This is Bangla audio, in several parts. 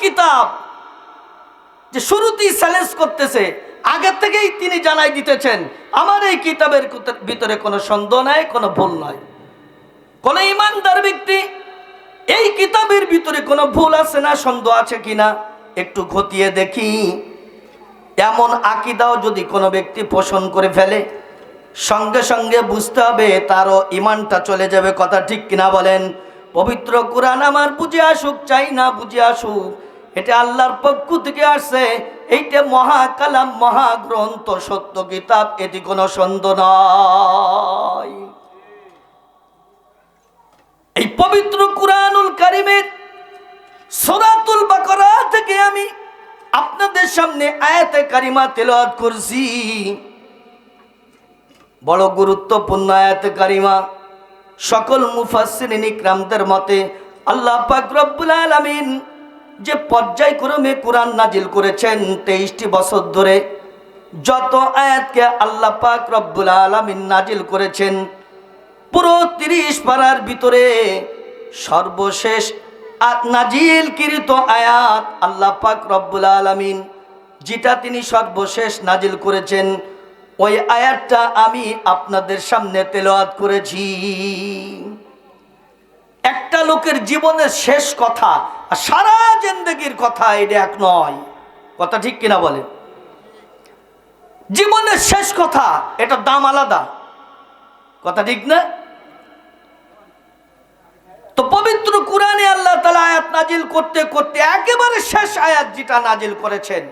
কিতাব যে শুরুতেই চ্যালেঞ্জ করতেছে, আগে থেকেই তিনি জানাই দিতেছেন আমার এই কিতাবের ভিতরে কোনো সন্দেহ নাই, কোনো ভুল নাই। কোন ইমানদার ব্যক্তি এই কিতাবের ভিতরে কোনো ভুল আছে না, সন্দেহ আছে কিনা একটু খতিয়ে দেখি। এমন আকীদাও যদি কোনো ব্যক্তি পোষণ করে ফেলে, সঙ্গে সঙ্গে বুঝতে হবে তারও ইমানটা চলে যাবে। কথা ঠিক কিনা বলেন? পবিত্র কোরআন আমার বুঝে আসুক, চাই না বুঝে আসুক, এটা আল্লাহর পক্ষ থেকে আসছে। এইটা মহাকালাম, মহাগ্রন্থ, সত্য কিতাব, এটি কোনো সন্দেহ নয়। এই পবিত্র কুরআনুল কারীমের সূরাতুল বাকারা থেকে আমি আপনাদের সামনে আয়াতে কারিমা তেলাওয়াত করছি। বড় গুরুত্বপূর্ণ আয়াতে কারিমা। সকল মুফাসসিরিন ইকরামদের মতে আল্লাহ পাক রব্বুল আলামিন যে পর্যায়ক্রমে কোরআন নাজিল করেছেন 23টি বছর ধরে, যত আয়াতকে আল্লাহ পাক রব্বুল আলামিন নাজিল করেছেন, পুরো 30 পারার ভিতরে সর্বশেষ নাজিলকৃত আয়াত আল্লাহ পাক রব্বুল আলামিন যেটা তিনি সর্বশেষ নাজিল করেছেন, ওই আয়াতটা আমি আপনাদের সামনে তেলাওয়াত করেছি। একটা লোকের জীবনের শেষ কথা আর সারা জিন্দেগির কথা এটা এক নয়। কথা ঠিক কিনা বলেন? জীবনের শেষ কথা, এটার দাম আলাদা। কথা ঠিক না? তো পবিত্র কুরআনে আল্লাহ তাআলা আয়াত নাজিল করতে করতে একেবারে শেষ আয়াত যেটা নাজিল করেছেন,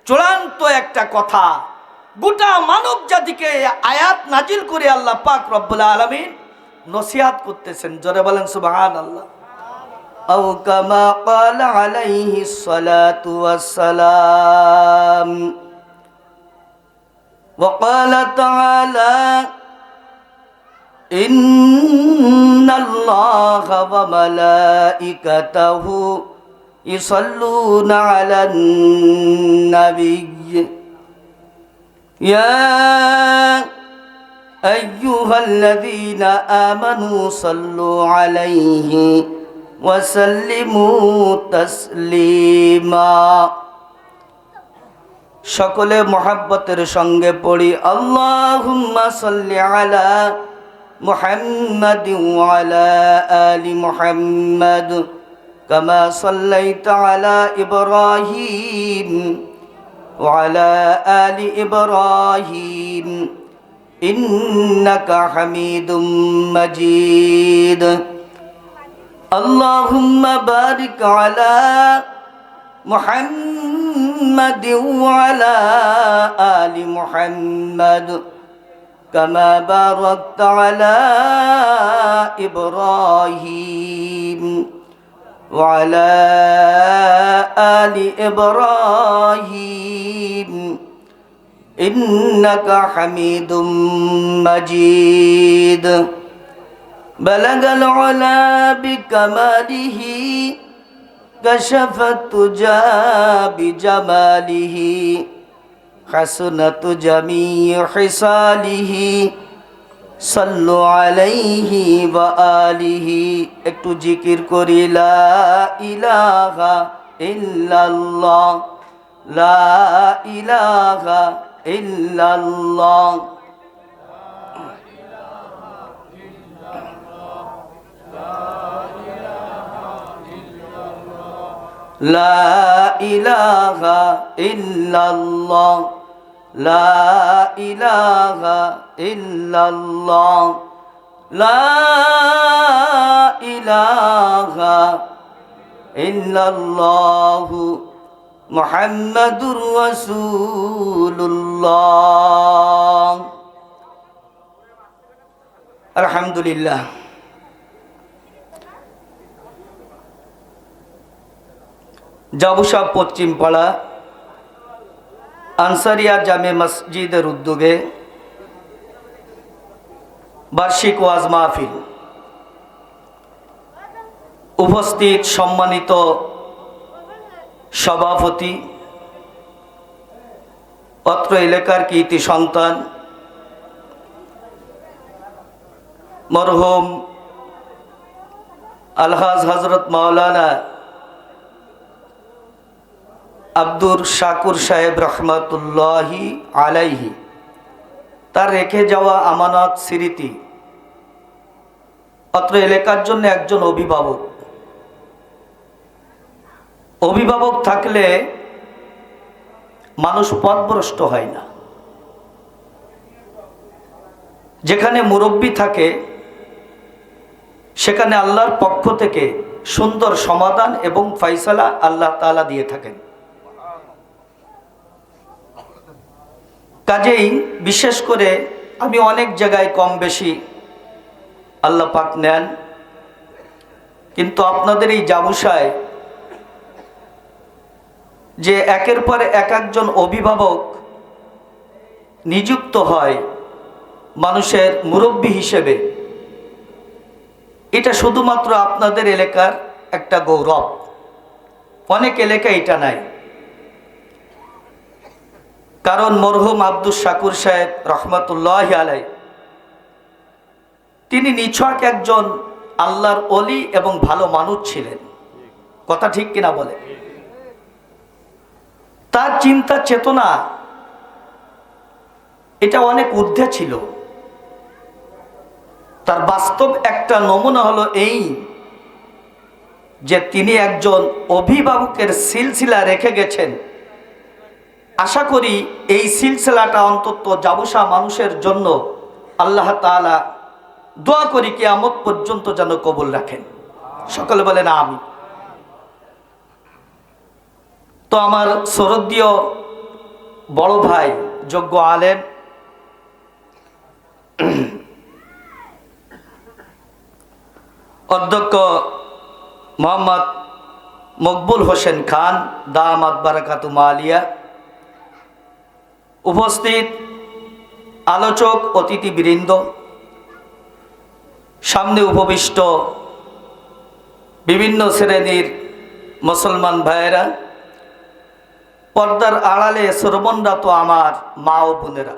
চূড়ান্ত একটা কথা, গোটা মানব জাতিকে আয়াত নাজিল করে আল্লাহ পাক রব্বুল আলামিন নসিহত করতেছেন। জোরে বলেন সুবহানাল্লাহ। আও কামা ক্বালা আলাইহিস সালাতু ওয়াস সালাম ওয়া ক্বালা তাআলা ইন্নাল্লাহা ওয়া মালাইকাতাহু ইসাল্লুনা আলান নাবিয়্য ইয়া আইয়ুহাল্লাযীনা আমানু সাল্লু আলাইহি ওয়া সাল্লিমু তাসলিমা। সকলে মুহাব্বতের সঙ্গে পড়ি আল্লাহুম্মা সাল্লি আলা মুহাম্মাদিন ওয়া আলা আলি মুহাম্মাদ কামা সাল্লাইতা আলা ইব্রাহিম ওয়া আলা আলি ইব্রাহিম ইন্নাকা হামিদুম মাজিদ। আল্লাহুম্মা বারিক আলা মুহাম্মাদিন ওয়া আলা আলি মুহাম্মাদ কামা বারাকতা আলা ইব্রাহিম ওয়া আলা আলি ইব্রাহিম ইন্নাকা হামিদুম মাজিদ। বালাগাল উলা বিকামালিহি কাশাফাত তুজা বিজামালিহি হাসনাত জামিউ হিসালিহি সাল্লু আলাইহি ওয়া আলিহি। একটু জিকির করি লা ইলাহা ইল্লাল্লাহ, লা ইলাহা ইল্লাল্লাহ। লা ইলাহা ইল্লাল্লাহ, লা ইলাহা ইল্লাল্লাহ, লা ইলাহা ইল্লাল্লাহ মুহাম্মাদুর রাসূলুল্লাহ। আলহামদুলিল্লাহ। জাবুসা পশ্চিম পাড়া আনসারিয়া জামে মসজিদের উদ্যোগে বার্ষিক ওয়াজ মাহফিল। উপস্থিত সম্মানিত সভাপতি, অত্র এলাকার কৃতি সন্তান মরহুম আলহাজ হযরত মাওলানা আব্দুর শাকুর সাহেব রহমাতুল্লাহি আলাইহি তার রেখে যাওয়া আমানত স্মৃতি। অত্র এলাকার জন্য একজন অভিভাবক থাকলে মানুষ পথভ্রষ্ট হয় না। যেখানে মুরব্বি থাকে সেখানে আল্লাহর পক্ষ থেকে সুন্দর সমাধান এবং ফয়সালা আল্লাহ তাআলা দিয়ে থাকেন। কাজেই বিশেষ করে আমি অনেক জায়গায় কম বেশি আল্লাহ পাক নেন, কিন্তু আপনাদের এই জাবুসায় যে একের পর একজন অভিভাবক নিযুক্ত হয় মানুষের মুরব্বি হিসেবে, এটা শুধুমাত্র আপনাদের এলাকার একটা গৌরব। অনেক এলাকায় এটা নাই। কারণ মরহুম আব্দুর শাকুর সাহেব রহমাতুল্লাহি আলাইহি তিনি নিছক একজন আল্লাহর ওলি এবং ভালো মানুষ ছিলেন। কথা ঠিক কিনা বলে? তার চিন্তা চেতনা এটা অনেক ঊর্ধ্বে ছিল। তার বাস্তব একটা নমুনা হলো এই যে তিনি একজন অভিভাবকের সিলসিলা রেখে গেছেন। আশা করি এই সিলসিলাটা অন্তত জাবুসা মানুষের জন্য আল্লাহ তাআলা দোয়া করি কিয়ামত পর্যন্ত যেন কবুল রাখেন। সকলে বলেন আমিন। তো আমার শ্রদ্ধেয় বড় ভাই, যোগ্য আলেম, অধ্যক্ষ মোহাম্মদ মকবুল হোসেন খান দামাত বারাকাতুহু আলিয়া, উপস্থিত আলোচক অতিথিবৃন্দ, সামনে উপবিষ্ট বিভিন্ন শ্রেণীর মুসলমান ভাইয়েরা, পর্দার আড়ালে শ্রবণরত আমার মা ও বোনেরা,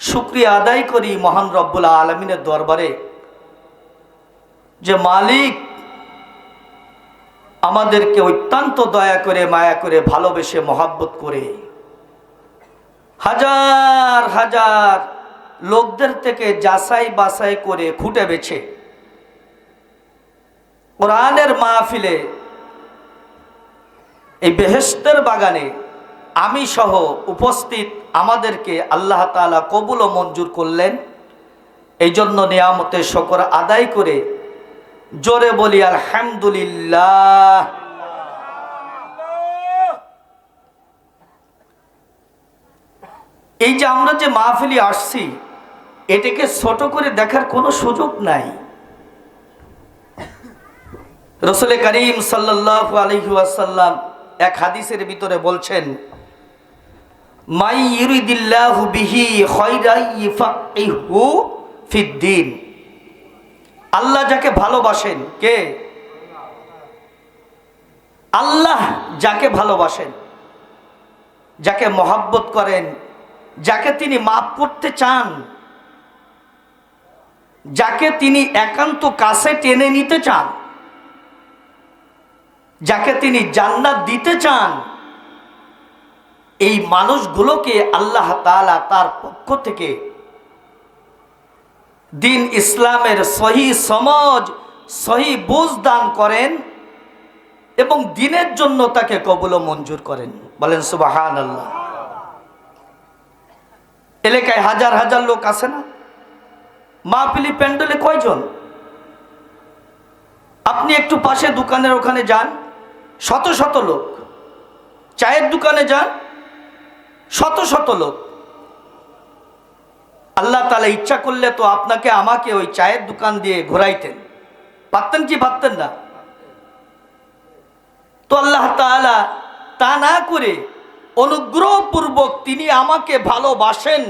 শুকরিয়া আদায় করি মহান রব্বুল আলামিনের দরবারে যে মালিক আমাদেরকে অত্যন্ত দয়া করে, মায়া করে, ভালোবেসে, মহাব্বত করে হাজার হাজার লোকদের থেকে যাচাই বাছাই করে খুঁটে বেছে কোরআনের মাহফিলে, এই বেহেশতের বাগানে আমি সহ উপস্থিত আমাদেরকে আল্লাহ তাআলা কবুল ও মঞ্জুর করলেন। এই জন্য নিয়ামতের শুকর আদায় করে জোরে বলি আলহামদুলিল্লাহ। এই যে আমরা যে মাহফিলে আসছি, এটাকে ছোট করে দেখার কোনো সুযোগ নাই। রাসূল করিম সাল্লাল্লাহু আলাইহি ওয়াসাল্লাম এক হাদিসের ভিতরে বলছেন, মাই ইউরিদিল্লাহু বিহি খায়রান ইফাক্কিহু ফিদ্দিন। আল্লাহ যাকে ভালোবাসেন, কে? আল্লাহ যাকে ভালোবাসেন, যাকে মহব্বত করেন, যাকে তিনি মাফ করতে চান, যাকে তিনি একান্ত কাছে টেনে নিতে চান, যাকে তিনি জান্নাত দিতে চান, এই মানুষগুলোকে আল্লাহ তাআলা তার পক্ষ থেকে দিন ইসলামের সহি সমঝ, সহি বুঝ দান করেন এবং দিনের জন্য তাকে কবুল ও মঞ্জুর করেন। বলেন সুবহানাল্লাহ। এলাকায় হাজার হাজার লোক আসে না? মাহফিলি প্যান্ডেলে কয়জন? আপনি একটু পাশে দোকানের ওখানে যান, শত শত লোক। চায়ের দোকানে যান, শত শত লোক। আল্লাহ তাআলা ইচ্ছা করলে তো আপনাকে আমাকে ওই চায়ের দোকান দিয়ে ঘোরাইতেন, পারতেন কি পারতেন না? তো আল্লাহ তাআলা তা না করে অনুগ্রহপূর্বক তিনি আমাকে ভালোবাসেন,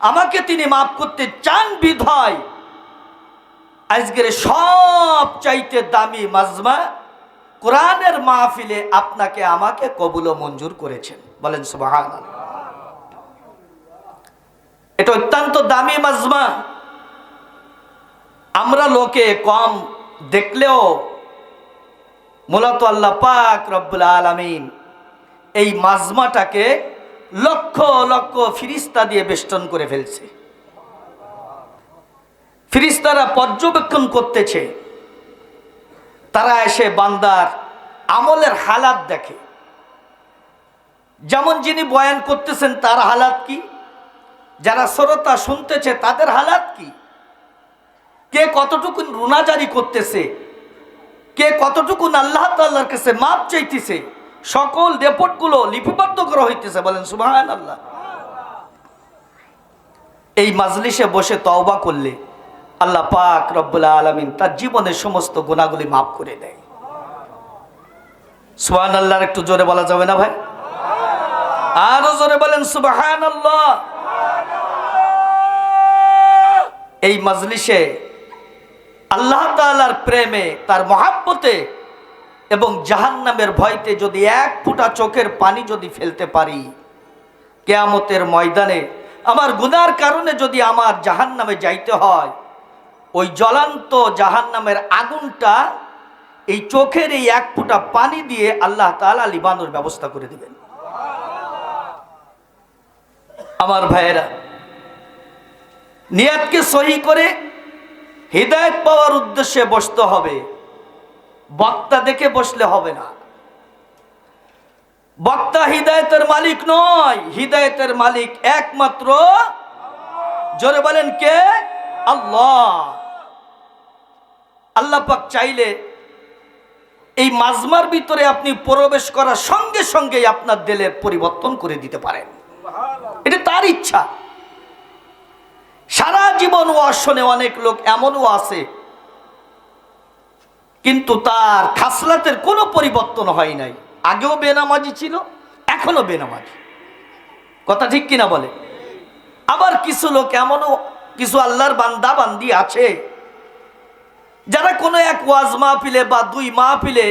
আমাকে তিনি মাফ করতে চান বিধায় আজকের সব চাইতে দামি মাজমা কোরআনের মাহফিলে আপনাকে আমাকে কবুল ও মঞ্জুর করেছেন। বলেন সুবহানাল্লাহ। এটা অত্যন্ত দামি মাজমা। আমরা লোকে কম দেখলেও মূলত আল্লাহ পাক রব্বুল আলামিন এই মাজমাটাকে লক্ষ লক্ষ ফিরিস্তা দিয়ে বেষ্টন করে ফেলছে। ফিরিস্তারা পর্যবেক্ষণ করতেছে, তারা এসে বান্দার আমলের হালাত দেখে। যেমন যিনি বয়ান করতেছেন তার হালাত কি, যারা শ্রোতা শুনতেছে তাদের হালাত কি, কে কতটুকু রুনাজারি করতেছে, কে কতটুকু আল্লাহ তাআলার কাছে মাপ চাইতেছে, সকল রিপোর্টগুলো লিপিবদ্ধ করা হইতেছে। বলেন সুবহানাল্লাহ। এই মাজলিসে বসে তওবা করলে আল্লাহ পাক রব্বুল আলামিন তার জীবনের সমস্ত গুনাহগুলি মাফ করে দেয়। সুবহানাল্লাহ একটু জোরে বলা যাবে না ভাই? আরো জোরে বলেন সুবহানাল্লাহ। এই মাজলিসে আল্লাহ তাআলার প্রেমে, তার মহাব্বতে এবং জাহান্নামের ভয়তে যদি এক ফোঁটা চোখের পানি যদি ফেলতে পারি, কিয়ামতের ময়দানে আমার গুনার কারণে যদি আমার জাহান্নামে যাইতে হয়, ওই জ্বলন্ত জাহান্নামের আগুনটা এই চোখের এই এক ফোঁটা পানি দিয়ে আল্লাহ তাআলা লিবানোর ব্যবস্থা করে দিবেন। আমার ভাইয়েরা, নিয়াতকে সহি করে হিদায়াত পাওয়ার উদ্দেশ্যে বসতে হবে, বক্তা দেখে বসলে হবে না। বক্তা হিদায়াতের মালিক নয়, হিদায়াতের মালিক একমাত্র, জোরে বলেন কে? আল্লাহ। আল্লাহ পাক চাইলে এই মাজমার ভিতরে আপনি প্রবেশ করার সঙ্গে সঙ্গেই আপনার দিলের পরিবর্তন করে দিতে পারেন, এটা তার ইচ্ছা। সারা জীবন ওয়াজ শোনে অনেক লোক এমনও আছে, কিন্তু তার খাসলাতের কোনো পরিবর্তন হয় নাই। আগেও বেনামাজি ছিল, এখনো বেনামাজি। কথা ঠিক কিনা বলে? আবার কিছু লোক এমনও, কিছু আল্লাহর বান্দা বান্দি আছে যারা কোনো এক ওয়াজ মাহফিলে বা দুই মাহফিলে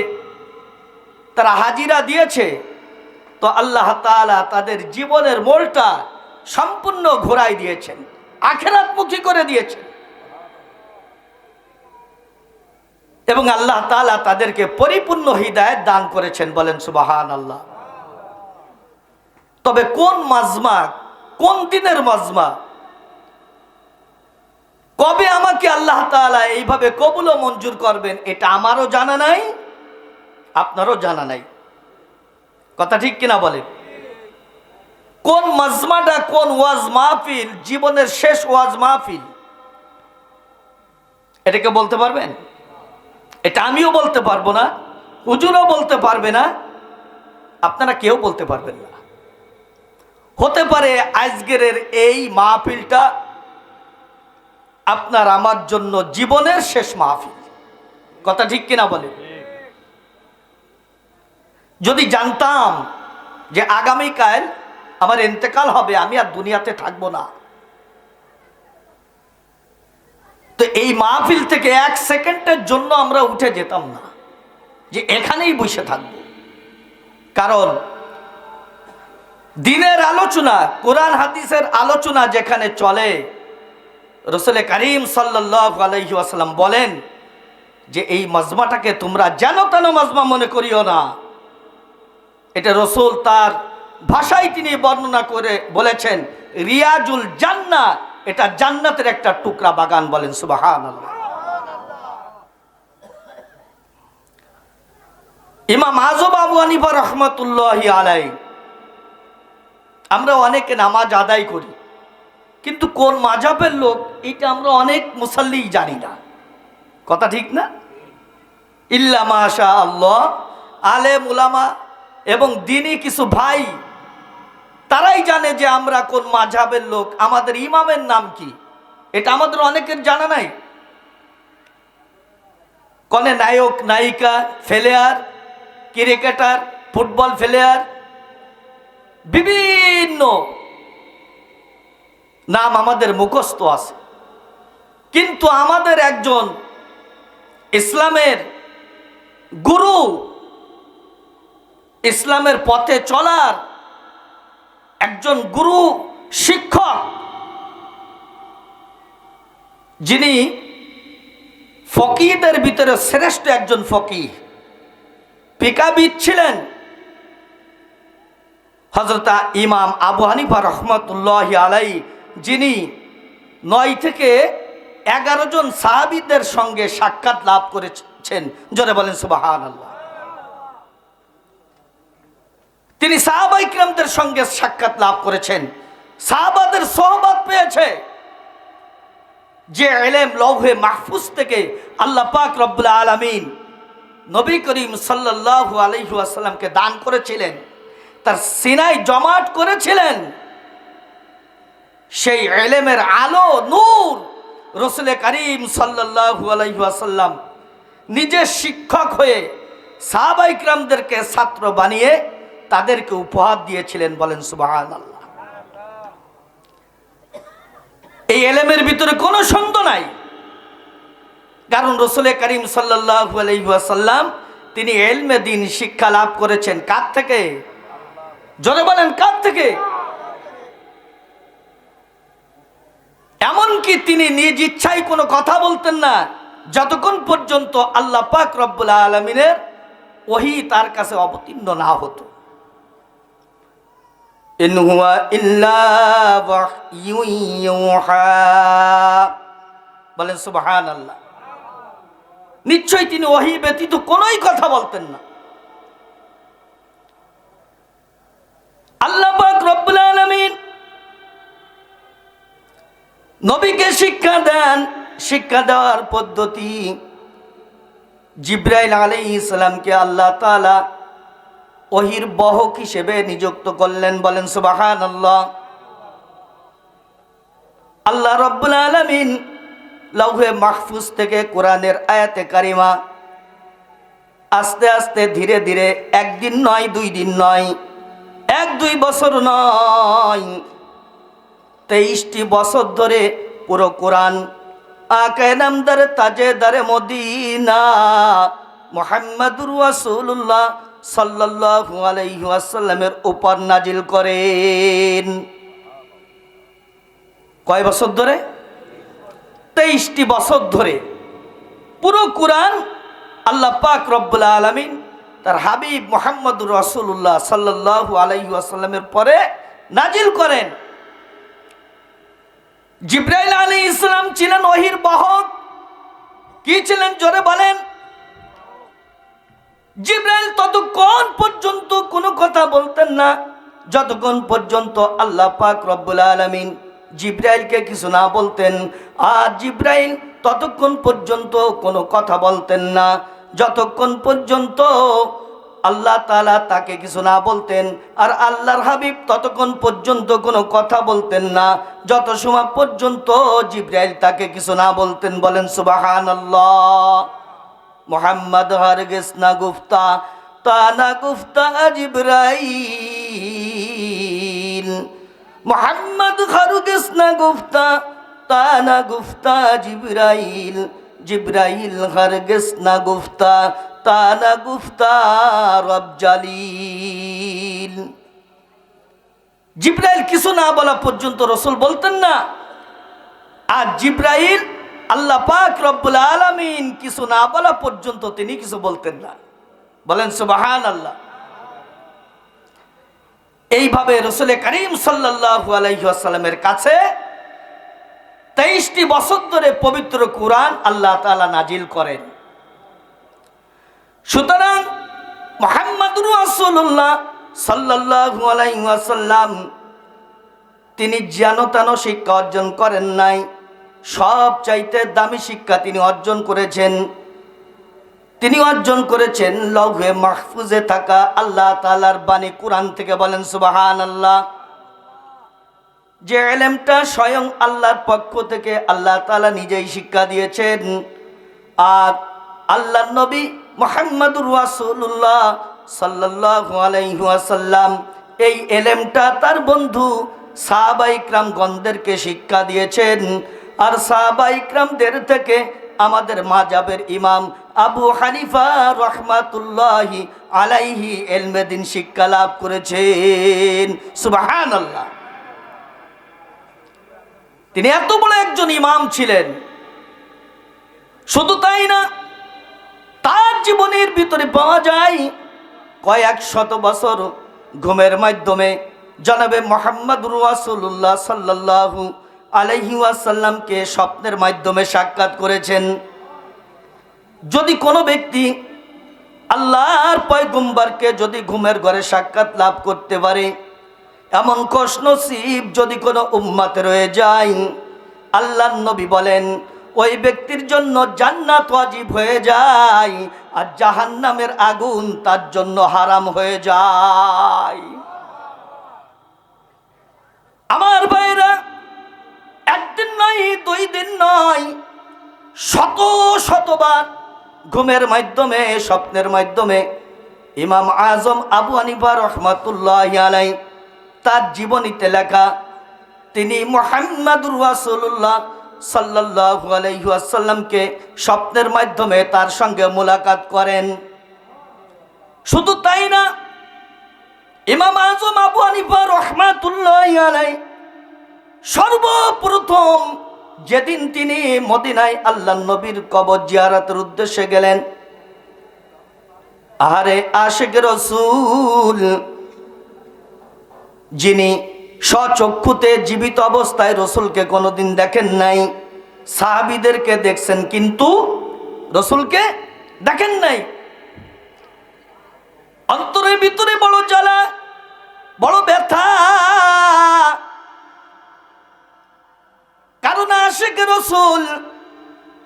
তারা হাজিরা দিয়েছে, তো আল্লাহ তাআলা তাদের জীবনের মোড়টা সম্পূর্ণ ঘোরাই দিয়েছেন, আখিরাতমুখী করে দিয়েছেন, এবং আল্লাহ তাআলা তাদেরকে পরিপূর্ণ হিদায়াত দান করেছেন। বলেন সুবহানাল্লাহ। তবে কোন মাজমা, কোন দিনের মাজমা, কবে আমাকে আল্লাহ তাআলা এইভাবে কবুল ও মঞ্জুর করবেন, এটা আমারও জানা নাই, আপনারও জানা নাই। কথা ঠিক কিনা বলেন? কোন মাজমাটা, কোন ওয়াজ মাহফিল জীবনের শেষ ওয়াজ মাহফিল, এটাকে বলতে পারবেন? এটা আমিও বলতে পারবো না, হুজুরও বলতে পারবে না, আপনারা কেউ বলতে পারবেন না। হতে পারে আজকের এই মাহফিলটা আপনার আমার জন্য জীবনের শেষ মাহফিল। কথা ঠিক কিনা বলে? যদি জানতাম যে আগামীকাল আমার ইন্তেকাল হবে, আমি আর দুনিয়াতে থাকবো না, তো এই মাহফিল থেকে এক সেকেন্ডের জন্য আমরা উঠে যেতাম না, যে এখানেই বসে থাকব। কারণ দিনের আলোচনা, কোরআন হাদিসের আলোচনা যেখানে চলে, রাসূল করিম সাল্লাল্লাহু আলাইহি ওয়াসাল্লাম বলেন যে এই মাজমাটাকে তোমরা যেন তেন মাজমা মনে করিও না। এটা রাসূল তার ভাষায় তিনি বর্ণনা করে বলেছেন রিয়াজুল জান্নাহ, এটা জান্নাতের একটা টুকরা বাগান। বলেন সুবহানাল্লাহ। ইমাম আযম আবু হানিফা রাহমাতুল্লাহি আলাইহি, আমরা অনেকে নামাজ আদায় করি, কিন্তু কোন মাযহাবের লোক এটা আমরা অনেক মুসাল্লি জানি না। কথা ঠিক না? ইল্লা মাশা আল্লাহ, আলেম উলামা এবং দিনী কিছু ভাই, তারাই জানে যে আমরা কোন মাযহাবের লোক, আমাদের ইমামের নাম কি, এটা আমাদের অনেকের জানা নাই। কোনে নায়ক নায়িকা, প্লেয়ার, ক্রিকেটার, ফুটবল প্লেয়ার, বিভিন্ন নাম আমাদের মুখস্থ আছে, কিন্তু আমাদের একজন ইসলামের গুরু, ইসলামের পথে চলার একজন গুরু শিক্ষক, যিনি ফকিহদের ভিতরে শ্রেষ্ঠ একজন ফকিহ, ফিকাহবিদ ছিলেন হযরত ইমাম আবু হানিফা রহমতুল্লাহি আলাইহি, যিনি 9 থেকে 11 জন সাহাবীদের সঙ্গে সাক্ষাৎ লাভ করেছেন। জোরে বলেন সুবহানাল্লাহ। তিনি সাহাবায়ে কিরামদের সঙ্গে সাক্ষাৎ লাভ করেছেন, সাহাবাদের সোহবত পেয়েছে। যে ইলম লৌহে মাহফুজ থেকে আল্লাহ পাক রব্বুল আলামিন নবী করিম সাল্লাল্লাহু আলাইহি ওয়াসাল্লামকে দান করেছিলেন, তার সিনায় জমাট করেছিলেন, সেই ইলমের আলো নূর রাসূল করিম সাল্লাল্লাহু আলাইহি ওয়াসাল্লাম নিজে শিক্ষক হয়ে সাহাবায়ে কিরামদেরকে ছাত্র বানিয়ে তাদেরকে উপহার দিয়েছিলেন। বলেন সুবহানাল্লাহ। এই ইলমের ভিতরে কোনো সন্দেহ নাই, কারণ রাসূল করিম সাল্লাল্লাহু আলাইহি ওয়াসাল্লাম তিনি ইলমে দ্বীন শিক্ষা লাভ করেছেন কার থেকে? জোরে বলেন, কার থেকে? এমনকি তিনি নিজ ইচ্ছায় কোনো কথা বলতেন না যতক্ষণ পর্যন্ত আল্লাহ পাক রব্বুল আলামিনের ওহী তার কাছে অবতীর্ণ না হতো। ইন হুয়া ইল্লা ওয়াহয়ুন ইউহা। বলেন সুবহানাল্লাহ। নিশ্চয়ই তিনি ওহী ব্যতীত কোনোই কথা বলতেন না। আল্লাহ পাক রব্বুল আলামিন নবীকে শিক্ষা দেন। শিক্ষা দেওয়ার পদ্ধতি, জিবরাইল আলাইহিস সালামকে আল্লাহ তাআলা ওহীর বাহক হিসেবে নিযুক্ত করলেন। বলেন সুবহানাল্লাহ। আল্লাহ রব্বুল আলামিন লৌহে মাহফুজ থেকে কোরআনের আয়াতে কারিমা আস্তে আস্তে ধীরে ধীরে, একদিন নয়, 2 দিন নয়, 1-2 বছর নয়, 23টি বছর ধরে পুরো কোরআন আকায়ে নামদার তাজেদারে মদিনা মুহাম্মাদুর রাসূলুল্লাহ সাল্লাল্লাহু আলাইহি ওয়াসাল্লামের উপর নাজিল করেন। কয় বছর ধরে? 23টি বছর ধরে পুরো কোরআন আল্লাহ পাক রব্বুল আলামিন তার হাবিব মুহাম্মাদুর রাসূলুল্লাহ সাল্লাল্লাহু আলাইহি ওয়াসাল্লামের পরে নাজিল করেন। জিবরাইল আলাইহিস সালাম ছিলেন ওহীর বাহক। কি ছিলেন? জোরে বলেন। জিবরাইল ততক্ষণ পর্যন্ত কোনো কথা বলতেন না যতক্ষণ পর্যন্ত আল্লাহ পাক রব্বুল আলামিন জিবরাইলকে কিছু না বলতেন। আর জিবরাইল ততক্ষণ পর্যন্ত কোনো কথা বলতেন না যতক্ষণ পর্যন্ত আল্লাহ তাআলা তাকে কিছু না বলতেন। আর আল্লাহর হাবিব ততক্ষণ পর্যন্ত কোনো কথা বলতেন না যত সময় পর্যন্ত জিবরাইল তাকে কিছু না বলতেন। বলেন সুবহানাল্লাহ। মুহাম্মদ হরগিজ না গুফতা তা না গুফতা জিবরাইল। মুহাম্মদ হরগিজ না গুফতা তা না গুফতা জিবরাইল। জিবরাইল হরগিজ না গুফতা তা না গুফতা রব জালিল। জিবরাইল কিছু না বলা পর্যন্ত রাসূল বলতেন না, আর জিবরাইল আল্লাহ পাক রব্বুল আলামিন কিছু না বলা পর্যন্ত তিনি কিছু বলতেন না। বলেন সুবহানাল্লাহ। এইভাবে রাসূল করিম সাল্লাল্লাহু আলাইহি ওয়াসাল্লামের কাছে 23টি বছর ধরে পবিত্র কোরআন আল্লাহ তাআলা নাজিল করেন। সুতরাং মুহাম্মাদুর রাসূলুল্লাহ সাল্লাল্লাহু আলাইহি ওয়াসাল্লাম তিনি জানতান শিক্ষা অর্জন করেন নাই, সব চাইতে দামি শিক্ষা তিনি অর্জন করেছেন। তিনি অর্জন করেছেন লৌহে মাহফুজে থাকা আল্লাহ তাআলার বাণী কোরআন থেকে। বলেন সুবহানাল্লাহ। যে ইলমটা স্বয়ং আল্লাহর পক্ষ থেকে আল্লাহ তাআলা নিজেই শিক্ষা দিয়েছেন, আর আল্লাহর নবী মুহাম্মাদুর রাসূলুল্লাহ সাল্লাল্লাহু আলাইহি ওয়াসাল্লাম এই ইলমটা তার বন্ধু সাহাবায়ে কিরামগণদেরকে শিক্ষা দিয়েছেন। আর সাহাবায়ে কিরামদের থেকে আমাদের মাযহাবের ইমাম আবু হানিফা রাহমাতুল্লাহি আলাইহি ইলমে দ্বীন শিক্ষা লাভ করেছেন। সুবহানাল্লাহ। তিনি এত বড় একজন ইমাম ছিলেন। শুধু তাই না, তার জীবনের ভিতরে পাওয়া যায় কয়েক শত বছর ঘুমের মাধ্যমে জনাবে মুহাম্মদুর রাসূলুল্লাহ সাল্লাল্লাহু আলাইহি ওয়াসাল্লামকে স্বপ্নের মাধ্যমে সাক্ষাৎ করেছেন। যদি কোনো ব্যক্তি আল্লাহর পয়গম্বরকে যদি ঘুমের ঘরে সাক্ষাৎ লাভ করতে পারে, এমন খুশনসিব যদি কোনো উম্মতে রয়ে যায়, আল্লাহর নবী বলেন ওই ব্যক্তির জন্য জান্নাত ওয়াজিব হয়ে যায় আর জাহান্নামের আগুন তার জন্য হারাম হয়ে যায়। আমার ভাইরা, একদিন নয়, দুই দিন নয়, শত শতবার ঘুমের মাধ্যমে, স্বপ্নের মাধ্যমে ইমাম আজম আবু হানিফা রাহমাতুল্লাহি আলাইহি তার জীবনীতে লেখা, তিনি মুহাম্মদুর রাসূলুল্লাহ সাল্লাল্লাহু আলাইহি ওয়াসাল্লামকে স্বপ্নের মাধ্যমে তার সঙ্গে মুলাকাত করেন। শুধু তাই না, ইমাম আজম আবু হানিফা রাহমাতুল্লাহি আলাইহি সর্বপ্রথম যেদিন তিনি মদিনায় আল্লাহর নবীর কবর জিয়ারতের উদ্দেশ্যে গেলেন, আরে আশিক রাসূল যিনি স্বচক্ষুতে জীবিত অবস্থায় রসুলকে কোনোদিন দেখেন নাই, সাহাবীদেরকে দেখছেন কিন্তু রসুলকে দেখেন নাই, অন্তরের ভিতরে বড় জ্বালা, বড় ব্যথা। কারণ আশিক রসুল,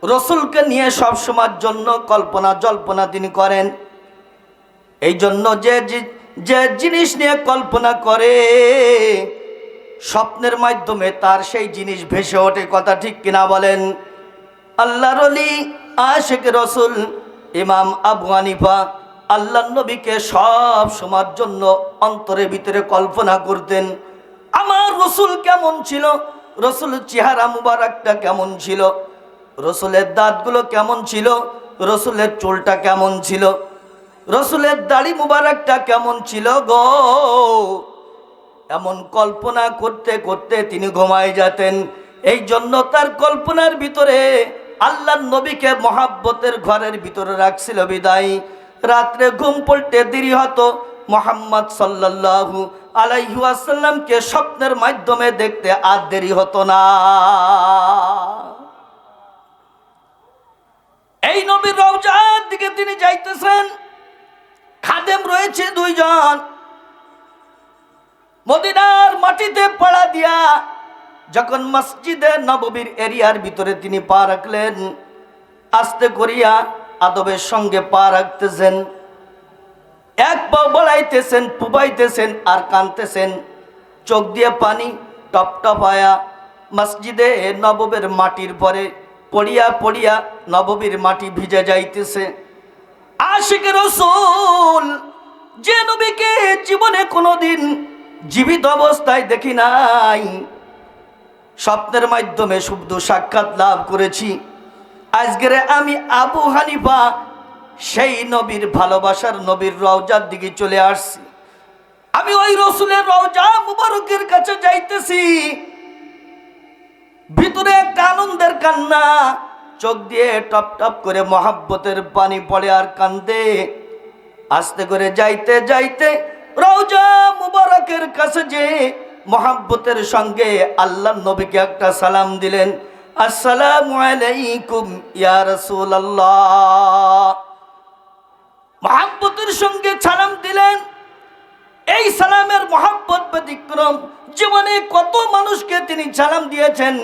রসুলকে নিয়ে সবসময়ের জন্য কল্পনা জল্পনা তিনি করেন। এই জন্য যে জিনিস নিয়ে কল্পনা করে, স্বপ্নের মাধ্যমে তার সেই জিনিস ভেসে ওঠে। কথা ঠিক কিনা বলেন? আল্লাহর ওলি আশিক রসুল ইমাম আবু হানিফা আল্লাহর নবীকে সব সময়ের জন্য অন্তরের ভিতরে কল্পনা করতেন, আমার রসুল কেমন ছিল, রসুলের চেহারা মুবারকটা কেমন ছিল, রসুলের দাঁতগুলো কেমন ছিল, রসুলের চুলটা কেমন ছিল, রসুলের দাড়ি মুবারকটা কেমন ছিল গো। এমন কল্পনা করতে করতে তিনি ঘুমায় যেতেন। এই জন্য তার কল্পনার ভিতরে আল্লাহর নবীকে মহাব্বতের ঘরের ভিতরে রাখছিল বিদায় রাত্রে ঘুম পড়তে দেরি হতো। মুহাম্মদ সাল্লাল্লাহু আলাইহি ওয়াসাল্লামকে স্বপ্নের মাধ্যমে দেখতে আর দেরি হতো না। এই নবীর রওজার দিকে তিনি যাইতেছেন, খাদেম রয়েছে দুইজন, মদিনার মাটিতে পাড়া দিয়া যখন মসজিদে নববীর এরিয়ার ভিতরে তিনি পা রাখলেন, আস্তে করিয়া আদবের সঙ্গে পা রাখতেছেন, এক পা বাড়াইতেছেন, পুবাইতেছেন আর কানতেছেন, চোখ দিয়ে পানি টপ টপায়া মসজিদে নববীর মাটির পরে পড়িয়া পড়িয়া নববীর মাটি ভিজে যাইতেছে। আশিক রাসূল যে নবীকে জীবনে কোনোদিন জীবিত অবস্থায় দেখি নাই, স্বপ্নের মাধ্যমে শুধু সাক্ষাৎ লাভ করেছি, আজকের আমি আবু হানিফা সেই নবীর ভালোবাসার নবীর রওজার দিকে চলে আসছি। আমি ওই রসুলের রওজা মুবারকের কাছে যাইতেছি, ভিতরে একটা আনন্দের কান্না, চোখ দিয়ে টপ টপ করে মহাব্বতের পানি পড়ে আর কান্দে। আস্তে করে যাইতে যাইতে রওজা মুবারকের কাছে যে মহাব্বতের সঙ্গে আল্লাহর নবীকে একটা সালাম দিলেন, আসসালামু আলাইকুম ইয়া রাসূলুল্লাহ। মহাব্বতের সঙ্গে সালাম দিলেন। এই সালামের মহাব্বত ব্যতিক্রম, জীবনে কত মানুষকে তিনি সালাম দিয়েছেন,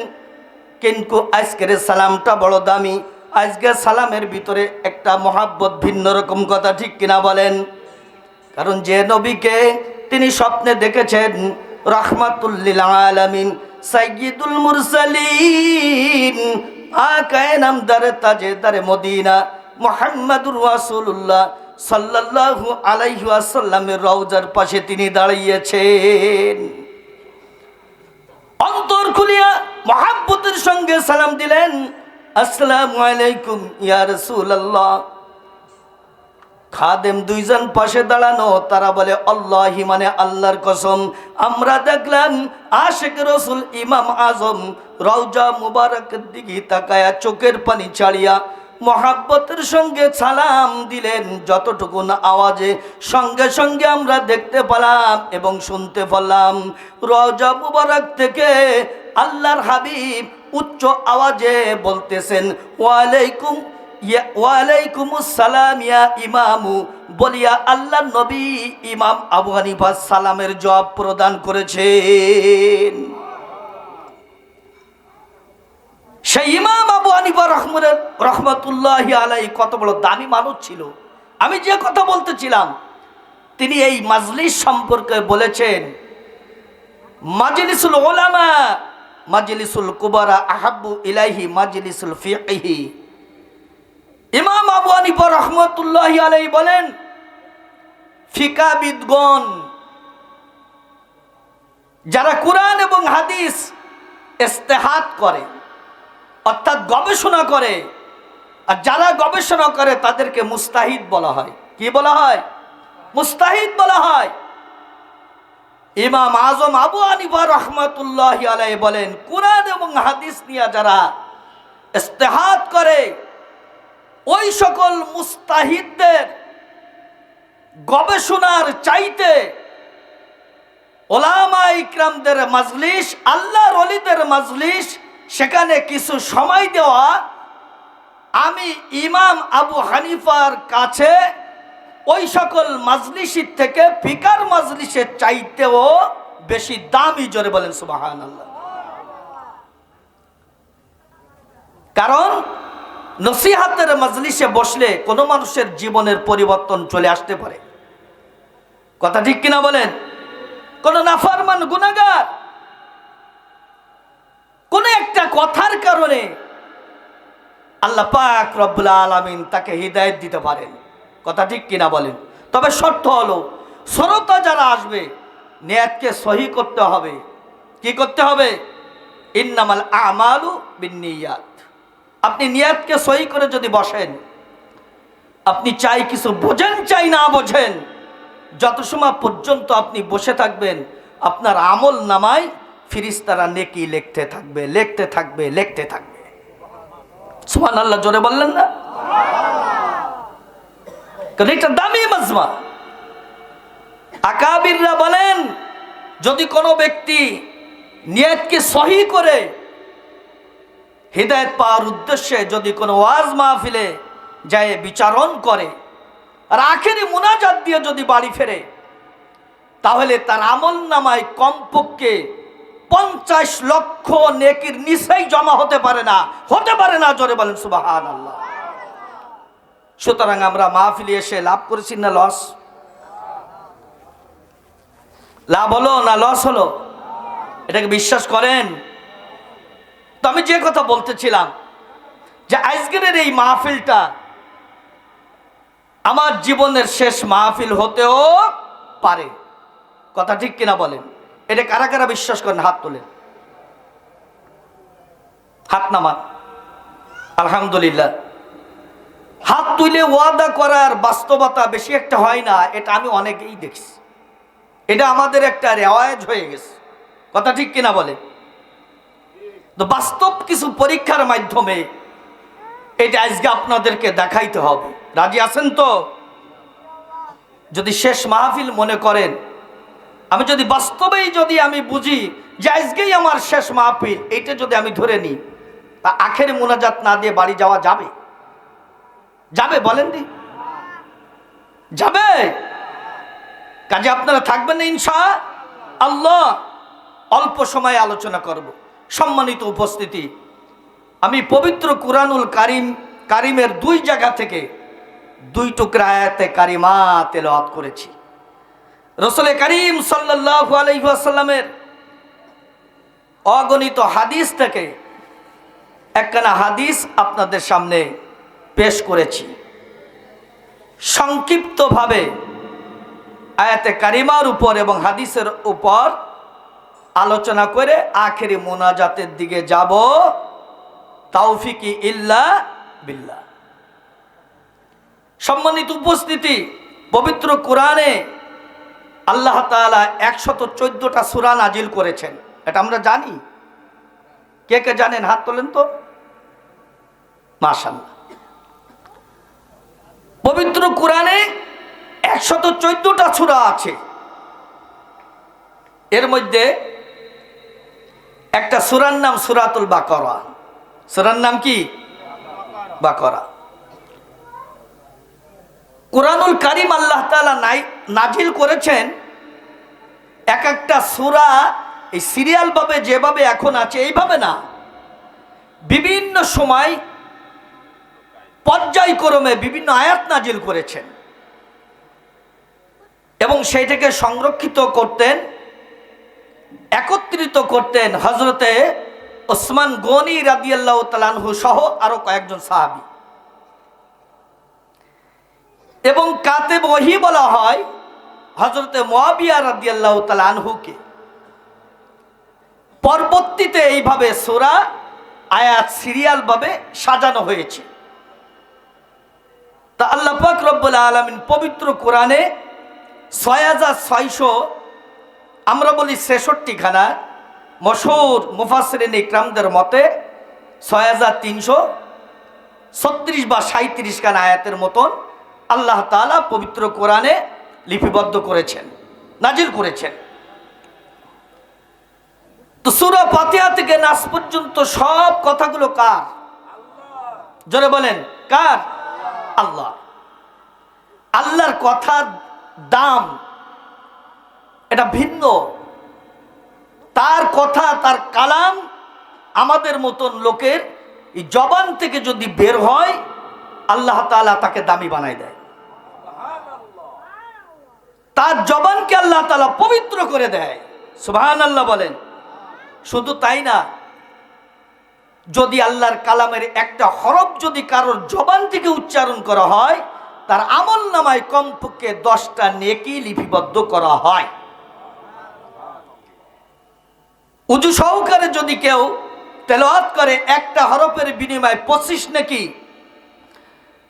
কিন্তু আজকের সালামটা বড় দামি। আজকের সালামের ভিতরে একটা মহাব্বত ভিন্ন রকম। কথা ঠিক কিনা বলেন? কারণ যে নবীকে তিনি স্বপ্নে দেখেছেন, রাহমাতুল লিল আলামিন, সাইয়্যিদুল মুরসালিন, আকায়ে নামদারে তাজেদারে মদিনা মুহাম্মদুর রাসূলুল্লাহ সাল্লাল্লাহু আলাইহি ওয়াসাল্লামের রওজার পাশে তিনি দাঁড়িয়েছেন। অন্তর খুলিয়া মহাব্বতের সঙ্গে সালাম দিলেন, আসসালামু আলাইকুম ইয়া রাসূলুল্লাহ। খাদেম দুইজন পাশে দাঁড়ানো, তারা বলে আল্লাহি, মানে আল্লাহর কসম, আমরা দেখলাম আশিক রসুল ইমাম আজম রওজা মুবারকের দিকে তাকায়া চোখের পানি ছাড়িয়া মহাব্বতের সঙ্গে সালাম দিলেন, যতটুকু না আওয়াজে, সঙ্গে সঙ্গে আমরা দেখতে পেলাম এবং শুনতে পেলাম রওজা মুবারক থেকে আল্লাহর হাবিব উচ্চ আওয়াজে বলতেছেন, ওয়ালাইকুমুস সালাম ইয়া ইমামু, বলিয়া আল্লাহর নবী ইমাম আবু হানিফা সালামের জবাব প্রদান করেছেন। সেই ইমাম আবু হানিফা রহমতুল্লাহি আলাইহি কত বড় দামি মানুষ ছিল। আমি যে কথা বলতেছিলাম, তিনি এই মাজলিস সম্পর্কে বলেছেন, মাজলিসুল উলামা মাজলিসুল কুবারা আহাব্বু ইলাইহি মাজলিসুল ফিকহি। ইমাম আবু হানিফা রহমতুল্লাহি আলাইহি বলেন, ফিকাবিদগণ যারা কুরআন এবং হাদিস ইস্তেহাদ করে, অর্থাৎ গবেষণা করে, আর যারা গবেষণা করে তাদেরকে মুস্তাহিদ বলা হয়। কি বলা হয়? মুস্তাহিদ বলা হয়। ইমাম আজম আবু হানিফা রহমতুল্লাহি আলাইহি বলেন, কুরআন এবং হাদিস নিয়ে যারা ইস্তেহাদ করে, ওই সকল মুস্তাহিদদের গবেষণার চাইতে ওলামা ইকরামদের মাজলিস, আল্লাহর ওলিদের মাজলিস, সেখানে কিছু সময় দেওয়া আমি ইমাম আবু হানিফার কাছে ওই সকল মাজলিসের থেকে ফিকার মাজলিসের চাইতেও বেশি দামি। জোরে বলেন সুবহানাল্লাহ। কারণ নসিহাতের মাজলিসে বসলে কোনো মানুষের জীবনের পরিবর্তন চলে আসতে পারে। কথা ঠিক কিনা বলেন? কোন নাফরমান গুনাহগার কোন একটা কথার কারণে আল্লাহ পাক রব্বুল আলামিন তাকে হিদায়াত দিতে পারেন। কথা ঠিক কিনা বলেন? তবে শর্ত হলো, শ্রোতা যারা আসবে নিয়াতকে সহি করতে হবে। কি করতে হবে? ইন্নামাল আমালু বিন্নিয়াত। আপনি নিয়াতকে সহি করে যদি বসেন, আপনি চাই কিছু বোঝেন চাই না বোঝেন, যত সময় পর্যন্ত আপনি বসে থাকবেন, আপনার আমল নামায় ফেরেশতারা নেকি লিখতে থাকবে, লিখতে থাকবে, লিখতে থাকবে। সুবহানাল্লাহ। জোরে বললেন না? কারণ এটা দামি মাজমা। আকাবিররা বলেন, যদি কোনো ব্যক্তি নিয়তকে সহি করে হিদায়াত পাওয়ার উদ্দেশ্যে যদি কোনো ওয়াজ মাহফিলে যায় বিচারণ করে আর আখেরি মুনাজাত দিয়ে যদি বাড়ি ফেরে, তাহলে তার আমল নামায় কমপক্ষে 50 লক্ষ নেকির নিচেই জমা হতে পারে না, হতে পারে না। জোরে বলেন সুবহানাল্লাহ। সুতরাং আমরা মাহফিলে এসে লাভ করেছি না লস? লাভ হলো না লস হলো? এটাকে বিশ্বাস করেন? তো আমি যে কথা বলতেছিলাম যে আজকের এই মাহফিলটা আমার জীবনের শেষ মাহফিল হতেও পারে। কথা ঠিক কিনা বলেন? এটা কারা কারা বিশ্বাস করেন? হাত তোলেন, হাত নামান। আলহামদুলিল্লাহ। হাত তুলে ওয়াদা করার বাস্তবতা বেশি একটা হয় না, এটা আমি অনেকেই দেখছি। এটা আমাদের একটা রেওয়াজ হয়ে গেছে। কথা ঠিক কিনা বলে? তো বাস্তব কিছু পরীক্ষার মাধ্যমে এটা আজকে আপনাদেরকে দেখাইতে হবে। রাজি আছেন তো? যদি শেষ মাহফিল মনে করেন, আমি যদি বাস্তবেই যদি আমি বুঝি যে আজকেই আমার শেষ মাহফিল, এইটা যদি আমি ধরে নিই, তা আখেরি মুনাজাত না দিয়ে বাড়ি যাওয়া যাবে? যাবে? বলেন দি যাবে? কাজে আপনারা থাকবেন না ইনশাআল্লাহ। অল্প সময়ে আলোচনা করব। সম্মানিত উপস্থিতি, আমি পবিত্র কুরআনুল কারিমের 2 জায়গা থেকে 2 টুকরা আয়াতে কারিমা তেলাওয়াত করেছি। রাসূল করিম সাল্লাল্লাহু আলাইহি ওয়াসাল্লামের অগণিত হাদিস থেকে একখানা হাদিস আপনাদের সামনে পেশ করেছি। সংক্ষিপ্তভাবে আয়াতে কারিমার উপর এবং হাদিসের উপর আলোচনা করে আখেরি মুনাজাতের দিকে যাব। তাওফিকি ইল্লা বিল্লাহ। সম্মানিত উপস্থিতি, পবিত্র কোরআনে আল্লাহ তাআলা 114টা সূরা নাজিল করেছেন। এটা আমরা জানি। কে কে জানেন? হাত তোলেন তো। মাশাআল্লাহ। পবিত্র কোরআনে 114টা সূরা আছে। এর মধ্যে একটা সূরার নাম সূরাতুল বাকারা। সূরার নাম কি? বাকারা। কুরআনুল কারীম আল্লাহ তাআলা নাজিল করেছেন এক একটা সূরা এই সিরিয়াল ভাবে যেভাবে এখন আছে এইভাবে না, বিভিন্ন সময় পর্যায়ক্রমে বিভিন্ন আয়াত নাজিল করেছেন এবং সেইটাকে সংরক্ষিত করতেন, একত্রিত করতেন হযরতে ওসমান গনি রাদিয়াল্লাহু তাআলা আনহু সহ আরো কয়েকজন সাহাবী। এবং কাতেব ওহী বলা হয় হযরতে মুআবিয়া রাদিয়াল্লাহু তাআলা আনহুকে। পরবর্তীতে এইভাবে সূরা আয়াত সিরিয়াল ভাবে সাজানো হয়েছে। তা আল্লাহ পাক রব্বুল আলামিন পবিত্র কোরআনে 6600 আমরা বলি 66 খানা, মশহুর মুফাসসিরিন ইকরামদের মতে 6336 বা 37 খানা আয়াতের মতন আল্লাহ তাআলা পবিত্র কোরআনে লিপিবদ্ধ করেছেন, নাজিল করেছেন। তো সূরা ফাতিহা থেকে নাস পর্যন্ত সব কথাগুলো কার? জোরে বলেন কার? আল্লাহ। আল্লাহর কথার দাম এটা ভিন্ন। তার কথা, তার কালাম আমাদের মতন লোকের এই জবান থেকে যদি বের হয় আল্লাহ তাআলা তাকে দামি বানায় দেয়। তার জবানকে আল্লাহ তাআলা পবিত্র করে দেয়। সুবহানাল্লাহ বলেন। শুধু তাই না, যদি আল্লাহর কালামের একটা হরফ যদি কারোর জবান থেকে উচ্চারণ করা হয় তার আমল নামায় কমপক্ষে 10টা নেকি লিপিবদ্ধ করা হয়। উযু সহকারে যদি কেউ তেলাওয়াত করে একটা হরফের বিনিময়ে 25 নেকি।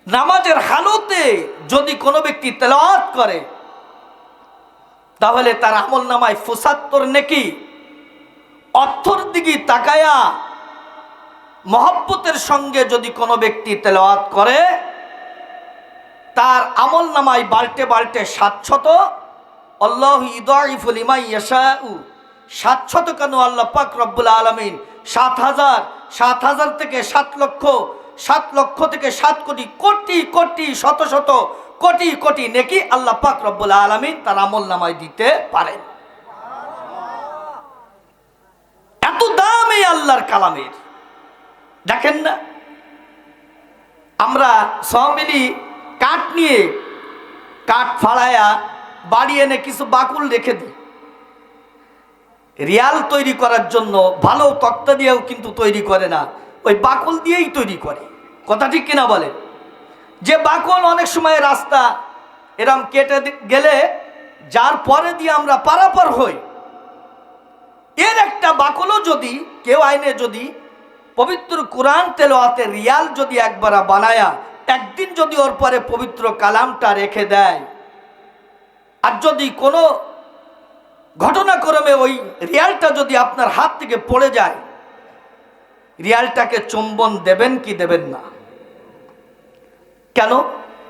নামাজের হালতে যদি কোনো ব্যক্তি তেলাওয়াত করে তাহলে তার আমল নামায় 75 নেকি। অর্থর দিকে তাকায়া মহব্বতের সঙ্গে যদি কোনো ব্যক্তি তেলাওয়াত করে তার আমল নামায় বাল্টে বাল্টে 700। আল্লাহু ইউদাইফু লিমান ইয়াশাউ। 700 কেন? আল্লাহ পাক রব্বুল আলামিন 7000, 7000 থেকে 7 লক্ষ, 7 লক্ষ থেকে 7 কোটি, কোটি কোটি, শত শত কোটি কোটি নেকি আল্লাহ পাক রব্বুল আলামিন তার আমল নামায় দিতে পারেন। এত দাম এই আল্লাহর কালামের। দেখেন না, আমরা সব মিলি কাঠ নিয়ে কাঠ ফাড়ায়া বাড়ি এনে কিছু বাকুল রেখে দিই। রিয়াল তৈরি করার জন্য ভালো তক্তা দিয়েও কিন্তু তৈরি করে না, ওই বাকুল দিয়েই তৈরি করে। কথা ঠিক কিনা বলে? যে বাকুল অনেক সময় রাস্তা এরম কেটে গেলে যার পরে দিয়ে আমরা পারাপার হই, এর একটা বাকুলও যদি কেউ আইনে যদি পবিত্র কোরআন তেলাওয়াতে রিয়াল যদি একবার বানায়া একদিন যদি ওর পরে পবিত্র কালামটা রেখে দেয়, আর যদি কোনো ঘটনাক্রমে ওই রিয়ালটা যদি আপনার হাত থেকে পড়ে যায়, রিয়ালটাকে চুম্বন দেবেন কি দেবেন না? কেন?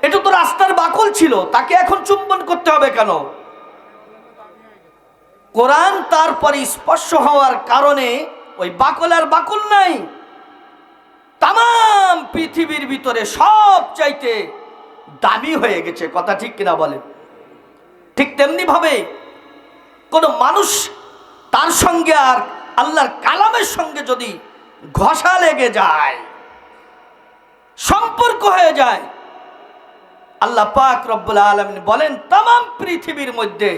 এটা তো রাস্তার বাকুল ছিল, তাকে এখন চুম্বন করতে হবে কেন? কোরআন তারপরে স্পর্শ হওয়ার কারণে ওই বাকুল আর বাকুল নাই। তাম পৃথিবীর ভিতরে সব চাইতে দামি হয়ে গেছে। কথা ঠিক কিনা বলেন? ঠিক তেমনি ভাবে কোন মানুষ তার সঙ্গে আর আল্লাহর কালামের সঙ্গে যদি ঘষা লেগে যায়, সম্পর্ক হয়ে যায়, আল্লাহ পাক রব্বুল আলামিন বলেন তাম পৃথিবীর মধ্যে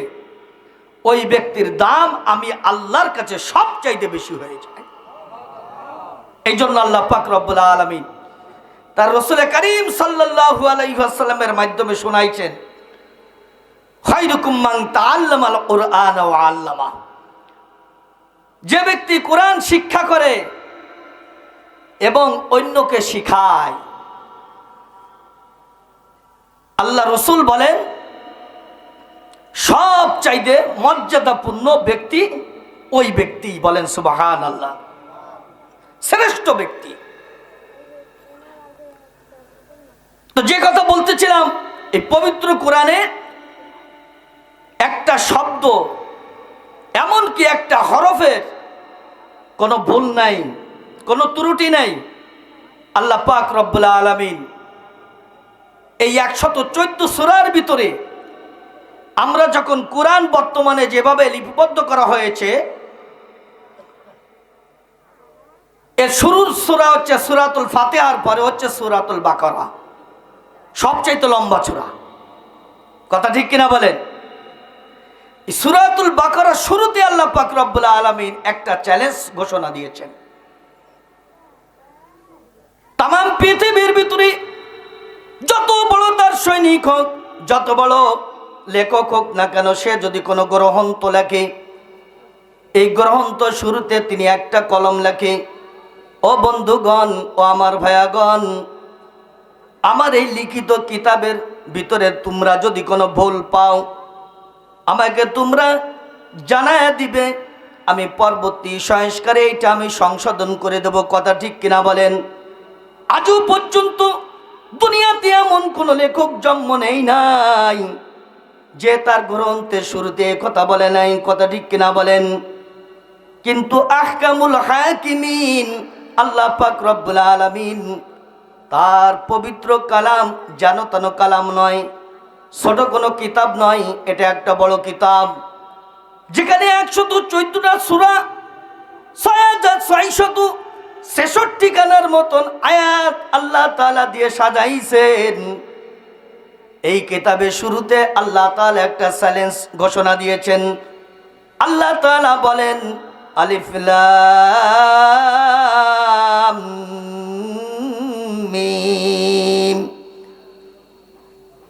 ওই ব্যক্তির দাম আমি আল্লাহর কাছে সবচাইতে বেশি হয়ে যায়। এই জন্য আল্লাহ পাক রব্বুল আলামিন তার রাসূল করিম সাল্লাল্লাহু আলাইহি ওয়াসাল্লামের মাধ্যমে শোনাইছেন, খায়রুকুম মান তাআল্লামাল কুরআন ওয়া আল্লামা। যে ব্যক্তি কোরআন শিক্ষা করে এবং অন্যকে শিখায়, আল্লাহ রাসূল বলেন সব চাইতে মর্যাদাপূর্ণ ব্যক্তি ওই ব্যক্তি। বলেন সুবহানাল্লাহ, শ্রেষ্ঠ ব্যক্তি। তো যে কথা বলতেছিলাম, এই পবিত্র কোরআনে একটা শব্দ, এমনকি একটা হরফের কোনো ভুল নাই, কোনো ত্রুটি নাই। আল্লাহ পাক রব্বুল আলামিন এই 114 সূরার ভিতরে আমরা যখন কোরআন বর্তমানে যেভাবে লিপিবদ্ধ করা হয়েছে, এর শুরুর সূরা হচ্ছে সূরাতুল ফাতিহার পরে হচ্ছে সূরাতুল বাকারা, সবচেয়ে লম্বা সূরা। কথা ঠিক কিনা বলেন? এই সূরাতুল বাকারা শুরুতে আল্লাহ পাক রব্বুল আলামিন একটা চ্যালেঞ্জ ঘোষণা দিয়েছেন। তাম পৃথিবীর ভিতরে যত বড় তার সৈনিক হোক, যত বড় লেখক হোক না কেন, সে যদি কোনো গ্রন্থ লেখে, এই গ্রন্থ শুরুতে তিনি একটা কলম লেখে, ও বন্ধুগণ, ও আমার ভাইয়াগণ, আমার এই লিখিত কিতাবের ভিতরে তোমরা যদি কোনো ভুল পাও, আমাকে তোমরা জানায়া দিবে, আমি পরবর্তী সংস্কারে এইটা আমি সংশোধন করে দেব। কথা ঠিক কিনা বলেন? আজও পর্যন্ত দুনিয়াতে এমন কোন লেখক জন্ম নেই নাই যে তার গ্রন্থের শুরুতে কথা বলে নাই। কথা ঠিক কিনা বলেন? কিন্তু আহকামুল হাকিমিন আল্লাহ পাক রব্বুল আলামিন, তার পবিত্র কালাম যেন তেন কালাম নয়, ছোট কোনো কিতাব নয়, এটা একটা বড় কিতাব, যেখানে 114টা সূরা, 6666 খানার মতন আয়াত আল্লাহ তাআলা দিয়ে সাজাইছেন। এই কিতাবের শুরুতে আল্লাহ তাআলা একটা চ্যালেঞ্জ ঘোষণা দিয়েছেন। আল্লাহ তাআলা বলেন, আলিফ লাম মিম।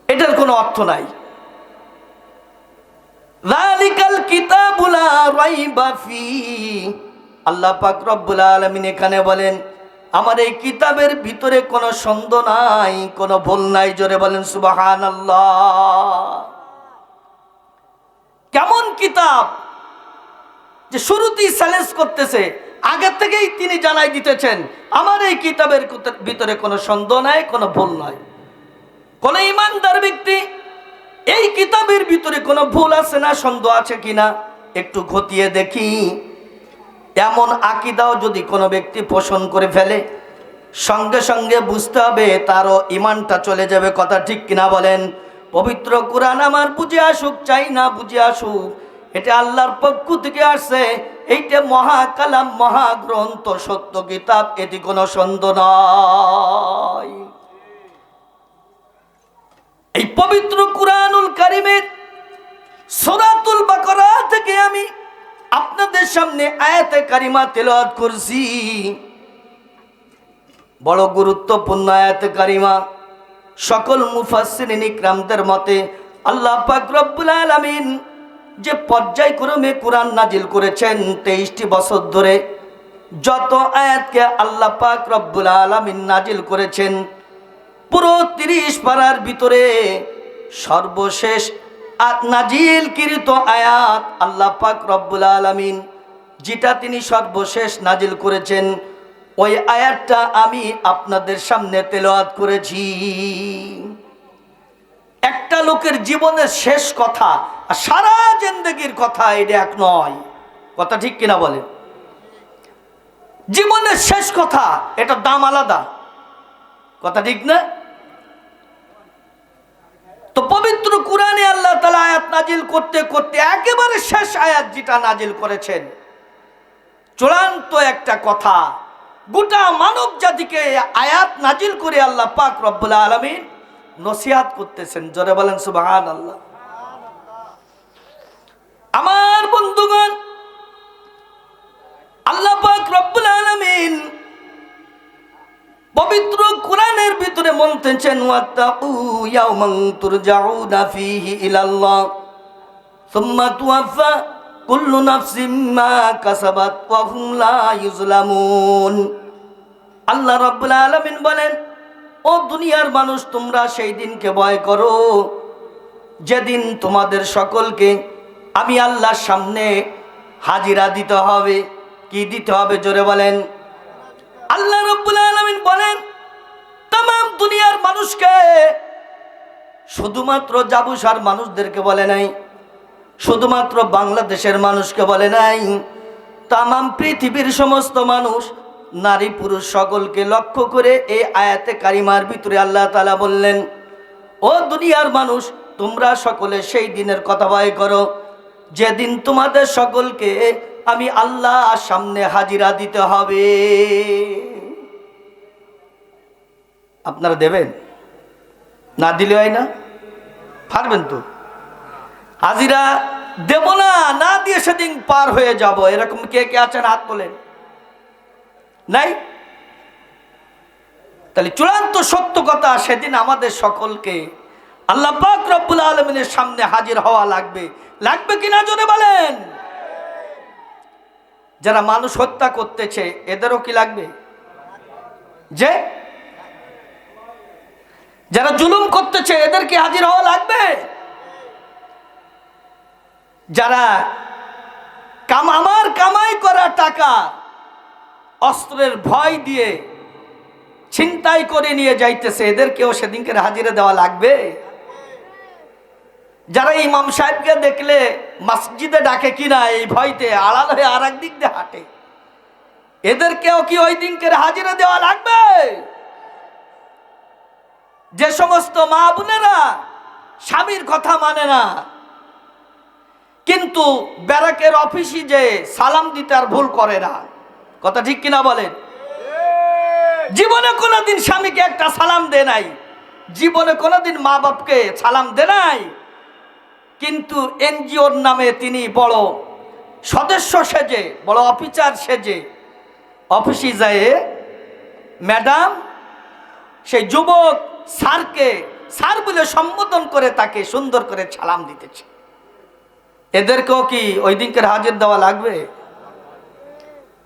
এটার কোনো অর্থ নাই। যালিকাল কিতাবু লা রাইবা ফীহি। আল্লাহ পাক রব্বুল আলামিন এখানে বলেন, আমার এই কিতাবের ভিতরে কোনো সন্দেহ নাই, কোনো ভুল নাই। জোরে বলেন সুবহানাল্লাহ। কেমন কিতাব যে শুরুতেই চ্যালেঞ্জ করতেছে, আগে থেকেই তিনি জানাই দিতেছেন, আমার এই কিতাবের ভিতরে কোনো সন্দেহ নাই, কোনো ভুল নাই। কোন ইমানদার ব্যক্তি এই কিতাবের ভিতরে কোনো ভুল আছে না, সন্দেহ আছে কিনা একটু খতিয়ে দেখি। এমন আকীদাও যদি কোনো ব্যক্তি পোষণ করে ফেলে, সঙ্গে সঙ্গে বুঝতে হবে তারও ইমানটা চলে যাবে। কথা ঠিক কিনা বলেন? পবিত্র কোরআন আমার বুঝে আসুক, চাই না বুঝে আসুক, এটা আল্লাহর পক্ষ থেকে আসছে। এইটা মহাকালাম, মহাগ্রন্থ, সত্য কিতাব, এটি কোনো সন্দেহ নয়। এই পবিত্র কুরআনুল কারীমের সূরাতুল বাকারা থেকে আমি আপনাদের সামনে আয়াতে কারিমা তেলাওয়াত করছি। বড় গুরুত্বপূর্ণ আয়াতে কারিমা। সকল মুফাসসিরিন ইকরামদের মতে আল্লাহ পাক রব্বুল আলামিন যে পর্যায়ক্রমে কোরআন নাজিল করেছেন 23টি বছর ধরে, যত আয়াতকে আল্লাহ পাক রব্বুল আলামিন নাজিল করেছেন, পুরো 30 পারার ভিতরে সর্বশেষ নাজিলকৃত আয়াত আল্লাহ পাক রব্বুল আলামিন যেটা তিনি সর্বশেষ নাজিল করেছেন, ওই আয়াতটা আমি আপনাদের সামনে তেলাওয়াত করেছি। একটা লোকের জীবনের শেষ কথা আর সারা জিন্দেগির কথা এটা এক নয়। কথা ঠিক কিনা বলেন? জীবনের শেষ কথা, এটা দাম আলাদা। কথা ঠিক না? তো পবিত্র কোরআনে আল্লাহ তাআলা আয়াত নাজিল করতে করতে একেবারে শেষ আয়াত যেটা নাজিল করেছেন, চূড়ান্ত একটা কথা, গোটা মানব জাতিকে আয়াত নাজিল করে আল্লাহ পাক রব্বুল আলামিন নসিহত করতেছেন। জোরে বলেন সুবহানাল্লাহ। আমার বন্ধুগণ, আল্লাহ পাক রব্বুল আলামিন পবিত্র কোরআনের ভিতরে বলতেছেন, ওয়াত্তাকু ইয়াওমান তুরজাউনা ফীহি ইলাল্লাহ সুম্মা তুওয়াফা কুল্লু নাফসিম মা কাসাবাত ওয়া হুম লা ইউজলামুন। আল্লাহ রাব্বুল আলামিন বলেন, ও দুনিয়ার মানুষ, তোমরা সেই দিনকে ভয় করো যেদিন তোমাদের সকলকে আমি আল্লাহর সামনে হাজিরা দিতে হবে। কি দিতে হবে? জোরে বলেন। আল্লাহ রাব্বুল আলামিন বলেন, तमाम দুনিয়ার মানুষকে, শুধুমাত্র জাবুসার মানুষদেরকে বলে নাই, শুধুমাত্র বাংলাদেশের মানুষকে বলে নাই, তামাম পৃথিবীর সমস্ত মানুষ, নারী পুরুষ সকলকে লক্ষ্য করে এই আয়াতে কারিমার ভিতরে আল্লাহ তাআলা বললেন, ও দুনিয়ার মানুষ, তোমরা সকলে সেই দিনের কথা ভয় করো যেদিন তোমাদের সকলকে আমি আল্লাহর সামনে হাজিরা দিতে হবে। আপনারা দেবেন? না দিলে হয় না? পারবেন তো? হাজিরা দেব না, না দিয়ে সেদিন পার হয়ে যাব, এরকম কে কে আছেন হাত তোলেন? নাই? তাহলে চূড়ান্ত সত্য কথা, সেদিন আমাদের সকলকে আল্লাহ পাক রব্বুল আলামিনের সামনে হাজির হওয়া লাগবে। লাগবে কিনা জোরে বলেন? যারা মানুষ হত্যা করতেছে এদেরও কি লাগবে? যে যারা জুলুম করতেছে এদের কি হাজির হওয়া লাগবে? যারা আমার কামাই করা টাকা অস্ত্রের ভয় দিয়ে ছিনতাই করে নিয়ে যাইতেছে এদেরকেও সেদিনকে হাজিরা দেওয়া লাগবে। যারা ইমাম সাহেবকে দেখলে মসজিদে ডাকে কিনা এই ভয়তে আড়াল হয়ে আর এক দিক দিয়ে হাঁটে, এদেরকেও কি ওই দিনকে হাজিরা দেওয়া লাগবে? যে সমস্ত মা বোনেরা স্বামীর কথা মানে না, কিন্তু ব্যারাকের অফিসে যে সালাম দিতে আর ভুল করে না, কথা ঠিক কিনা বলেন? জীবনে কোনোদিন স্বামীকে একটা সালাম দেয় নাই, জীবনে কোনোদিন মা বাপকে সালাম দেয় নাই, কিন্তু এনজিওর নামে তিনি বড় সদস্য সেজে, বড় অফিসার সেজে অফিসে যায়, ম্যাডাম সেই যুবক স্যারকে স্যার বলে সম্বোধন করে তাকে সুন্দর করে সালাম দিতেছে। এদেরকেও কি ওই দিনকে হাজির দেওয়া লাগবে?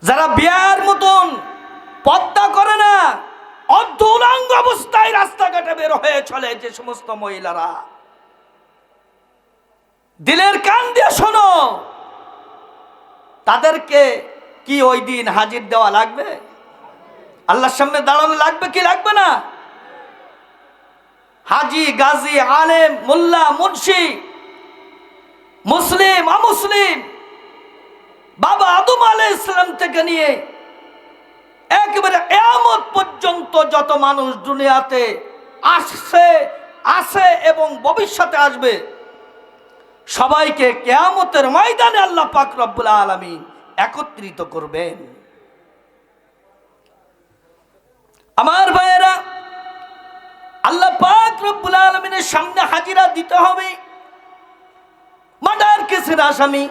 যারা বিয়ার মতন পর্দা করে না, অর্ধ উলঙ্গ অবস্থায় রাস্তাঘাটে বের হয়ে চলে যে সমস্ত মহিলারা, দিলের কান দিয়ে শোনো, তাদেরকে কি ওই দিন হাজির দেওয়া লাগবে? আল্লাহর সামনে দাঁড়ানো লাগবে কি লাগবে না? হাজি, গাজী, আলেম, মোল্লা, মুন্সি, মুসলিম, অমুসলিম, বাবা আদম আলাইহিস সালাম থেকে নিয়ে একেবারে কিয়ামত পর্যন্ত যত মানুষ দুনিয়াতে আসে এবং ভবিষ্যতে আসবে, সবাইকে কিয়ামতের ময়দানে আল্লাহ পাক রব্বুল আলামিন একত্রিত করবেন। আমার ভাইয়েরা, আল্লাহ পাক রব্বুল আলামিনের সামনে হাজিরা দিতে হবে। মার্ডার কেসের আসামি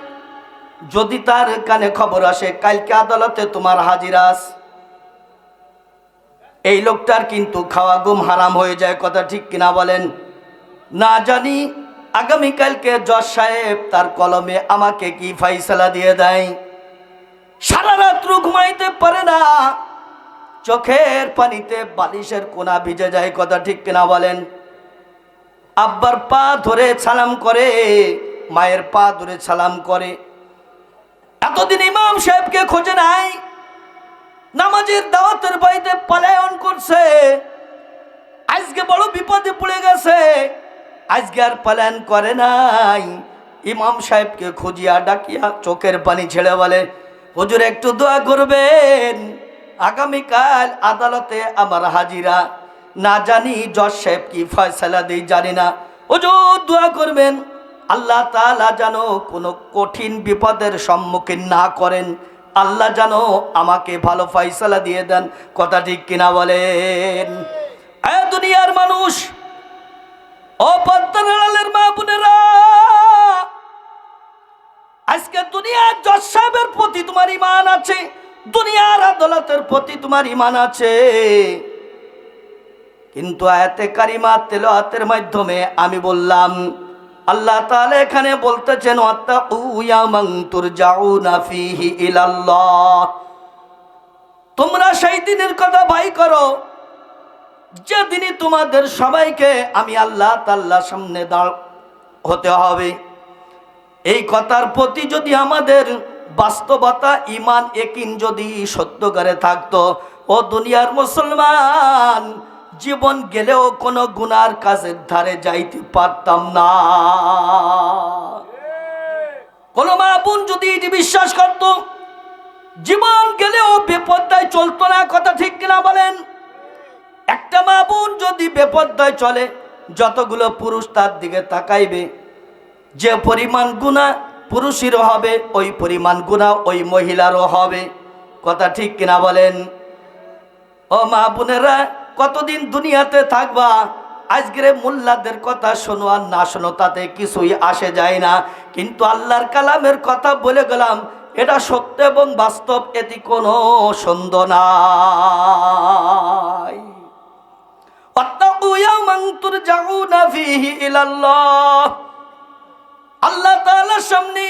যদি তার কানে খবর আসে কালকে আদালতে তোমার হাজিরা আছে, এই লোকটার কিন্তু খাওয়া ঘুম হারাম হয়ে যায়, কথা ঠিক কিনা বলেন? না জানি আগামীকালকে জজ সাহেব তার কলমে আমাকে কি ফাইসালা দিয়ে দেয়। সারা রাত্র ঘুমাইতে পারে না, চোখের পানিতে বালিশের কোনা ভিজে যায়, কথা ঠিক কিনা বলেন? আব্বার পা ধরে সালাম করে, মায়ের পা ধরে সালাম করে। এতদিন ইমাম সাহেবকে খোঁজে নাই, নামাজের দাওয়াতের বাইতে পলায়ন করছে, আজকে বড় বিপদে পড়ে গেছে, আজকে আর পলায়ন করে নাই। ইমাম সাহেবকে খুঁজিয়া ডাকিয়া চোখের পানি ছেড়ে বলে, হুজুর একটু দোয়া করবেন, আগামীকাল আদালতে আমার হাজিরা, না জানি জজ সাহেব কি ফয়সালা দেই জানি না, হুজুর দোয়া করবেন আল্লাহ তাআলা যেন কোনো কঠিন বিপদের সম্মুখীন না করেন, আল্লাহ যেন আমাকে ভালো ফয়সালা দিয়ে দেন, কথা ঠিক কিনা বলেন? এ দুনিয়ার মানুষ, ও পদ্মার আড়ালের মা বোনেরা, আজকে দুনিয়ার জজ সাহেবের প্রতি তোমার ঈমান আছে, দুনিয়ার আদালতের প্রতি তোমার ঈমান আছে, কিন্তু আয়াতে কারিমা তেলাওয়াতের মাধ্যমে আমি বললাম আল্লাহ তাআলা এখানে বলতেছেন ওয়াত্তাকু ইয়ামান তুরজাউনা ফীহি ইলাল্লাহ, তোমরা সেই দিনের কথা ভয় করো যেদিনই তোমাদের সবাইকে আমি আল্লাহ তাআলার সামনে দাঁড় হতে হবে। এই কথার প্রতি যদি আমাদের বাস্তবতা, ঈমান, ইয়াকিন যদি সত্য করে থাকতো, ও দুনিয়ার মুসলমান, জীবন গেলেও কোনো গুনার কাজের ধারে যাইতে পারতাম না। কোন মা বোন যদি এটি বিশ্বাস করত, জীবন গেলেও বেপরদায় চলতো না। কথা ঠিক কিনা বলেন? একটা মা বোন যদি বেপরদায় চলে, যতগুলো পুরুষ তার দিকে তাকাইবে, যে পরিমাণ গুনাহ পুরুষেরও হবে ওই পরিমাণ গুনাহ ওই মহিলারও হবে। কথা ঠিক কিনা বলেন? ও মা বোনেরা, কতদিন দুনিয়াতে থাকবা? আজকের মোল্লাদের কথা শোনো আর না শোনো তাতে কিছুই আসে যায় না, কিন্তু আল্লাহর কালামের কথা বলে গেলাম, এটা সত্য এবং বাস্তব, এটি কোনো সন্দেহ নাই। ওয়াত্তাকু ইয়াওমান তুরজাউনা ফীহি ইলাল্লাহ। আল্লাহ তাআলার সামনে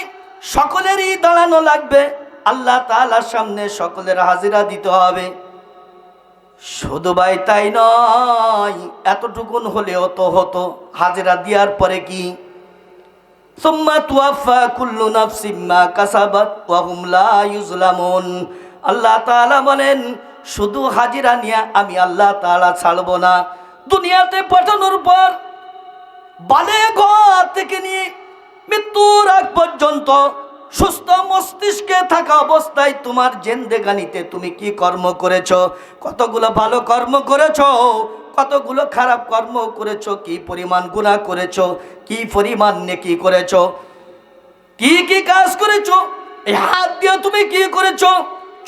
সকলেরই দাঁড়ানো লাগবে, আল্লাহ তাআলার সামনে সকলের হাজিরা দিতে হবে। শুধু ভাই তাই নয়, এতটুকুন হলেও তো হতো, হাজিরা দেওয়ার পরে কি সুম্মা তুওয়াফা কুল্লু নাফসিম মা কাসাবাত ওয়া হুম লা ইউজলামুন। আল্লাহ তাআলা বলেন, শুধু হাজিরা নিয়ে আমি আল্লাহ তাআলা ছাড়ব না। দুনিয়াতে পাঠানোর পর বালেগ থেকে নিয়ে মৃত্যুর আগ পর্যন্ত সুস্থ মস্তিষ্কে থাকা অবস্থায় তোমার জিন্দেগানিতে তুমি কি কর্ম করেছো, কতগুলো ভালো কর্ম করেছো, কতগুলো খারাপ কর্ম করেছো, কি পরিমাণ গুনাহ করেছো, কি পরিমাণ নেকি করেছো, কি কি কাজ করেছো, এই হাত দিয়ে তুমি কি করেছো,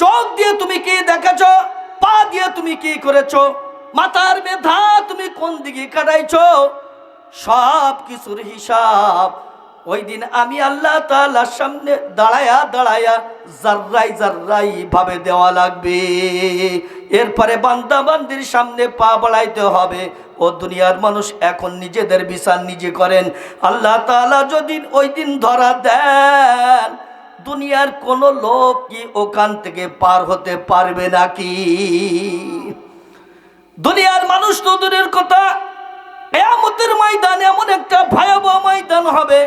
চোখ দিয়ে তুমি কি দেখেছো, পা দিয়ে তুমি কি করেছো, মাথার মেধা তুমি কোন দিকে কাটাইছো, সব কিছুর হিসাব ওই দিন আমি আল্লাহ তাআলার সামনে দাঁড়ায়া দাঁড়ায়া জাররাই জাররাই ভাবে দেওয়া লাগবে। এরপরে বান্দা বান্দির সামনে পা বাড়াইতে হবে। ও দুনিয়ার মানুষ, এখন নিজেদের বিচার নিজে করেন। আল্লাহ তাআলা যদি ওই দিন ধরা দেন, দুনিয়ার কোন লোক কি ওখান থেকে পার হতে পারবে নাকি? দুনিয়ার মানুষ তো দূরের কথা, কিয়ামতের ময়দান এমন একটা ভয়াবহ ময়দান হবে।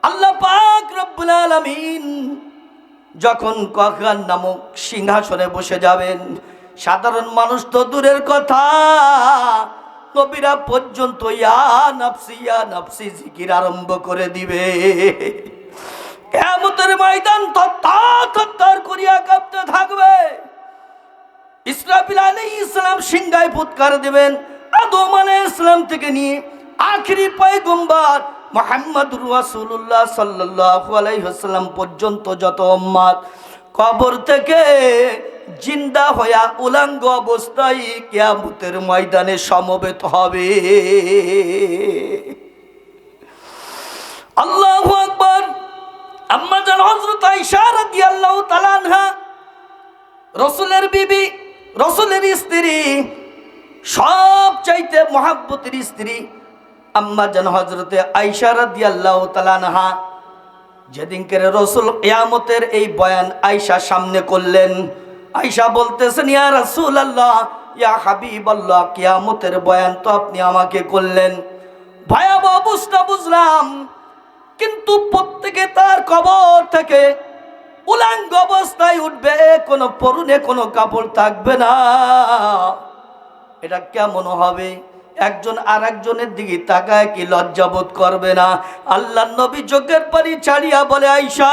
আল্লাহ পাক রব্বুল আলামিন যখন কখন নামক সিংহাসনে বসে যাবেন, সাধারণ মানুষ তো দূরের কথা, নবীরা পর্যন্ত ইয়া নাফসি জিকির আরম্ভ করে দিবে। কিয়ামতের ময়দান থরথর করিয়া কাঁপতে থাকবে। ইসরাফিল আলাইহিস সালাম সিংহায় ফুৎকার দিবেন। আদম আলাইহিস সালাম থেকে নিয়ে আখিরি পয়গম্বর মুহাম্মদুর রাসূলুল্লাহ সাল্লাল্লাহু আলাইহি ওয়াসাল্লাম পর্যন্ত যত উম্মত কবর থেকে জিন্দা হইয়া উলঙ্গ অবস্থায় কিয়ামতের ময়দানে সমবেত হবে। আল্লাহু আকবার। আম্মা জান হযরত আয়েশা রাদিয়াল্লাহু তাআলা আনহা, রাসূলের বিবি, রাসূলের স্ত্রী, সবচাইতে মহব্বতের স্ত্রী আম্মা জান হযরতে আয়েশা রাদিয়াল্লাহু তাআলা আনহা, যেদিনকে রাসূল কিয়ামতের এই বয়ান আয়েশা সামনে করলেন, আয়েশা বলতেছেন, ইয়া রাসূলুল্লাহ, ইয়া হাবিবাল্লাহ, কিয়ামতের বয়ান তো আপনি আমাকে করলেন, ভয়াবহ অবস্থা বুঝলাম, কিন্তু প্রত্যেকে তার কবর থেকে উলঙ্গ অবস্থায় উঠবে, কোনো পরনে কোনো কাপড় থাকবে না। এটা কেমন হবে? একজন আর একজনের দিকে তাকায় কি লজ্জাবোধ করবে না? আল্লাহর নবী চোখের পানি ছাড়িয়া বলে, আয়েশা,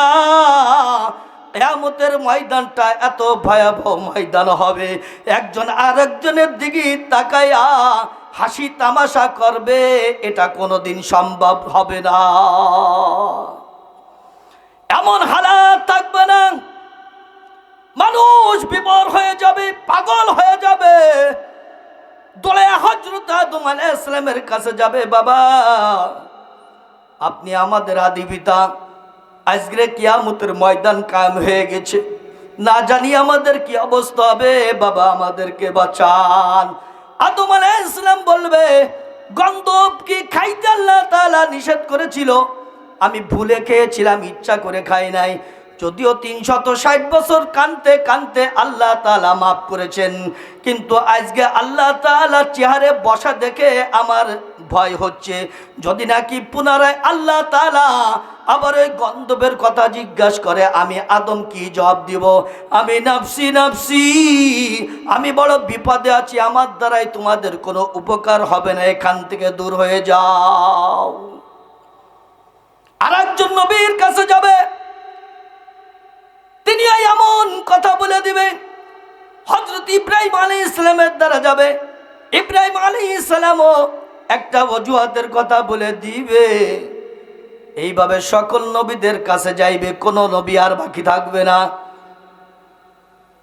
কিয়ামতের ময়দানটা এত ভয়াবহ ময়দান হবে, একজন আর একজনের দিকে তাকায়া হাসি তামাশা করবে, এটা কোনোদিন সম্ভব হবে না। এমন হালাত থাকবে না, মানুষ বিভোর হয়ে যাবে, পাগল হয়ে যাবে, দলে হযরত আদম আলাইহিস সালামের কাছে যাবে, বাবা আপনি আমাদের আদি পিতা, আজকে কিয়ামতের ময়দান কায়েম হয়ে গেছে, না জানি আমাদের কি অবস্থা হবে, বাবা আমাদেরকে বাঁচান। আদম আলাইহিস সালাম বলবে, গন্ধব কি খাইতে আল্লাহ তাআলা নিষেধ করেছিল, আমি ভুলে খেয়েছিলাম, ইচ্ছা করে খাই নাই, যদিও 360 বছর কানতে কানতে আল্লাহ তাআলা মাফ করেছেন, কিন্তু আজকে আল্লাহ তাআলার চেহারে বসা দেখে আমার ভয় হচ্ছে, যদি নাকি পুনরায় আল্লাহ তাআলা আবার ওই গন্ধবের কথা জিজ্ঞাসা করে, আমি আদম কি জবাব দিব? আমি নাফসি নাফসি, আমি বড় বিপদে আছি, আমার দ্বারাই তোমাদের কোনো উপকার হবে না, এখান থেকে দূর হয়ে যাও। আর একজন নবীর কাছে যাবে, তিনি এমন কথা বলে দিবে, হযরত ইব্রাহিম আলাইহিস সালামের দ্বারা যাবে। ইব্রাহিম আলাইহিস সালামও একটা অজুহাতের কথা বলে দিবে। এইভাবে সকল নবীদের কাছে যাইবে, কোন নবী আর বাকি থাকবে না।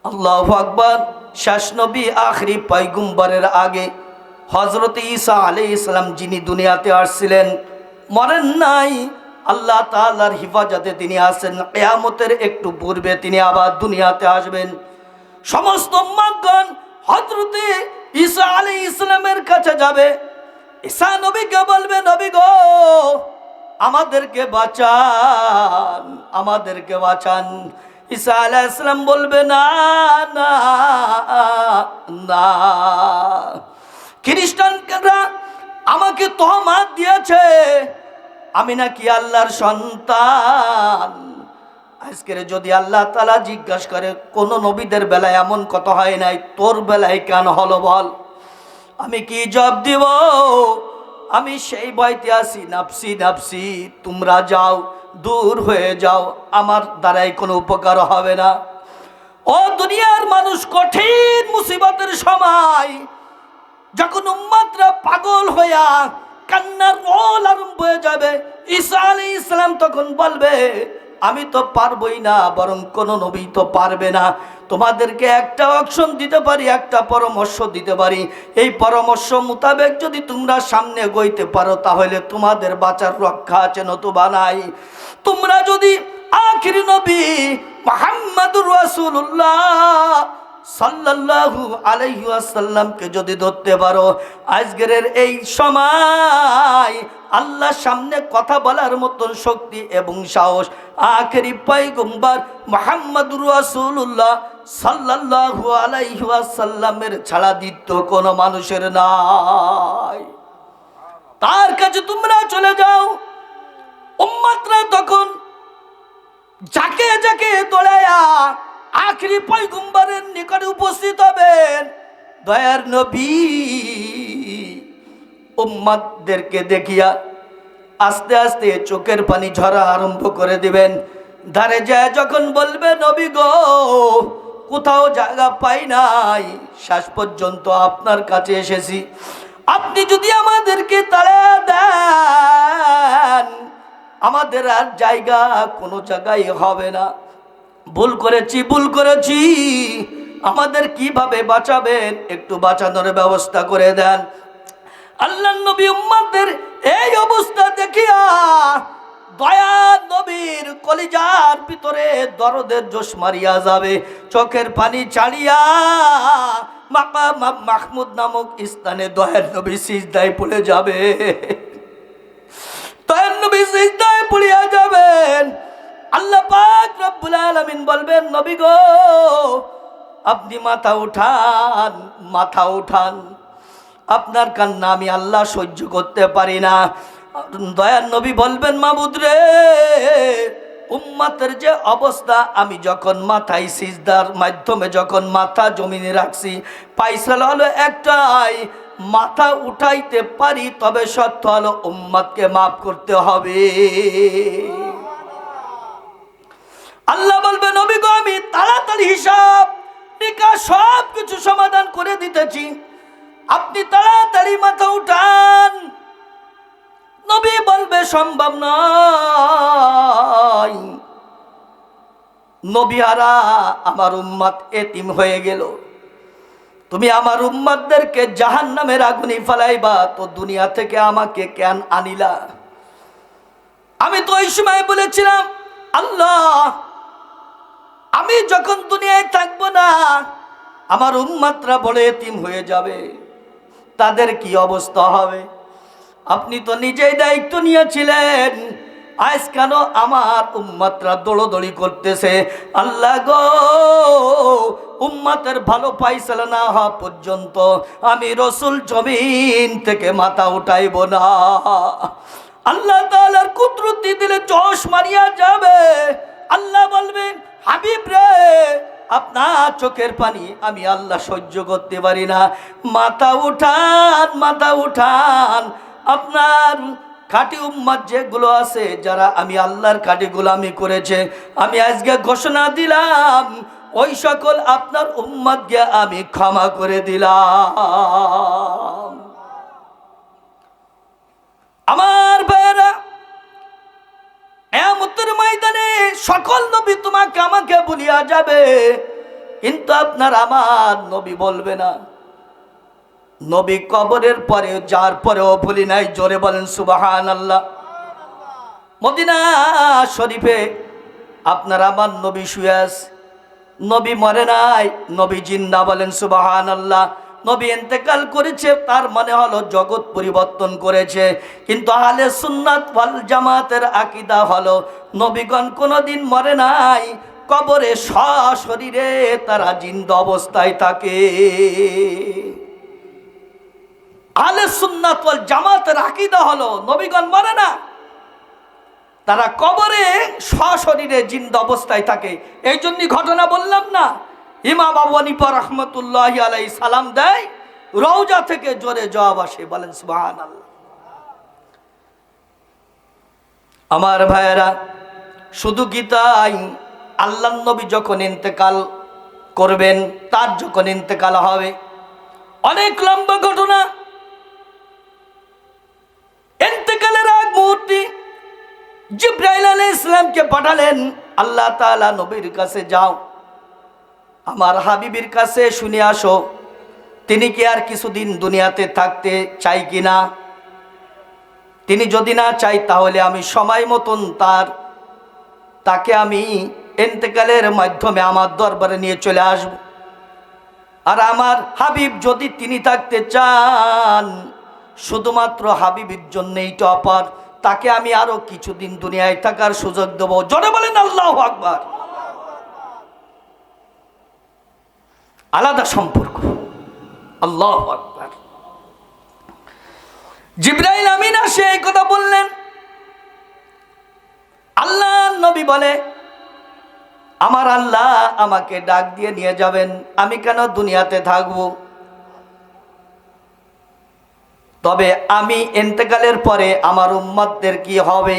আল্লাহু আকবার। শেষ নবী আখরি পয়গম্বরের আগে হযরত ঈসা আলাইহিস সালাম যিনি দুনিয়াতে আসছিলেন, মরেন নাই, আল্লাহ তাআলার হিফাজতে তিনি আছেন। কিয়ামতের একটু পূর্বে তিনি আবার দুনিয়াতে আসবেন। সমস্ত উম্মতগণ হযরত ঈসা আলাইহিস সালামের কাছে যাবে। ঈসা নবীকে বলবে, নবী গো, আমাদেরকে বাঁচান, আমাদেরকে বাঁচান। ঈসা আলাইহিস সালাম বলবে, না না না, খ্রিস্টানরা আমাকে তহমাত দিয়েছে আমি নাকি আল্লাহর সন্তান। আজকের যদি আল্লাহ তাআলা জিজ্ঞাসা করে, কোন নবীদের বেলায় এমন কথা হয় নাই, তোর বেলায় কেন হলো বল? আমি কি জবাব দিব? আমি সেই ভয়তে আছি, নাফসি নাফসি, তোমরা যাও, দূর হয়ে যাও, আমার দ্বারাই কোনো উপকার হবে না। ও দুনিয়ার মানুষ, কঠিন মুসিবতের সময় যখন উম্মতরা পাগল হইয়া কান্নার রোল আরম্ভ হয়ে যাবে, ঈসা আলাইহিস সালাম তখন বলবে, আমি তো পারবই না, বরং কোন নবী তো পারবে না। তোমাদেরকে একটা অপশন দিতে পারি, একটা পরামর্শ দিতে পারি। এই পরামর্শ মোতাবেক যদি তোমরা সামনে গইতে পারো, তাহলে তোমাদের বাঁচার রক্ষা আছে, নতুবা নাই। তোমরা যদি আখিরি নবী মুহাম্মদুর রাসূলুল্লাহ সাল্লাল্লাহু আলাইহি ওয়াসাল্লামকে যদি ধরতে পারো, আজকের এই সময় আল্লাহর সামনে কথা বলার মতন শক্তি এবং সাহস আখেরি পয়গম্বর মুহাম্মদুর রাসূলুল্লাহ সাল্লাল্লাহু আলাইহি ওয়াসাল্লামের ছাড়া দ্বিতীয় কোনো মানুষের নাই। তার কাছে তোমরা চলে যাও। উম্মতরা তখন যাকে যাকে দৌড়ায়া আখেরি পয়গম্বরের নিকটে উপস্থিত হবেন। দয়ার নবী উম্মতদেরকে দেখিয়া আস্তে আস্তে চোখের পানি ঝরা আরম্ভ করে দিবেন। ধারে যায় যখন বলবে, নবী গো, কোথাও জায়গা পাই নাই, শেষ পর্যন্ত আপনার কাছে এসেছি, আপনি যদি আমাদেরকে তাড়া দেন, আমাদের আর জায়গা কোনো জায়গায় হবে না। ভুল করেছি, ভুল করেছি, আমাদের কিভাবে বাঁচাবেন, একটু বাঁচানোর ব্যবস্থা করে দেন। আল্লাহর নবী উম্মতদের এই অবস্থা দেখিয়া দয়ার নবীর কলিজার ভিতরে দরদের জোশ মারিয়া যাবে। চোখের পানি ছাড়িয়া মাকাম মাহমুদ নামক স্থানে দয়ার নবী সিজদায় পড়ে যাবে। দয়ার নবী সিজদায় পড়িয়া যাবেন। আল্লাহ পাক রব্বুল আলামিন বলবেন, নবী গো, আপনি মাথা উঠান, মাথা উঠান, আপনার কান্না আমি আল্লাহ সহ্য করতে পারি না। দয়ার নবী বলবেন, মাবুদ রে, উম্মতের যে অবস্থা, আমি যখন মাথায় সিজদার মাধ্যমে যখন মাথা জমিনে রাখছি, পাইসাল হলো একটাই, মাথা উঠাইতে পারি, তবে সত্য হলো উম্মতকে মাফ করতে হবে। আল্লাহ বলবে, নবী গো, আমি তাড়াতাড়ি হিসাব নিকাশ সব কিছু সমাধান করে দিতেছি, আপনি তাড়াতাড়ি মাথা উঠান। নবী বলবে, সম্ভব নয়, নবীরা আমার উম্মত এতিম হয়ে গেল, তুমি আমার উম্মতদেরকে জাহান্নামের আগুনে ফেলাইবা, তো দুনিয়া থেকে আমাকে কেন আনিলা? আমি তো ওই সময় বলেছিলাম, আল্লাহ, আমি যখন দুনিয়ায় থাকবো না, আমার উম্মতরা বড় এতিম হয়ে যাবে, তাদের কি অবস্থা হবে? আপনি তো নিজেই দায়িত্ব নিয়েছিলেন, আজ কেন আমার উম্মতরা দৌড়দৌড়ি করতেছে? আল্লাহ গো, উম্মতের ভালো ফায়সালা না হওয়া পর্যন্ত আমি রসুল জমিন থেকে মাথা উঠাইব না। আল্লাহ তাআলার কুদরতি দিলে জোশ মারিয়া যাবে। আল্লাহ বলবেন, হাবিব রে, আপনার চোখের পানি আমি আল্লাহ সহ্য করতে পারি না, মাথা উঠান, মাথা উঠান। আপনার খাঁটি উম্মত যেগুলো আছে, যারা আমি আল্লাহর খাঁটি গোলামি করেছে, আমি আজকে ঘোষণা দিলাম ওই সকল আপনার উম্মতকে আমি ক্ষমা করে দিলাম। আমার ভাইয়েরা, কিয়ামতের ময়দানে সকল নবী তোমাকে আমাকে ভুলিয়া যাবে, কিন্তু আপনার আমার নবী বলবে না। নবী কবরের পরে যার পরেও ভুলি নাই। জোরে বলেন সুবহানাল্লাহ। মদিনা শরীফে আপনার আমার নবী শুয়ে আছে, নবী মরে নাই, নবী জিন্দা। বলেন সুবহানাল্লাহ। নবী ইন্তেকাল করেছে, তার মানে হলো জগৎ পরিবর্তন করেছে। কিন্তু আহলে সুন্নাত ওয়াল জামাতের আকীদা হলো নবীগণ কোনোদিন মরে নাই, কবরে সশরীরে তারা জিন্দা অবস্থায় থাকে। আহলে সুন্নাত ওয়াল জামাতের আকীদা হলো নবীগণ মরে না, তারা কবরে সশরীরে জিন্দা অবস্থায় থাকে। এই জন্যই ঘটনা বললাম না, ইমাম আবু হানিফা রাহমাতুল্লাহি আলাইহি সালাম দেয়, রওজা থেকে জোরে জবাব আসে। বলেন সুবহানাল্লাহ। আমার ভাইয়েরা, শুধু কি তাই? আল্লাহর নবী যখন ইন্তেকাল করবেন, তার যখন ইন্তেকাল হবে, অনেক লম্বা ঘটনা। ইন্তেকালের আগ মুহূর্তে জিবরাইল আলাইহিস সালামকে পাঠালেন, আল্লাহ তাআলা নবীর কাছে যাও, আমার হাবিবের কাছে শুনে আসো, তিনি কি আর কিছুদিন দুনিয়াতে থাকতে চাই কিনা। তিনি যদি না চাই, তাহলে আমি সময় মতন তাকে আমি ইন্তেকালের মাধ্যমে আমার দরবারে নিয়ে চলে আসব। আর আমার হাবিব যদি তিনি থাকতে চান, শুধুমাত্র হাবিবের জন্যই তো অপার, তাকে আমি আরো কিছুদিন দুনিয়ায় থাকার সুযোগ দেব। জোরে বলেন আল্লাহু আকবার। আলাদা সম্পর্ক। আল্লাহু আকবার। জিবরাইল আমিন আসে এই কথা বললেন। আল্লাহর নবী বলে, আমার আল্লাহ আমাকে ডাক দিয়ে নিয়ে যাবেন, আমি কেন দুনিয়াতে থাকবো? তবে আমি ইন্তেকালের পরে আমার উম্মতদের কি হবে?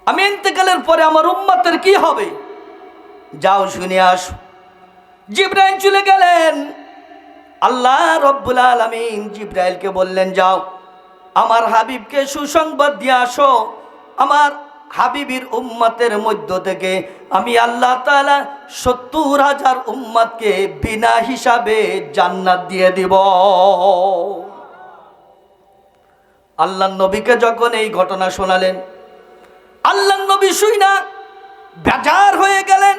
আমি ইন্তেকালের পরে আমার উম্মতের কি হবে? যাও শুনে আসো। জিবরাইল চলে গেলেন। আল্লাহ রব্বুল আলামিন জিবরাইলকে বললেন, যাও আমার হাবিবকে সুসংবাদ দিয়ে আসো, আমার হাবিবের উম্মতের মধ্য থেকে আমি আল্লাহ তাআলা ৭০,০০০ উম্মতকে বিনা হিসাবে জান্নাত দিয়ে দিব। আল্লাহ নবীকে যখন এই ঘটনা শোনালেন, আল্লাহ নবী শুইনা বেজার হয়ে গেলেন,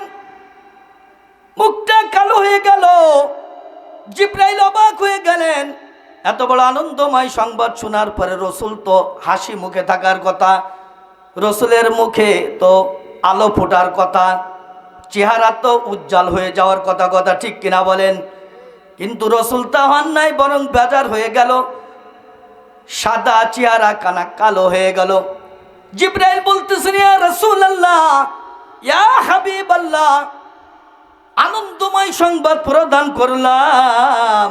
মুখটা কালো হয়ে গেল। জিবরাইল অবাক হয়ে গেলেন। এত বড় আনন্দময় সংবাদ শোনার পরে রসুল তো হাসি মুখে থাকার কথা, রসুলের মুখে তো আলো ফোটার কথা, চেহারা তো উজ্জ্বল হয়ে যাওয়ার কথা, কথা ঠিক কিনা বলেন? কিন্তু রসুল তা হন নাই, বরং বেজার হয়ে গেল, সাদা চেহারা কানা কালো হয়ে গেল। জিবরাইল বলতেছেন, ইয়া রাসূলুল্লাহ, ইয়া হাবিবাল্লাহ, আনন্দময় সংবাদ প্রদান করলাম,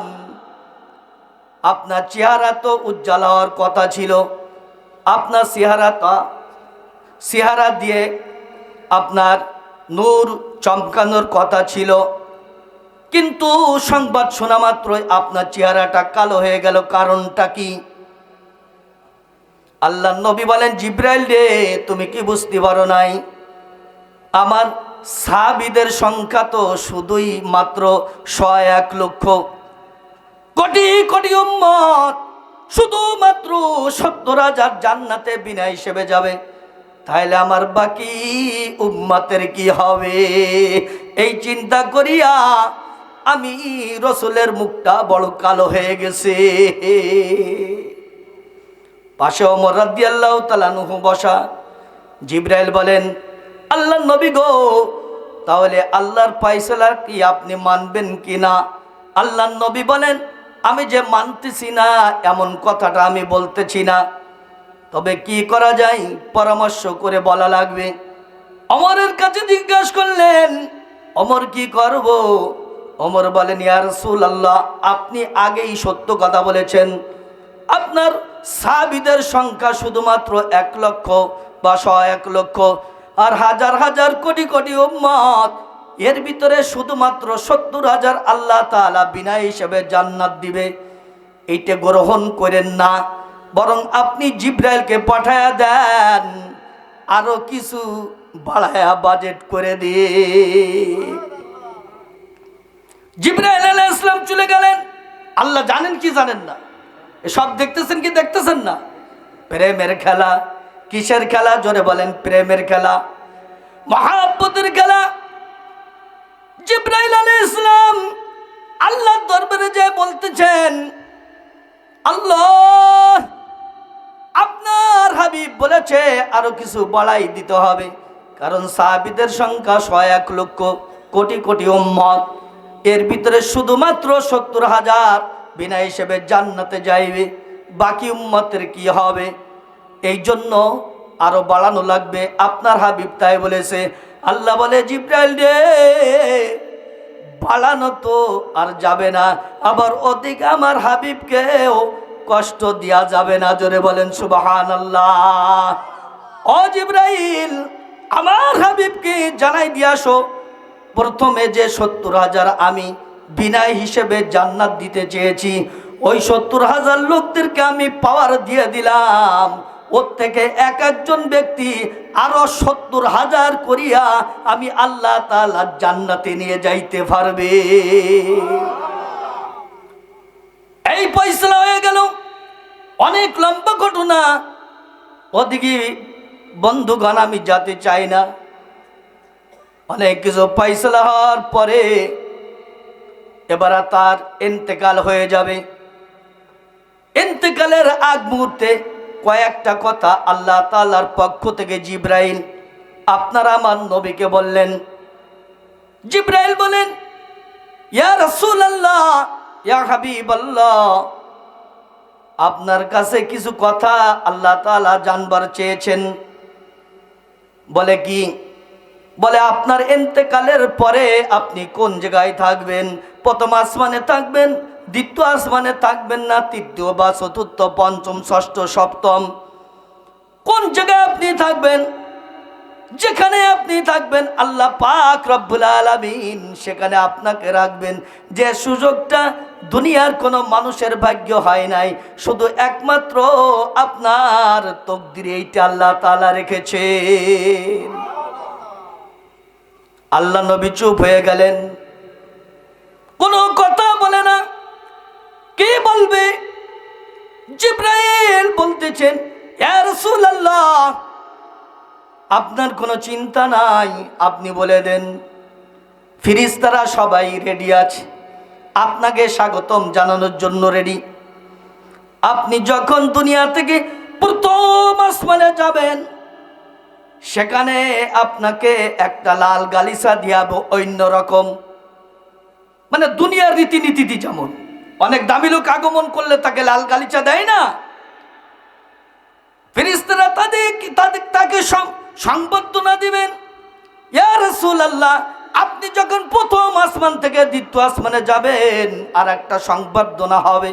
আপনার চেহারা তো উজ্জ্বল হওয়ার কথা ছিল, আপনার চেহারা দিয়ে আপনার নূর চমকানোর কথা ছিল, কিন্তু সংবাদ শোনা মাত্রই আপনার চেহারাটা কালো হয়ে গেল, কারণটা কি? আল্লাহ নবী বলেন, জিবরাইল রে, তুমি কি বুঝতে পারো নাই? আমার সাহাবীদের সংখ্যা তো শুধুই মাত্র ১০১ লক্ষ, কোটি কোটি উম্মত, শুধুমাত্র ৭০,০০০ জান্নাতে বিনা হিসেবে যাবে, তাহলে আমার বাকি উম্মতের কি হবে? এই চিন্তা করিয়া আমি রসুলের মুখটা বড় কালো হয়ে গেছে। পাশে ওমর রাদিয়াল্লাহু তাআলা আনহু বসা। জিবরাইল বলেন, আল্লাহ নবী গো, তাহলে আল্লাহর ফয়সালা কি আপনি মানবেন কিনা? আল্লাহ নবী বলেন, আমি যে মানতেছি না এমন কথাটা আমি বলতেছি না, তবে কি করা যায় পরামর্শ করে বলা লাগবে। ওমরের কাছে জিজ্ঞাসা করলেন, ওমর কি করব? ওমর বলেন, ইয়া রাসূলুল্লাহ, আপনি আগেই সত্য কথা বলেছেন। আপনার সাহাবীদের সংখ্যা শুধুমাত্র 1 লক্ষ বা 101 লক্ষ, আর হাজার হাজার কোটি কোটি উম্মত, এর ভিতরে শুধুমাত্র 70,000 আল্লাহ তাআলা বিনা হিসেবে জান্নাত দিবে। এইটা গ্রহণ করেন না, বরং আপনি জিবরাইলকে পাঠায়া দেন, আরো কিছু বাড়ায়া বাজেট করে দিয়ে। জিবরাইল আলাইহিস সালাম চলে গেলেন। আল্লাহ জানেন কি জানেন না? এসব দেখতেছেন কি দেখতেছেন না? প্রেমের খেলা। কিসের খেলা? জোরে বলেন। প্রেমের খেলা, মহাব্বতের খেলা। জিবরাইল আলাইহিস সালাম আল্লাহর দরবারে যায় বলতেছেন, আল্লাহ, আপনার হাবিব বলেছে আরো কিছু বাড়াই দিতে হবে, কারণ সাহাবীদের সংখ্যা 101 লক্ষ কোটি কোটি উম্মত, এর ভিতরে শুধুমাত্র 70,000 বিনা হিসেবে জান্নাতে যাইবে, বাকি উম্মতের কি হবে? এই জন্য আরো বাড়ানো লাগবে। আপনার হাবিব তাই বলেছে। আল্লাহ বলে, জিবরাইল রে, বাড়ানো তো আর যাবে না, আবার ওদিকে আমার হাবিবকেও কষ্ট দেয়া যাবে না। জোরে বলেন সুবহানাল্লাহ। ও জিবরাইল, আমার হাবিবকে জানাই দিয়ে আসো, প্রথমে যে 70,000 আমি বিনা হিসেবে জান্নাত দিতে চেয়েছি, ওই 70,000 লোকদেরকে আমি পাওয়ার দিয়ে দিলাম, ওর থেকে এক একজন ব্যক্তি আরো 70,000 করিয়া আমি আল্লাহ তাআলা জান্নাতে নিয়ে যাইতে পারবে। এই ফয়সালা হয়ে গেল। অনেক লম্বা ঘটনা, ওদিকে বন্ধুগণ আমি যেতে চাই না। অনেক কিছু ফয়সালা হওয়ার পরে এবার তার ইন্তেকাল হয়ে যাবে। ইন্তেকালের আগ মুহূর্তে কয়েকটা কথা আল্লাহ তাআলার পক্ষ থেকে জিবরাইল আপনার আমার নবীকে বললেন। জিবরাইল বলেন, ইয়া রাসূলুল্লাহ, ইয়া হাবিবাল্লাহ, আপনার কাছে কিছু কথা আল্লাহ তাআলা জানবার চেয়েছেন। বলে কি? বলে, আপনার ইন্তেকালের পরে আপনি কোন জায়গায় থাকবেন? প্রথম আসমানে থাকবেন, দ্বিতীয় আসমানে থাকবেন না তৃতীয় বা চতুর্থ, পঞ্চম, ষষ্ঠ, সপ্তম? কোন জায়গায় আপনি থাকবেন? যেখানে আপনি থাকবেন আল্লাহ পাক রব্বুল আলামিন সেখানে আপনাকে রাখবেন। যে সুযোগটা দুনিয়ার কোনো মানুষের ভাগ্য হয় নাই, শুধু একমাত্র আপনার তকদিরে এইটা আল্লাহ তাআলা রেখেছেন। আল্লাহ নবী চুপ হয়ে গেলেন, কোনো কথা বলে না। কে বলবে? জিবরাইল বলতেছেন, ইয়া রাসূলুল্লাহ, আপনার কোনো চিন্তা নাই, আপনি বলে দেন। ফেরেশতারা সবাই রেডি আছে, আপনাকে স্বাগতম জানানোর জন্য রেডি। আপনি যখন দুনিয়া থেকে প্রথম আসমানে যাবেন, সেখানে আপনাকে একটা লাল গালিচা দিয়াবো, অন্য রকম, মানে দুনিয়ার রীতিনীতি যেমন অনেক দামি লোক আগমন করলে তাকে লাল গালিচা দেয় না, ফেরেশতারা তাকে সংবর্ধনা দিবেন। ইয়া রাসূলুল্লাহ, আপনি যখন প্রথম আসমান থেকে দ্বিতীয় আসমানে যাবেন, আর একটা সংবর্ধনা হবে।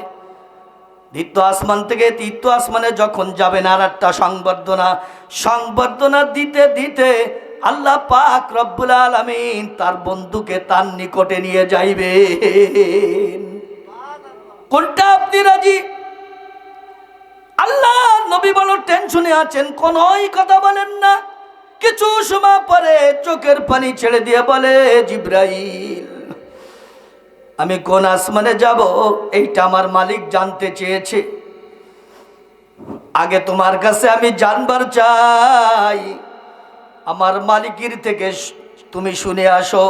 দ্বিতীয় আসমান থেকে তৃতীয় আসমানে যখন যাবেন, আর একটা সংবর্ধনা দিতে দিতে আল্লাহ পাক রব্বুল আলামিন তার বন্ধুকে তার নিকটে নিয়ে যাইবেন। কোনটা আপনি রাজি? আল্লাহ নবী বলো টেনশনে আছেন, কোনোই কথা বলেন না। কিছু সময় পরে চোখের পানি ছেড়ে দিয়ে বলে, জিবরাইল, আমি কোন আসমানে যাব এইটা আমার মালিক জানতে চেয়েছে। আগে তোমার কাছে আমি জানবার চাই, আমার মালিকের থেকে তুমি শুনে আসো,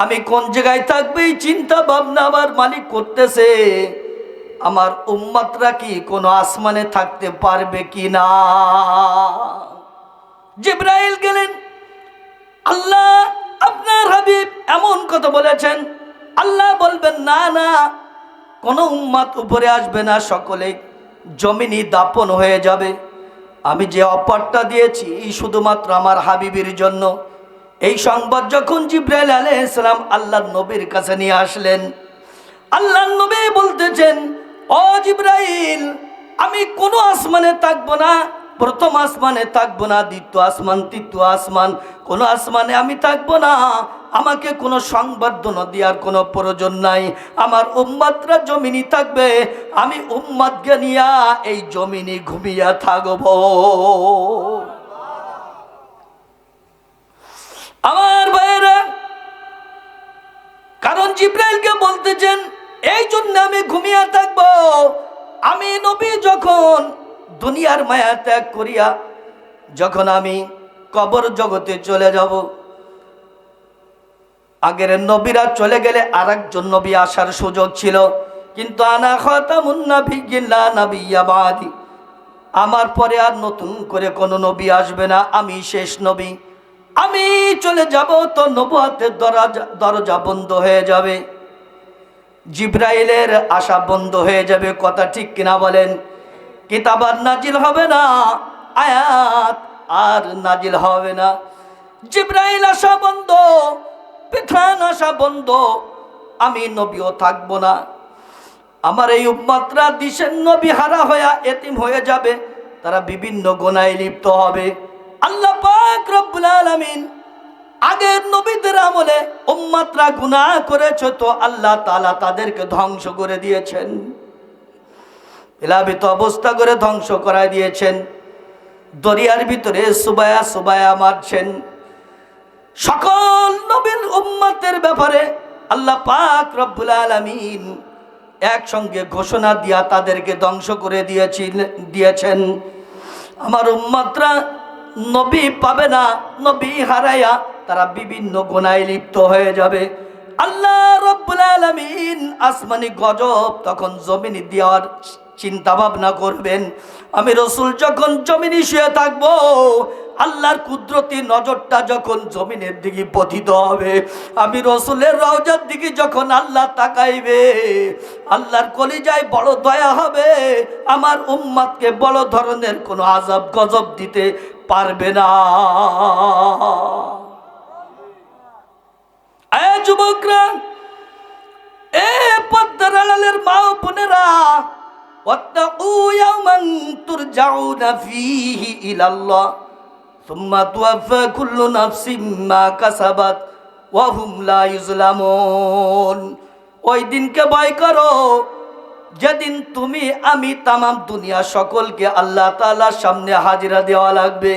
আমি কোন জায়গায় থাকবো এই চিন্তা ভাবনা আমার মালিক করতেছে। আমার উম্মতরা কি কোনো আসমানে থাকতে পারবে কি না? জিবরাইল গেলেন, আল্লাহ আপনার হাবিব এমন কথা বলেছেন। আল্লাহ বলবেন, না না, কোনো উম্মত উপরে আসবে না, সকলে জমিনই দাপন হয়ে যাবে। আমি যে অফারটা দিয়েছি শুধুমাত্র আমার হাবিবের জন্য। এই সংবাদ যখন জিবরাইল আলাইহিস সালাম আল্লাহর নবীর কাছে নিয়ে আসলেন, আল্লাহর নবী বলতেছেন, ও জিবরাইল, আমি কোনো আসমানে থাকবো না, প্রথম আসমানে থাকবো না, দ্বিতীয় আসমান, তৃতীয় আসমান, কোনো আসমানে আমি থাকবো না। আমাকে কোনো সংবর্ধনা দেওয়ার কোনো প্রয়োজন নাই। আমার উম্মতরা জমিনই থাকবে, আমি উম্মতকে নিয়া এই জমিনে ঘুমিয়া থাকবো। আমার ভাইয়েরা, কারণ জিবরাইলকে বলতেছেন, এই জন্য আমি ঘুমিয়ে থাকবো। আমি নবী যখন দুনিয়ার মায়া ত্যাগ করিয়া যখন আমি কবর জগতে চলে যাব, আগের নবীরা চলে গেলে আরেকজন নবী আসার সুযোগ ছিল, কিন্তু আনা খাতামুন নাবিয়্যিন লা নাবিয়্যা বাদি, আমার পরে আর নতুন করে কোনো নবী আসবে না, আমি শেষ নবী। আমি চলে যাব তো নবুয়তের দরজা বন্ধ হয়ে যাবে, জিবরাইলের আশা বন্ধ হয়ে যাবে। কথা ঠিক কিনা বলেন? কিতাব আর নাজিল হবে না, আয়াত আর নাজিল হবে না। জিবরাইল আসা বন্ধ, বিধান আসা বন্ধ, আমি নবীও থাকবো না। আমার এই উম্মতরা দিশের নবী হারা হয়ে এতিম হয়ে যাবে, তারা বিভিন্ন গুনাহে লিপ্ত হবে। আল্লাহ পাক রব্বুল আলামিন আগের নবীদের আমলে উম্মতরা গুনাহ করেছে, তো আল্লাহ তাআলা তাদেরকে ধ্বংস করে দিয়েছেন, প্লাবিত অবস্থা করে ধ্বংস করায় দিয়েছেন। দরিয়ার ভিতরে সুবায়া সুবায়া মারছেন। সকল নবীর উম্মতের ব্যাপারে আল্লাহ পাক রব্বুল আলামিন একসঙ্গে ঘোষণা দিয়া তাদেরকে ধ্বংস করে দিয়েছেন। আমার উম্মতরা নবী পাবে না, নবী হারায়া তারা বিভিন্ন গুনাহে লিপ্ত হয়ে যাবে। আল্লাহ রব্বুল আলামিন আসমানি গজব তখন জমিনে দেওয়ার চিন্তা ভাবনা করবেন। আমি রসুল যখন জমিনে শুয়ে থাকবো, আল্লাহর কুদরতি নজরটা যখন জমিনের দিকে পতিত হবে, আমি রসুলের রওজার দিকে যখন আল্লাহ তাকাইবে, আল্লাহর কলিজায় বড় দয়া হবে, আমার উম্মতকে বড় ধরনের কোনো আযাব গজব দিতে পারবে না। এ যুবকরা, এ পর্দার আড়ালের মা ও বোনেরা, ওয়াত্তাকু ইয়াওমান তুরজাউনা ফীহি ইলাল্লাহ সুম্মা তুওয়াফা কুল্লু নাফসিম মা কাসাবাত ওয়া হুম লা ইউজলামুন। ওই দিনকে ভয় করো যেদিন তুমি আমি তামাম দুনিয়া সকলকে আল্লাহ তাআলার সামনে হাজিরা দেওয়া লাগবে,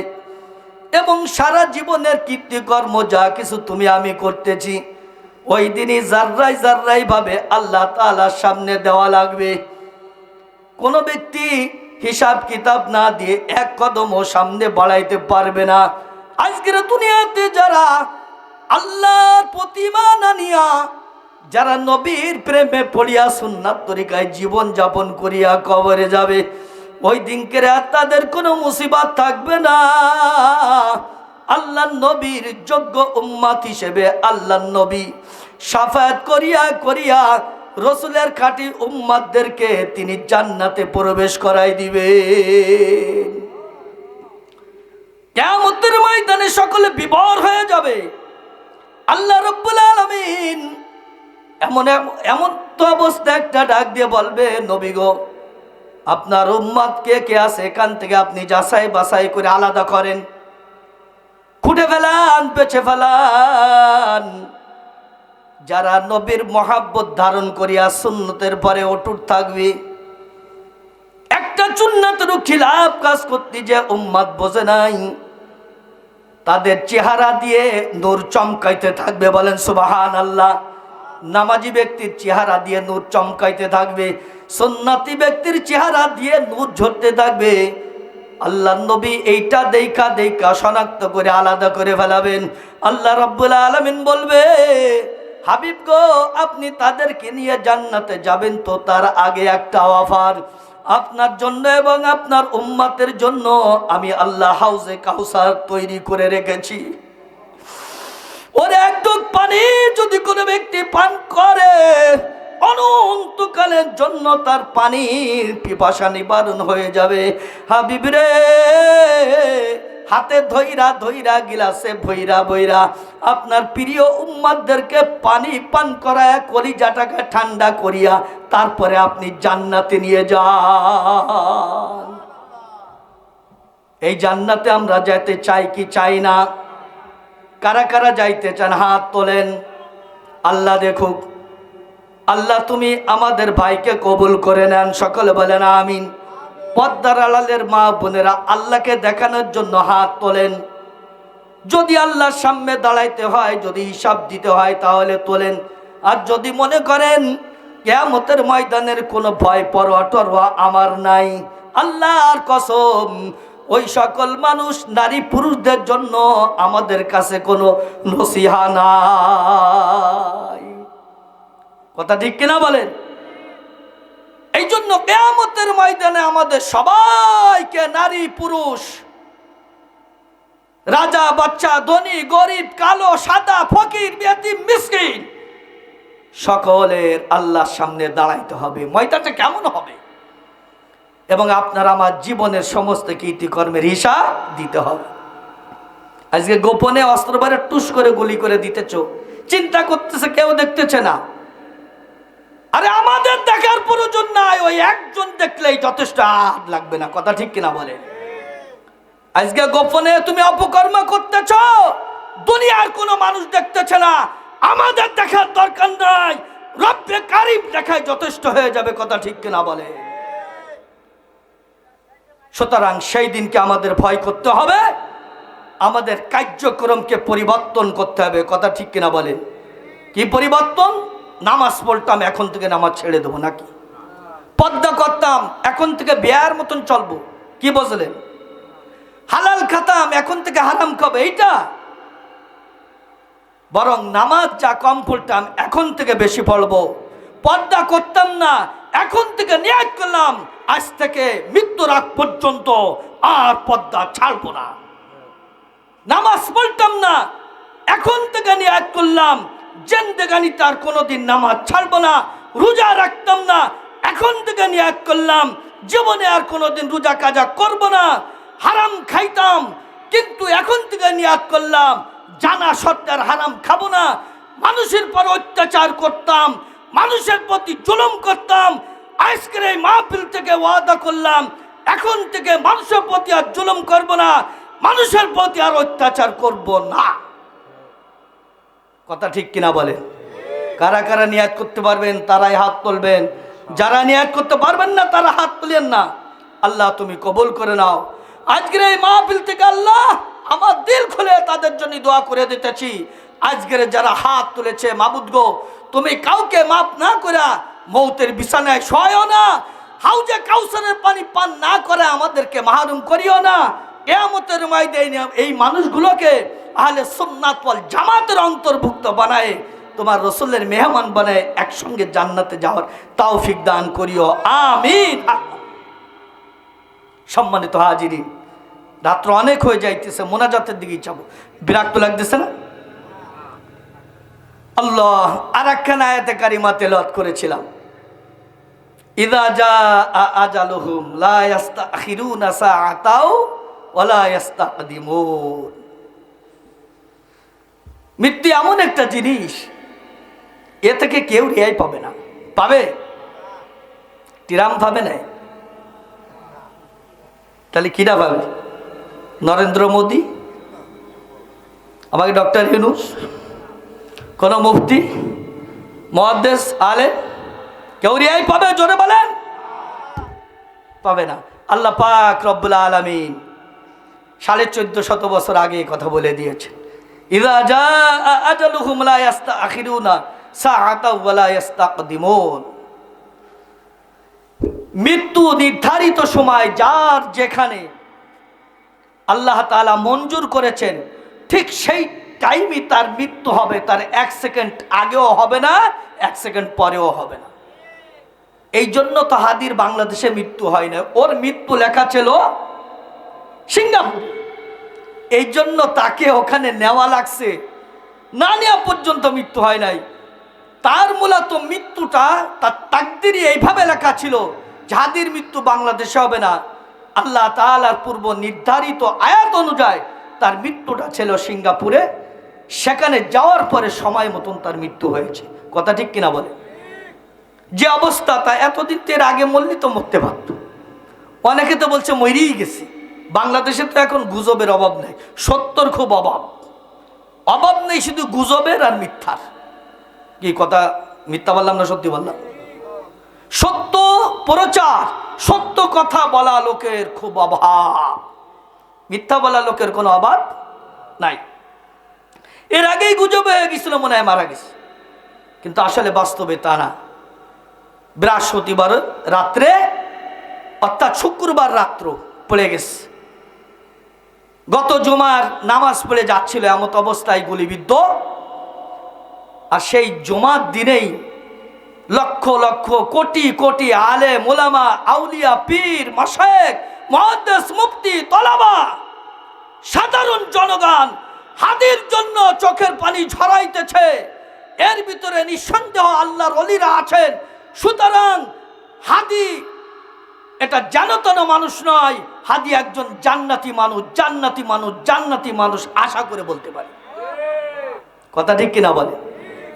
এবং সারা জীবনের কীর্তিকর্ম যা কিছু তুমি আমি করতেছি ওই দিনই জাররাই জাররাই ভাবে আল্লাহ তাআলার সামনে দেওয়া লাগবে। কোনো ব্যক্তি হিসাব কিতাব না দিয়ে এক কদমও সামনে বাড়াইতে পারবে না। আজকের দুনিয়াতে যারা আল্লাহর প্রতিমা নিয়া, যারা নবীর প্রেমে পড়িয়া সুন্নাত তরিকায় জীবন যাপন করিয়া কবরে যাবে, ওই দিনকে আর তাদের কোনো মুসিবত থাকবে না। আল্লাহর নবীর যোগ্য উম্মত হিসেবে আল্লাহর নবী শাফায়াত করিয়া করিয়া রসুলের খাঁটি উম্মতদেরকে তিনি জান্নাতে প্রবেশ করাই দিবে। কিয়ামতের ময়দানে সকলে বিভোর হয়ে যাবে। আল্লাহ রাব্বুল আলামিন এমন তো অবস্থা একটা ডাক দিয়ে বলবে, নবী গো, আপনার উম্মত কে কে আছে এখান থেকে আপনি যাচাই বাছাই করে আলাদা করেন, খুঁটে ফেলান, বেছে ফেলান। যারা নবীর মহাব্বত ধারণ করিয়া সুন্নতের পরে অটুট থাকবে, একটা সুন্নাতের খিলাফ কাজ করতে যে উম্মত বোঝে নাই, তাদের চেহারা দিয়ে নূর চমকাইতে থাকবে। বলেন সুবহানাল্লাহ। নামাজি ব্যক্তির চেহারা দিয়ে নূর চমকাইতে থাকবে, সুন্নতি ব্যক্তির চেহারা দিয়ে নূর ঝরতে থাকবে। আল্লাহ নবী এইটা দেখা দেখা শনাক্ত করে আলাদা করে ফেলাবেন। আল্লাহ রাব্বুল আলামিন বলবে, হাবিব গো, আপনি তাদেরকে নিয়ে জান্নাতে যাবেন, তো তার আগে একটা অফার, আপনার জন্য এবং আপনার উম্মতের জন্য আমি আল্লাহ হাউজে কাউসার তৈরি করে রেখেছি। ওর একটুক পানি যদি কোনো ব্যক্তি পান করে, অনন্তকালের জন্য তার পানির পিপাসা নিবারণ হয়ে যাবে। হাবিব রে, হাতে ধইরা ধইরা গিলাসে ভইরা ভইরা আপনার প্রিয় উম্মতদেরকে পানি পান করায় কলিজাটাকে ঠান্ডা করিয়া তারপরে আপনি জান্নাতে নিয়ে যান। এই জান্নাতে আমরা যেতে চাই কি চাই না? কারা কারা যাইতে চান হাত তোলেন। আল্লাহ দেখুক। আল্লাহ তুমি আমাদের ভাইকে কবুল করে নেন, সকলে বলেন আমিন। পর্দার আড়ালের মা বোনেরা আল্লাহকে দেখানোর জন্য হাত তোলেন। যদি আল্লাহর সামনে দাঁড়াইতে হয়, যদি হিসাব দিতে হয় তাহলে তোলেন। আর যদি মনে করেন কিয়ামতের ময়দানের কোনো ভয় পরোয়া টরোয়া আমার নাই, আল্লাহর কসম ওই সকল মানুষ নারী পুরুষদের জন্য আমাদের কাছে কোনো নসিহা নাই। কথা ঠিক কিনা বলেন? এই জন্য কিয়ামতের ময়দানে আমাদের সবাইকে, নারী পুরুষ, রাজা বাচ্চা, ধনী গরিব, কালো সাদা, ফকির ইয়াতীম মিসকিন, সকলের আল্লাহর সামনে দাঁড়াইতে হবে। ময়দানটা কেমন হবে? এবং আপনার আমার জীবনের সমস্ত কৃতিকর্মের হিসাব দিতে হবে। আজকে গোপনে অস্ত্র বারে টুস করে গুলি করে দিতেছ, চিন্তা করতেছে কেউ দেখতেছে না। আরে আমাদের দেখার প্রয়োজন নাই, ওই একজন দেখলেই যথেষ্ট, আর লাগবে না। কথা ঠিক কিনা বলে? আজকে গোপনে তুমি অপকর্ম করতেছ, দুনিয়ার কোনো মানুষ দেখতেছে না, আমাদের দেখার দরকার নাই, রব্বে কারিম দেখায় যথেষ্ট হয়ে যাবে। কথা ঠিক কিনা বলে? সুতরাং সেই দিনকে আমাদের ভয় করতে হবে, আমাদের কার্যক্রমকে পরিবর্তন করতে হবে। কথা ঠিক কিনা বলে? কি পরিবর্তন? নামাজ পড়তাম, এখন থেকে নামাজ ছেড়ে দেবো নাকি? পর্দা করতাম, এখন থেকে বিয়ার মতন চলবো, কি বুঝলেন? হালাল খাতাম, এখন থেকে হারাম খাবো, এইটা? বরং নামাজ যা কম পড়তাম এখন থেকে বেশি পড়বো। পর্দা করতাম না, এখন থেকে নিয়াত করলাম আজ থেকে মৃত্যুর আগ পর্যন্ত আর পর্দা ছাড়বো না। নামাজ পড়তাম না, এখন থেকে নিয়াত করলাম জিন্দেগানিতে আর কোনোদিন নামাজ ছাড়বো না। রোজা রাখতাম না, এখন থেকে নিয়াত করলাম জীবনে আর কোনোদিন রোজা কাজা করব না। হারাম খাইতাম, কিন্তু এখন থেকে নিয়াত করলাম জানা সত্ত্বেও হারাম খাবো না। মানুষের পর অত্যাচার করতাম, মানুষের প্রতি জুলুম করতাম, আজকের এই মাহফিল থেকে ওয়াদা করলাম এখন থেকে মানুষের প্রতি আর জুলুম করব না, মানুষের প্রতি আর অত্যাচার করব না। কথা ঠিক কিনা বলে? কারা কারা নিয়াত করতে পারবেন তারাই হাত তুলবেন, যারা নিয়াত করতে পারবেন না তারা হাত তুলেন না। আল্লাহ তুমি কবুল করে নাও। আজকের এই মাহফিল থেকে আল্লাহ আমার দিল খুলে তাদের জন্য দোয়া করে দিতেছি। আজকের যারা হাত তুলেছে, মাবুদ গো তুমি কাউকে মাফ না করে মৌতের বিছানায় শোয়ও না, হাউজে কাউসারের পানি পান না করে আমাদেরকে মাহরুম করিও না। কিয়ামতের ময়দানে এই মানুষগুলোকে আহলে সুন্নাত ওয়াল জামাতের অন্তর্ভুক্ত বানায়, তোমার রাসূলের মেহমান বানায় একসঙ্গে জান্নাতে যাওয়ার তৌফিক দান করিও, আমিন। সম্মানিত হাজিরিন, রাত্র অনেক হয়ে যাইতেছে, মোনাজাতের দিকে যাবো, বিরক্ত লাগতেছে না? আল্লাহ, আর একখানা আয়াতে কারিমা তেলাওয়াত করেছিলাম, ইযা জাআ আজালুহুম লা ইস্তাখিরুনা সাআতাও ওয়া লা ইস্তাকদিমুন। মৃত্যু এমন একটা জিনিস, এ থেকে কেউ রেহাই পাবে না। পাবে? টিরাম পাবে না? তাহলে কিরা পাবে? নরেন্দ্র মোদী, আমাকে ডক্টর ইউনূস, কোন মুফতি, মুহাদ্দিস, আলেম, কেউ রেহাই পাবে? জোরে বলেন। পাবে না। আল্লাহ পাক রব্বুল আলামিন 1450 বছর আগে কথা বলে দিয়েছে, ইযা জাআ আজালুহুম লা ইস্তাখিরুনা সাআতাও ওয়া লা ইস্তাকদিমুন। মৃত্যু নির্ধারিত সময় যার যেখানে আল্লাহ তাআলা মঞ্জুর করেছেন, ঠিক সেই টাইমই তার মৃত্যু হবে। তার 1 সেকেন্ড আগেও হবে না, 1 সেকেন্ড পরেও হবে না। এই জন্য তো হাদির বাংলাদেশে মৃত্যু হয় না, ওর মৃত্যু লেখা ছিল সিঙ্গাপুরে। এই জন্য তাকে ওখানে নেওয়া লাগছে, না নেওয়া পর্যন্ত মৃত্যু হয় নাই। তার মূলত মৃত্যুটা তার তাকদিরে এইভাবে লেখা ছিল যে হাদির মৃত্যু বাংলাদেশে হবে না, আল্লাহ তাআলার পূর্ব নির্ধারিত আয়াত অনুযায়ী তার মৃত্যুটা ছিল সিঙ্গাপুরে। সেখানে যাওয়ার পরে সময় মতন তার মৃত্যু হয়েছে। কথা ঠিক কিনা বলে? যে অবস্থা, তা এতদিন এর আগে মরলি তো মরতে পারত। অনেকে তো বলছে মরেই গেছে। বাংলাদেশে তো এখন গুজবের অভাব নেই, সত্যর খুব অভাব নেই, শুধু গুজবের আর মিথ্যার। কি কথা, মিথ্যা বললাম না সত্যি বললাম? সত্য প্রচার, সত্য কথা বলা লোকের খুব অভাব, মিথ্যা বলা লোকের কোনো অভাব নাই। এর আগেই গুজব হয়ে গেছিল মনে হয় মারা গেছে, কিন্তু আসলে বাস্তবে তা না। বৃহস্পতিবার রাত্রে অর্থাৎ শুক্রবার রাত্র পড়ে গেছে। গত জুমার নামাজ পড়ে যাচ্ছিল, এমত অবস্থায় গুলিবিদ্ধ। আর সেই জুমার দিনেই লক্ষ লক্ষ কোটি কোটি আলেম ওলামা, আউলিয়া, পীর, মাশায়েখ, মুহাদ্দিস, মুফতি, তলাবা, সাধারণ জনগণ হাদির জন্য চোখের পানি ঝরাইতেছে। এর ভিতরে নিঃসন্দেহ আল্লাহর ওলিরা আছেন। সুতরাং হাদি এটা জানতন মানুষ নয়, হাদি একজন জান্নাতি মানুষ, জান্নাতি মানুষ, জান্নাতি মানুষ আশা করে বলতে পারে। কথা ঠিক কিনা বলে?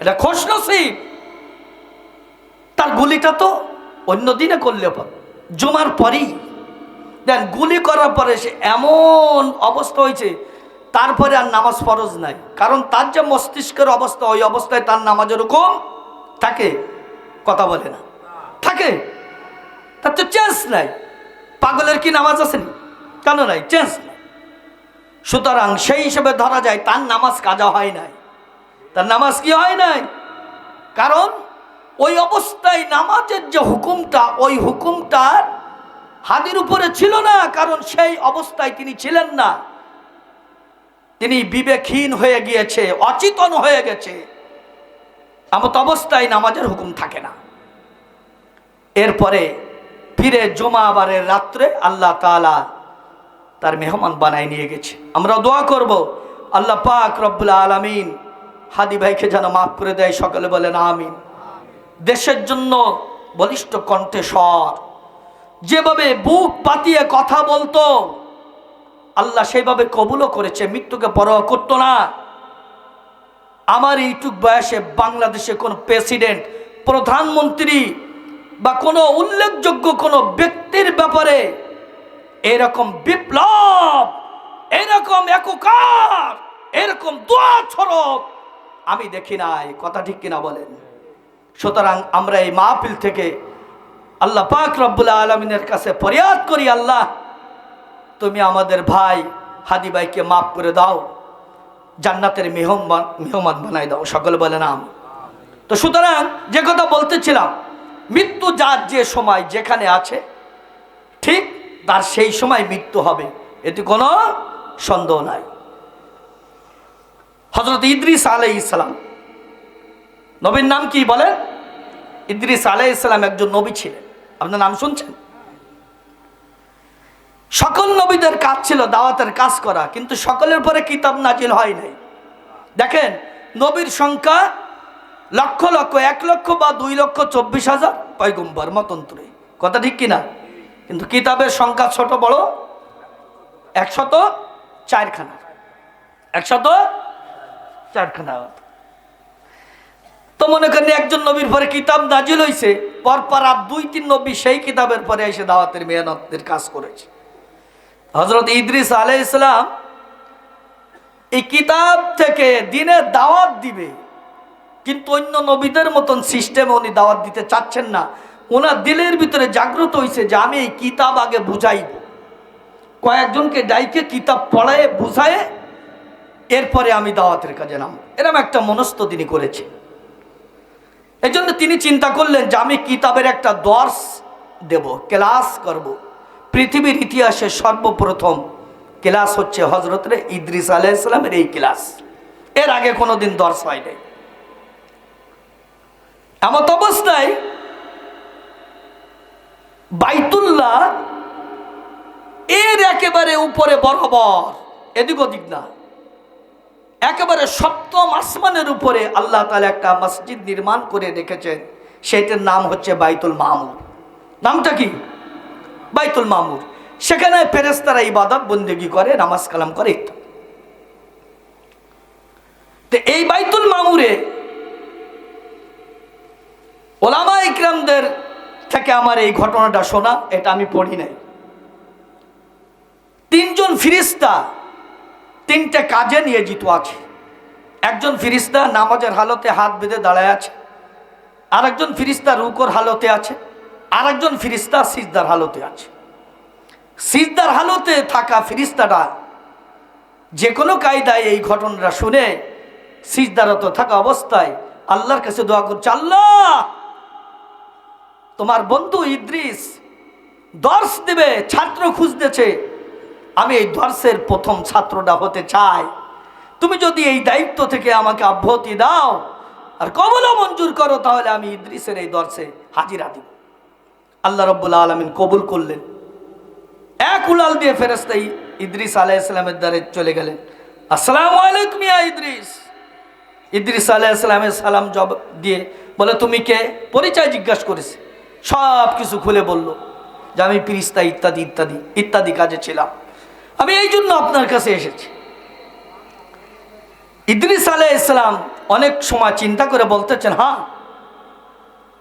এটা খুশনসিব। তার গুলিটা তো অন্য দিনে করলে পারে, জুমার পরেই দেন গুলি করার পরে সে এমন অবস্থা হয়েছে, তারপরে আর নামাজ ফরজ নাই। কারণ তার যে মস্তিষ্কের অবস্থা, ওই অবস্থায় তার নামাজের হুকুম থাকে। কথা বলে না? থাকে। তার তো চেঞ্জ নাই। পাগলের কি নামাজ আছে? কেন নাই? চেঞ্জ নাই। সুতরাং সেই হিসেবে ধরা যায় তার নামাজ কাজা হয় নাই। তার নামাজ কি হয় নাই? কারণ ওই অবস্থায় নামাজের যে হুকুমটা, ওই হুকুমটা হাদির উপরে ছিল না। কারণ সেই অবস্থায় তিনি ছিলেন না, তিনি বিবেকহীন হয়ে গিয়েছে, অচেতন হয়ে গেছে। এমত অবস্থায় নামাজের হুকুম থাকে না। এরপরে ফিরে জুমাবারের রাত্রে আল্লাহ তাআলা তার মেহমান বানায় নিয়ে গেছে। আমরা দোয়া করব আল্লাহ পাক রব্বুল আলামিন হাদি ভাইকে যেন মাফ করে দেয়। সকলে বলেন আমিন। দেশের জন্য বলিষ্ঠ কণ্ঠস্বর, যেভাবে বুক পাতিয়ে কথা বলতো, আল্লাহ সেইভাবে কবুলও করেছে। মৃত্যুকে পরোয়া করতো না। আমার এইটুক বয়সে বাংলাদেশে কোন প্রেসিডেন্ট, প্রধানমন্ত্রী বা কোনো উল্লেখযোগ্য কোনো ব্যক্তির ব্যাপারে এরকম বিপ্লব, এরকম একাকার, এরকম দোয়া ছড়ক আমি দেখি নাই। কথা ঠিক কিনা বলেন? সুতরাং আমরা এই মাহফিল থেকে আল্লাহ পাক রব্বুল আলামিনের কাছে ফরিয়াদ করি, আল্লাহ তুমি আমাদের ভাই হাদি ভাইকে মাফ করে দাও, জান্নাতের মেহমান বানাই দাও। সকলে বলেন আমিন। তো সুতরাং যে কথা বলতেছিলাম, মৃত্যু যার যে সময় যেখানে আছে, ঠিক তার সেই সময় মৃত্যু হবে, এতে কোনো সন্দেহ নাই। হযরত ইদ্রিস আলাইহিস সালাম, নবীর নাম কি বলেন? ইদ্রিস আলাইহিস সালাম একজন নবী ছিলেন। আপনার নাম শুনছেন? সকল নবীদের কাজ ছিল দাওয়াতের কাজ করা, কিন্তু সকলের পরে কিতাব নাজিল হয় নাই। দেখেন, নবীর সংখ্যা লক্ষ লক্ষ, 1 লক্ষ বা 2,24,000 পয়গম্বর মতন্ত্রে। কথা ঠিক কিনা? কিন্তু কিতাবের সংখ্যা ছোট বড় 104 খানা। 104 খানা। তো মনে করেন একজন নবীর পরে কিতাব নাজিল হয়েছে, পরপর আর 2-3 নবী সেই কিতাবের পরে এসে দাওয়াতের মেহনতের কাজ করেছে। হযরত ইদ্রিস আলাইহিস সালাম এই কিতাব থেকে দিনের দাওয়াত দিবে, কিন্তু অন্য নবীদের মতন সিস্টেমে উনি দাওয়াত দিতে চাচ্ছেন না। ওনার দিলের ভিতরে জাগ্রত হয়েছে যে আমি এই কিতাব আগে বুঝাইব, কয়েকজনকে ডাইকে কিতাব পড়ায় বুঝায় এরপরে আমি দাওয়াতের কাজে নাম। এরকম একটা মনস্থ তিনি করেছে। এই জন্য তিনি চিন্তা করলেন যে আমি কিতাবের একটা দর্স দেব, ক্লাস করব। পৃথিবীর ইতিহাসে সর্বপ্রথম ক্লাস হচ্ছে হযরত ইদ্রিস আলাইহিস সালামের এই ক্লাস। এর আগে কোনোদিন দর্স হয় নাই। এমত অবস্থায় বাইতুল্লাহ এর একেবারে উপরে বরাবর, এদিক ওদিক না, একেবারে সপ্তম আসমানের উপরে আল্লাহ তাআলা একটা মসজিদ নির্মাণ করে রেখেছেন। সেটার নাম হচ্ছে বাইতুল মামুর। নামটা কি? বাইতুল মামুর। সেখানে ফেরেশতারা ইবাদত বন্দেগী করে, নামাজ কালাম করে ইত্যাদি। তো এই বাইতুল মামুরে ওলামা ইকরামদের থেকে আমার এই ঘটনাটা শোনা, এটা আমি পড়ি নাই। তিনজন ফিরিস্তা তিনটে কাজে নিয়োজিত আছে। একজন ফিরিস্তা নামাজের হালতে হাত বেঁধে দাঁড়ায় আছে, আরেকজন ফিরিস্তা রুকুর হালতে আছে, আরেকজন ফিরিস্তা সিজদার হালতে আছে। সিজদার হালতে থাকা ফিরিস্তাটা যে কোনো কায়দায় এই ঘটনাটা শুনে সিজদারত থাকা অবস্থায় আল্লাহর কাছে দোয়া করছে, আল্লাহ তোমার বন্ধু ইদ্রিস দর্শ দেবে, ছাত্র খুঁজতেছে, আমি এই দর্শের প্রথম ছাত্রটা হতে চাই। তুমি যদি এই দায়িত্ব থেকে আমাকে অব্যাহতি দাও আর কবুলও মঞ্জুর করো, তাহলে আমি ইদ্রিসের এই দর্শে হাজিরা দিব। আল্লাহ রাব্বুল আলামিন কবুল করলেন। এক উলাল দিয়ে ফেরেশতা ইদ্রিস আলাইহিস সালামের দ্বারে চলে গেলেন। আসসালামু আলাইকুম ইয়া ইদ্রিস। ইদ্রিস আলাইহিস সালামের সালাম জবাব দিয়ে বলে, তুমি কে? পরিচয় জিজ্ঞাসা করেছে, সব কিছু খুলে বলল যে আমি ফেরেশতা ইত্যাদি ইত্যাদি ইত্যাদি কাজে ছিলাম, আমি এই জন্য আপনার কাছে এসেছি। ইদ্রিস আলাইহিস সালাম অনেক সময় চিন্তা করে বলতেছেন, হ্যাঁ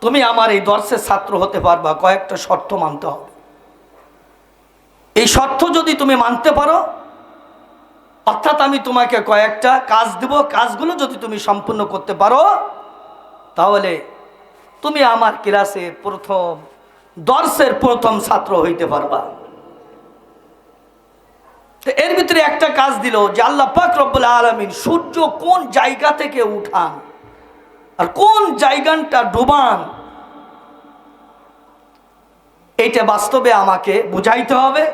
তুমি আমার এই দর্শের ছাত্র হতে পারবা, কয়েকটা শর্ত মানতে হবে। এই শর্ত যদি তুমি মানতে পারো, অর্থাৎ আমি তোমাকে কয়েকটা কাজ দেব, কাজগুলো যদি তুমি সম্পূর্ণ করতে পারো, তাহলে তুমি আমার ক্লাসের প্রথম দর্শের প্রথম ছাত্র হইতে পারবা। তো এর ভিতরে একটা কাজ দিল যে আল্লাহ পাক রব্বুল আলামিন সূর্য কোন জায়গা থেকে উঠান আর কোন জায়গাটা ডুবান, এইটা বাস্তবে আমাকে বুঝাইতে হবে।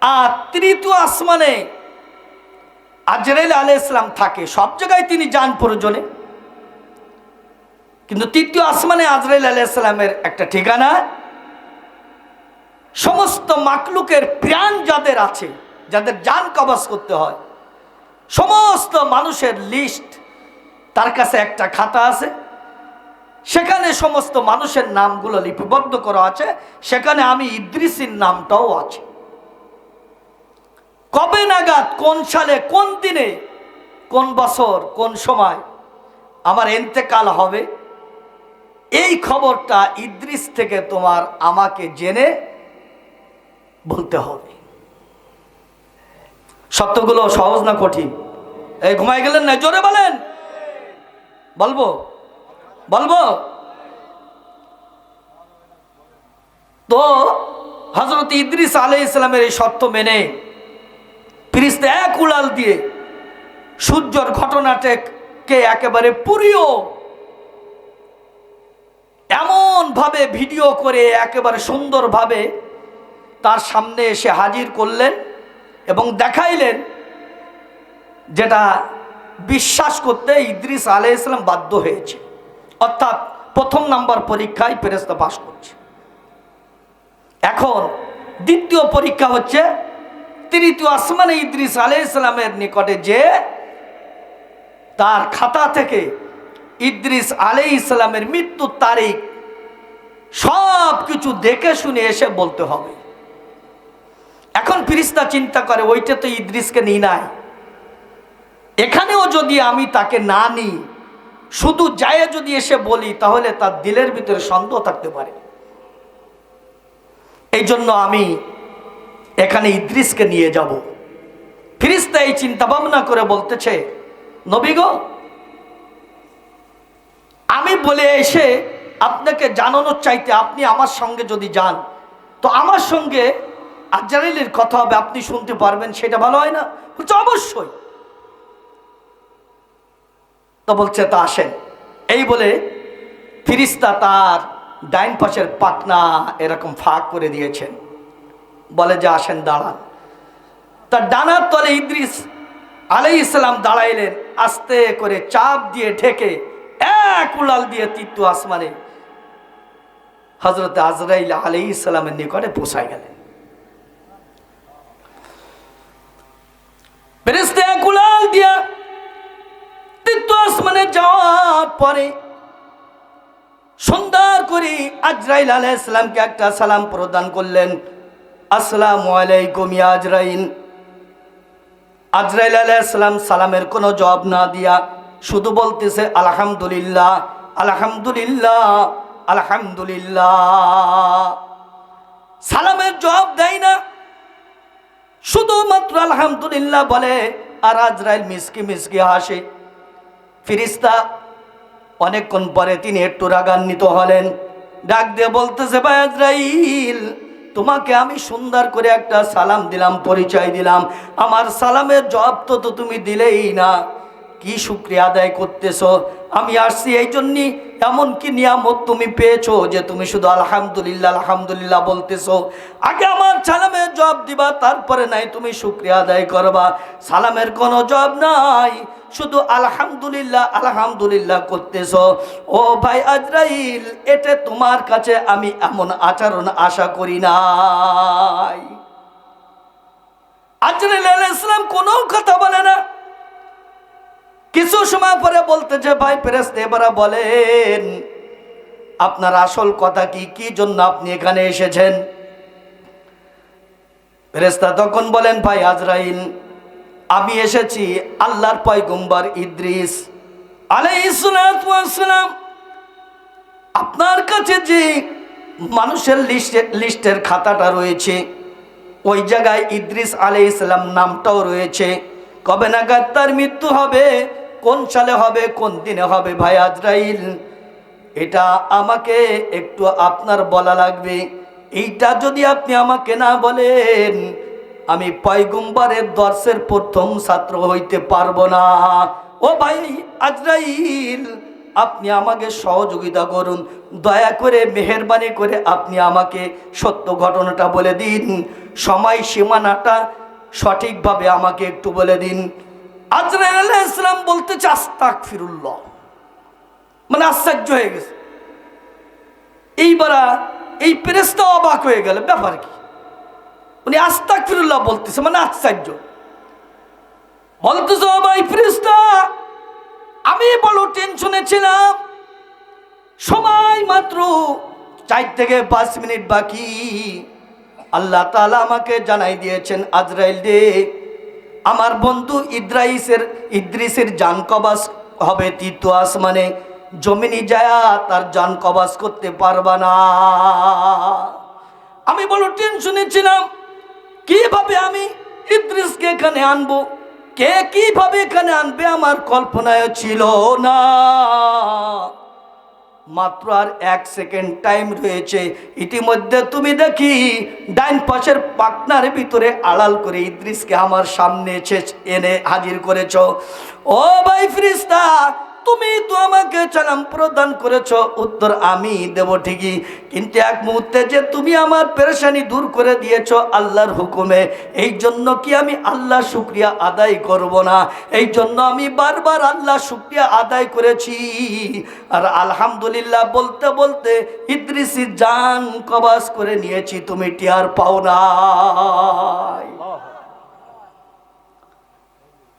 আর তৃতীয় আসমানে আজরাইল আলাইহিস সালাম থাকে, সব জায়গায় তিনি যান প্রয়োজনে, কিন্তু তৃতীয় আসমানে আজরাইল আলাইহিস সালামের একটা ঠিকানা। সমস্ত মাকলুকের প্রাণ যাদের আছে, যাদের জান কবজ করতে হয়, সমস্ত মানুষের লিস্ট তার কাছে একটা খাতা আছে, সেখানে সমস্ত মানুষের নামগুলো লিপিবদ্ধ করা আছে। সেখানে আমি ইদ্রিসের নামটাও আছে। কবে নাগাদ, কোন সালে, কোন দিনে, কোন বছর, কোন সময় আমার ইন্তেকাল হবে, এই খবরটা ইদ্রিস থেকে তোমার আমাকে জেনে বলতে হবে। সত্যগুলো সহজ না কঠিন? এই ঘুমাই গেলেন না? জোরে বলেন। বলবো বলবো তো হযরত ইদ্রিস আলাইহিস সালামের এই শর্ত মেনে ফেরেশতা এক উড়াল দিয়ে সূর্যর ঘটনাটাকে একেবারে পুরিও এমন ভাবে ভিডিও করে একেবারে সুন্দরভাবে তার সামনে এসে হাজির করলেন এবং দেখাইলেন, যেটা বিশ্বাস করতে ইদ্রিস আলাইহিস সালাম বাধ্য হয়েছে। অর্থাৎ প্রথম নাম্বার পরীক্ষায় ফেরেশতা পাস করছে। এখন দ্বিতীয় পরীক্ষা হচ্ছে তৃতীয় আসমানে ইদ্রিস আলাইহিস সালামের নিকটে যে তার খাতা থেকে ইদ্রিস আলাইহিস সালামের মৃত্যুর তারিখ সব কিছু দেখে শুনে এসে বলতে হবে। এখন ফেরেশতা চিন্তা করে, ওইটা তো ইদ্রিসকে নিই নাই, এখানেও যদি আমি তাকে না নিই, শুধু যায় যদি এসে বলি, তাহলে তার দিলের ভিতরে সন্দেহ থাকতে পারে। এই জন্য আমি এখানে ইদ্রিসকে নিয়ে যাব। ফেরেশতা এই চিন্তা ভাবনা করে বলতেছে, নবী গো, আমি বলে এসে আপনাকে জানানোর চাইতে আপনি আমার সঙ্গে যদি যান, তো আমার সঙ্গে আজরাইলের কথা হবে, আপনি শুনতে পারবেন, সেটা ভালো হয় না? বলছে অবশ্যই। তো বলছে তা আসেন। এই বলে ফেরেশতা তার ডাইন পাশের পাটনা এরকম ফাঁক করে দিয়েছেন, বলে যে আসেন দাঁড়ান। তার ডানার তলে ইদ্রিস আলাইহিস সালাম দাঁড়াইলেন, আস্তে করে চাপ দিয়ে ঢেকে এক উড়াল দিয়ে তৃতীয় আসমানে হযরত আজরাইল আলাইহিস সালামের নিকটে পৌঁছায় গেলেন। ফেরেশতা কুলাল দিয়া তৃতীয় আসমানে যাওয়ার পরে সুন্দর করে আজরাইল আলাইহিস সালামকে একটা সালাম প্রদান করলেন, আসসালামু আলাইকুম ইয়া আজরাইল। আজরাইল আলাইহিস সালাম সালামের কোনো জবাব না দিয়া শুধু বলতেছে আলহামদুলিল্লাহ, আলহামদুলিল্লাহ, আলহামদুলিল্লাহ। সালামের জবাব দেয় না, শুধুমাত্র আলহামদুলিল্লাহ বলে। আর আজরাইল মিসকি মিসকি হাসে। ফেরেশতা অনেকক্ষণ পরে তিনি একটু রাগান্বিত হলেন, ডাক দিয়ে বলতেছে, ভাই আজরাইল, তোমাকে আমি সুন্দর করে একটা সালাম দিলাম, পরিচয় দিলাম, আমার সালামের জবাব তো তুমি দিলেই না। কি শুকরিয়া আদায় করতেছো? আমি আসছি এই জন্যই, এমন কি নিয়ামত তুমি পেয়েছো যে তুমি শুধু আলহামদুলিল্লাহ আলহামদুলিল্লাহ বলতেছো? আগে আমার সালামের জবাব দিবা, তারপরে নাই তুমি শুকরিয়া আদায় করবা। সালামের কোনো জবাব নাই, শুধু আলহামদুলিল্লাহ আলহামদুলিল্লাহ করতেছো। ও ভাই আজরাইল, এটা তোমার কাছে আমি এমন আচরণ আশা করি নাই। আজরাইল আলাইহিস সালাম কোনো কথা বলে না। কিছু সময় পরে বলতেছে, ভাই ফেরেশতা এবারে বলেন আপনার আসল কথা কি, কি জন্য আপনি এখানে এসেছেন? ফেরেশতা তখন বলেন, ভাই আজরাইল, আমি এসেছি আল্লাহর পয়গম্বর ইদ্রিস আলাইহিস সালাম আপনার কাছে যে মানুষের লিস্টের খাতাটা রয়েছে, ওই জায়গায় ইদ্রিস আলাইহিস সালাম নামটাও রয়েছে। কবে নাগাদ তার মৃত্যু হবে, কোন সালে হবে, কোন দিনে হবে, ভাই আজরাইল এটা আমাকে একটু আপনার বলা লাগবে। এইটা যদি আপনি আমাকে না বলেন, আমি পয়গম্বরের দর্শের প্রথম ছাত্র হইতে পারবো না। ও ভাই আজরাইল, আপনি আমাকে সহযোগিতা করুন, দয়া করে মেহেরবানি করে আপনি আমাকে সত্য ঘটনাটা বলে দিন, সময় সীমানাটা সঠিকভাবে আমাকে একটু বলে দিন। আজরাইল আলাইহিস সালাম বলতেছে আস্তাগফিরুল্লাহ, মানে আশ্চর্য হয়ে গেছে। এইবার এই ফেরেশতা অবাক হয়ে গেল, ব্যাপার কি? উনি আস্তাগফিরুল্লাহ বলতেছে, মানে আশ্চর্য। বলতেছে, ও ভাই ফেরেশতা, আমি বড় টেনশনে ছিলাম, সময় মাত্র 4 থেকে 5 মিনিট বাকি। আল্লাহ তাআলা আমাকে জানাই দিয়েছেন, আজরাইল রে, আমার বন্ধু ইদ্রিসের জান কবজ হবে তৃতীয় আসমানে, জমিনে যায়া তার জান কবজ করতে পারবা না। আমি বড় টেনশনে ছিলাম, কিভাবে আমি ইদ্রিসকে এখানে আনবো, কে কিভাবে এখানে আনবে আমার কল্পনায় ছিল না। মাত্র আর 1 সেকেন্ড টাইম রয়েছে, ইতিমধ্যে তুমি দেখি ডাইন পাশের পাকনার ভিতরে আড়াল করে ইদ্রিসকে আমার সামনে এনে হাজির করেছ। ও ভাই ফেরেশতা, তুমি তো আমাকে সালাম প্রদান করেছো, উত্তর আমি দেব ঠিকই, কিন্তু এক মুহূর্তে যে তুমি আমার পেরেশানি দূর করে দিয়েছো আল্লাহর হুকুমে, এই জন্য কি আমি আল্লাহ শুকরিয়া আদায় করব না? এই জন্য আমি বারবার আল্লাহ শুকরিয়া আদায় করেছি। আর আলহামদুলিল্লাহ বলতে বলতে ইদ্রিসের জান কবজ করে নিয়েছি, তুমি টিয়ার পাও না।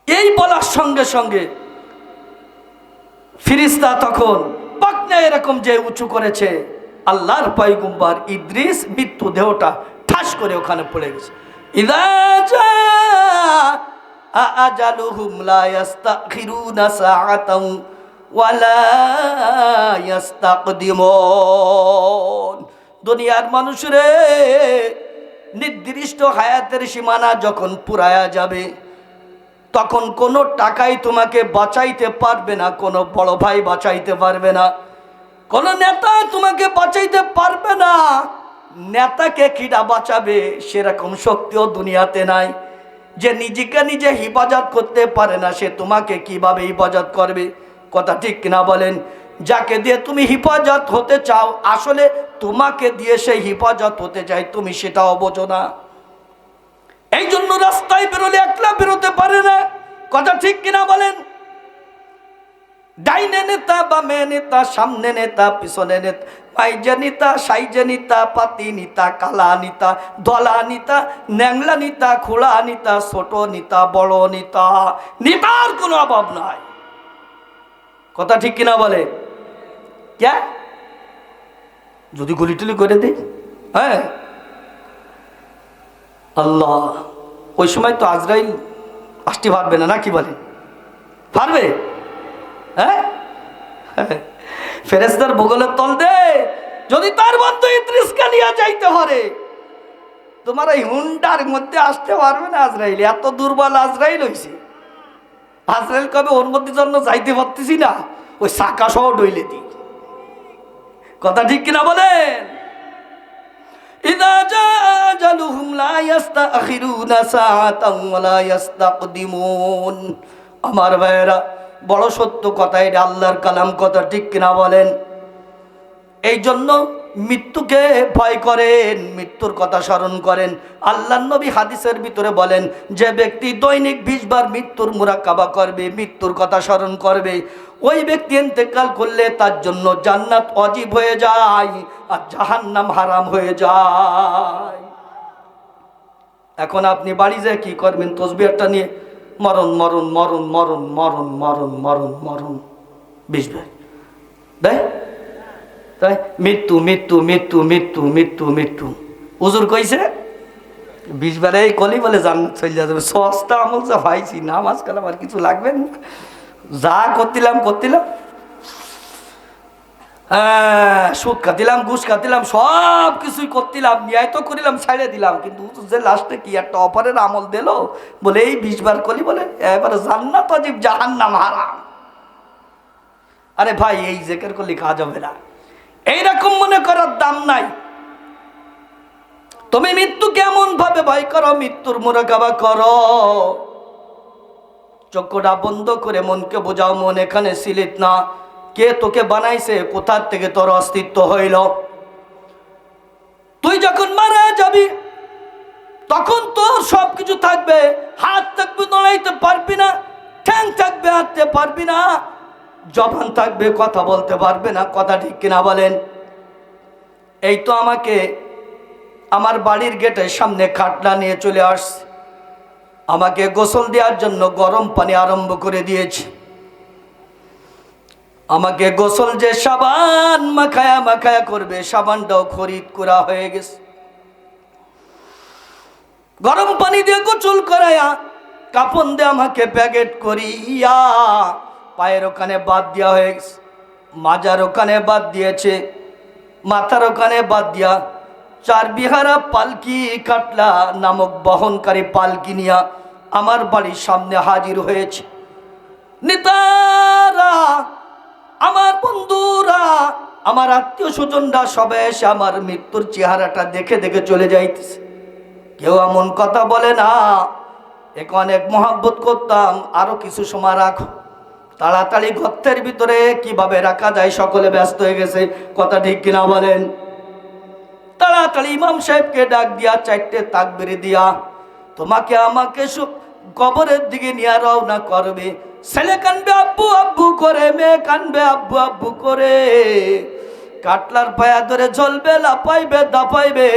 এই বলার সঙ্গে সঙ্গে ফেরেশতা তখন পাকনা এরকম যে উঁচু করেছে, আল্লাহর পয়গম্বর ইদ্রিস মৃত্যু দেহটা ঠাস করে ওখানে পড়ে গেছে। ইযা জাআ আজালুহুম লা ইস্তাখিরুনা সাআতান ওয়া লা ইস্তাকদিমুন। দুনিয়ার মানুষরে, নির্দিষ্ট হায়াতের সীমানা যখন পুরায়া যাবে, তখন কোনো টাকাই তোমাকে বাঁচাইতে পারবে না, কোনো বড় ভাই বাঁচাইতে পারবে না, কোনো নেতা তোমাকে বাঁচাইতে পারবে না। নেতাকে কিডা বাঁচাবে সেরকম শক্তিও দুনিয়াতে নাই। যে নিজেকে নিজে হিফাজত করতে পারে না, সে তোমাকে কিভাবে হিফাজত করবে? কথা ঠিক কিনা বলেন? যাকে দিয়ে তুমি হিফাজত হতে চাও, আসলে তোমাকে দিয়ে সে হিফাজত হতে চায়, তুমি সেটাও বোঝো না। এই জন্য রাস্তায় বেরোলে একলা বেরোতে পারে না। কথা ঠিক কিনা বলেন? ডাইনে নেতা, বামে নেতা, সামনে নেতা, পিছনে নেতা, মাইজে নেতা, সাইজে নেতা, পাতি নেতা, কালা নেতা, দলা নেতা, ন্যাংলা নেতা, খোলা নেতা, ছোট নেতা, বড় নেতা, নেতার কোনো অভাব নাই। কথা ঠিক কিনা বলে? কে যদি গুলিটুলি করে দিই, হ্যাঁ আল্লাহ, ওই সময় তো আজরাইল আসতে পারবে না, নাকি বলে? পারবে? হ্যাঁ, ফেরেশতার বগলের তল দে যদি তার বন্ধু ইদ্রিসকে নিয়ে যাইতে পারে, তোমার এই হুন্ডার মধ্যে আসতে পারবে না আজরাইল। এত দুর্বল আজরাইল হইছে। আজরাইল কবে ওর মধ্যে জন্য যাইতে পারতেছি না, ওই চাকা সহ ডইলে দি। কথা ঠিক কিনা বলেন? ইদা জা আজালুহুম লা ইস্তাখিরুনা সাআতান ওয়া লা ইস্তাকদিমুন। আমার ভাইয়েরা, বড় সত্য কথা এটা, আল্লাহর কালাম। কথা ঠিক কিনা বলেন? এই জন্য মৃত্যুকে ভয় করেন, মৃত্যুর কথা স্মরণ করেন। আল্লাহর নবী হাদিসের ভিতরে বলেন, যে ব্যক্তি দৈনিক 20 বার মৃত্যুর মুরাকাবা করবে, মৃত্যুর কথা স্মরণ করবে, ওই ব্যক্তি ইন্তেকাল করলে তার জন্য জান্নাত ওয়াজিব হয়ে যায় আর জাহান্নাম হারাম হয়ে যায়। এখন আপনি বাড়ি যেয়ে কি করবেন? তসবিহটা নিয়ে মরণ মরণ মরণ মরণ মরণ মরণ মরণ মরণ 20 বার দেয়, তাই মৃত্যু মৃত্যু মৃত্যু মৃত্যু মৃত্যু মৃত্যু। হুজুর কইছে 20 বারে এই কলি বলে জান্নাত চলে যাবে। সস্তা আমল যা পাইছি, নামাজ কালাম আর কিছু লাগবে না, যা করতিলাম করতিলাম, সুদ খাতিলাম, ঘুষ খাতিলাম, সব কিছুই করতিলাম, ন্যায় তো করিলাম, ছাইড়ে দিলাম। কিন্তু যে লাস্টে কি একটা অফারের আমল দিল, বলে এই 20 বার কলি বলে এবারে জান্নাত ওয়াজিব, জাহান্নাম হারাম। আরে ভাই, এই জিকির করলে কাজ হবে না। এইরকম মনে করার দাম নাই। তুমি মৃত্যু কেমন ভাবে ভয় করো, মৃত্যুর মুরাকাবা করো। চক্ষুটা বন্ধ করে মনকে বোঝাও, মন এখানে সিলিত না। কে তোকে বানাইছে? কোথার থেকে তোর অস্তিত্ব হইল? তুই যখন মারা যাবি তখন তোর সব কিছু থাকবে, হাত থাকবে নড়াইতে পারবি না, ঠ্যাং থাকবে হাঁটতে পারবি না, জবান থাকবে কথা বলতে পারবে না। কথা ঠিক কিনা বলেন? এই তো আমাকে আমার বাড়ির গেটের সামনে খাটলা নিয়ে চলে আসছে, আমাকে গোসল দেওয়ার জন্য গরম পানি আরম্ভ করে দিয়েছে। আমাকে গোসল যে সাবান মাখায়া মাখায়া করবে, সাবানটাও খরিদ করা হয়ে গেছে। গরম পানি দিয়ে গোসল করাইয়া কাপড় দিয়ে আমাকে প্যাকেট করিয়া পায়ের ওখানে বাদ দেওয়া হয়ে গেছে, মাজার ওখানে বাদ দিয়েছে, মাথার ওখানে বাদ দিয়া 4 বিহারা পালকি কাটলা নামক বহনকারী পালকি নিয়া আমার বাড়ির সামনে হাজির হয়েছে। নেতারা, আমার বন্ধুরা, আমার আত্মীয় স্বজনরা সবাই এসে আমার মৃত্যুর চেহারাটা দেখে দেখে চলে যাইতেছে। কেউ এমন কথা বলে না, একে অনেক মহব্বত করতাম, আরো কিছু সময় রাখো, তাড়াতাড়ি গর্তের ভিতরে কিভাবে রাখা যায় সকলে ব্যস্ত হয়ে গেছে। কথা ঠিক কিনা বলেন? তাড়াতাড়ি ইমাম সাহেবকে ডাক দিয়া 4টে তাকবীর দিয়া তোমাকে আমাকে কবরের দিকে নিয়ে রওনা করবে। ছেলে কানবে আব্বু আব্বু করে, মেয়ে কানবে আব্বু আব্বু করে, কাটলার পায়া ধরে জ্বলবে, লাপাইবে দাপাইবে।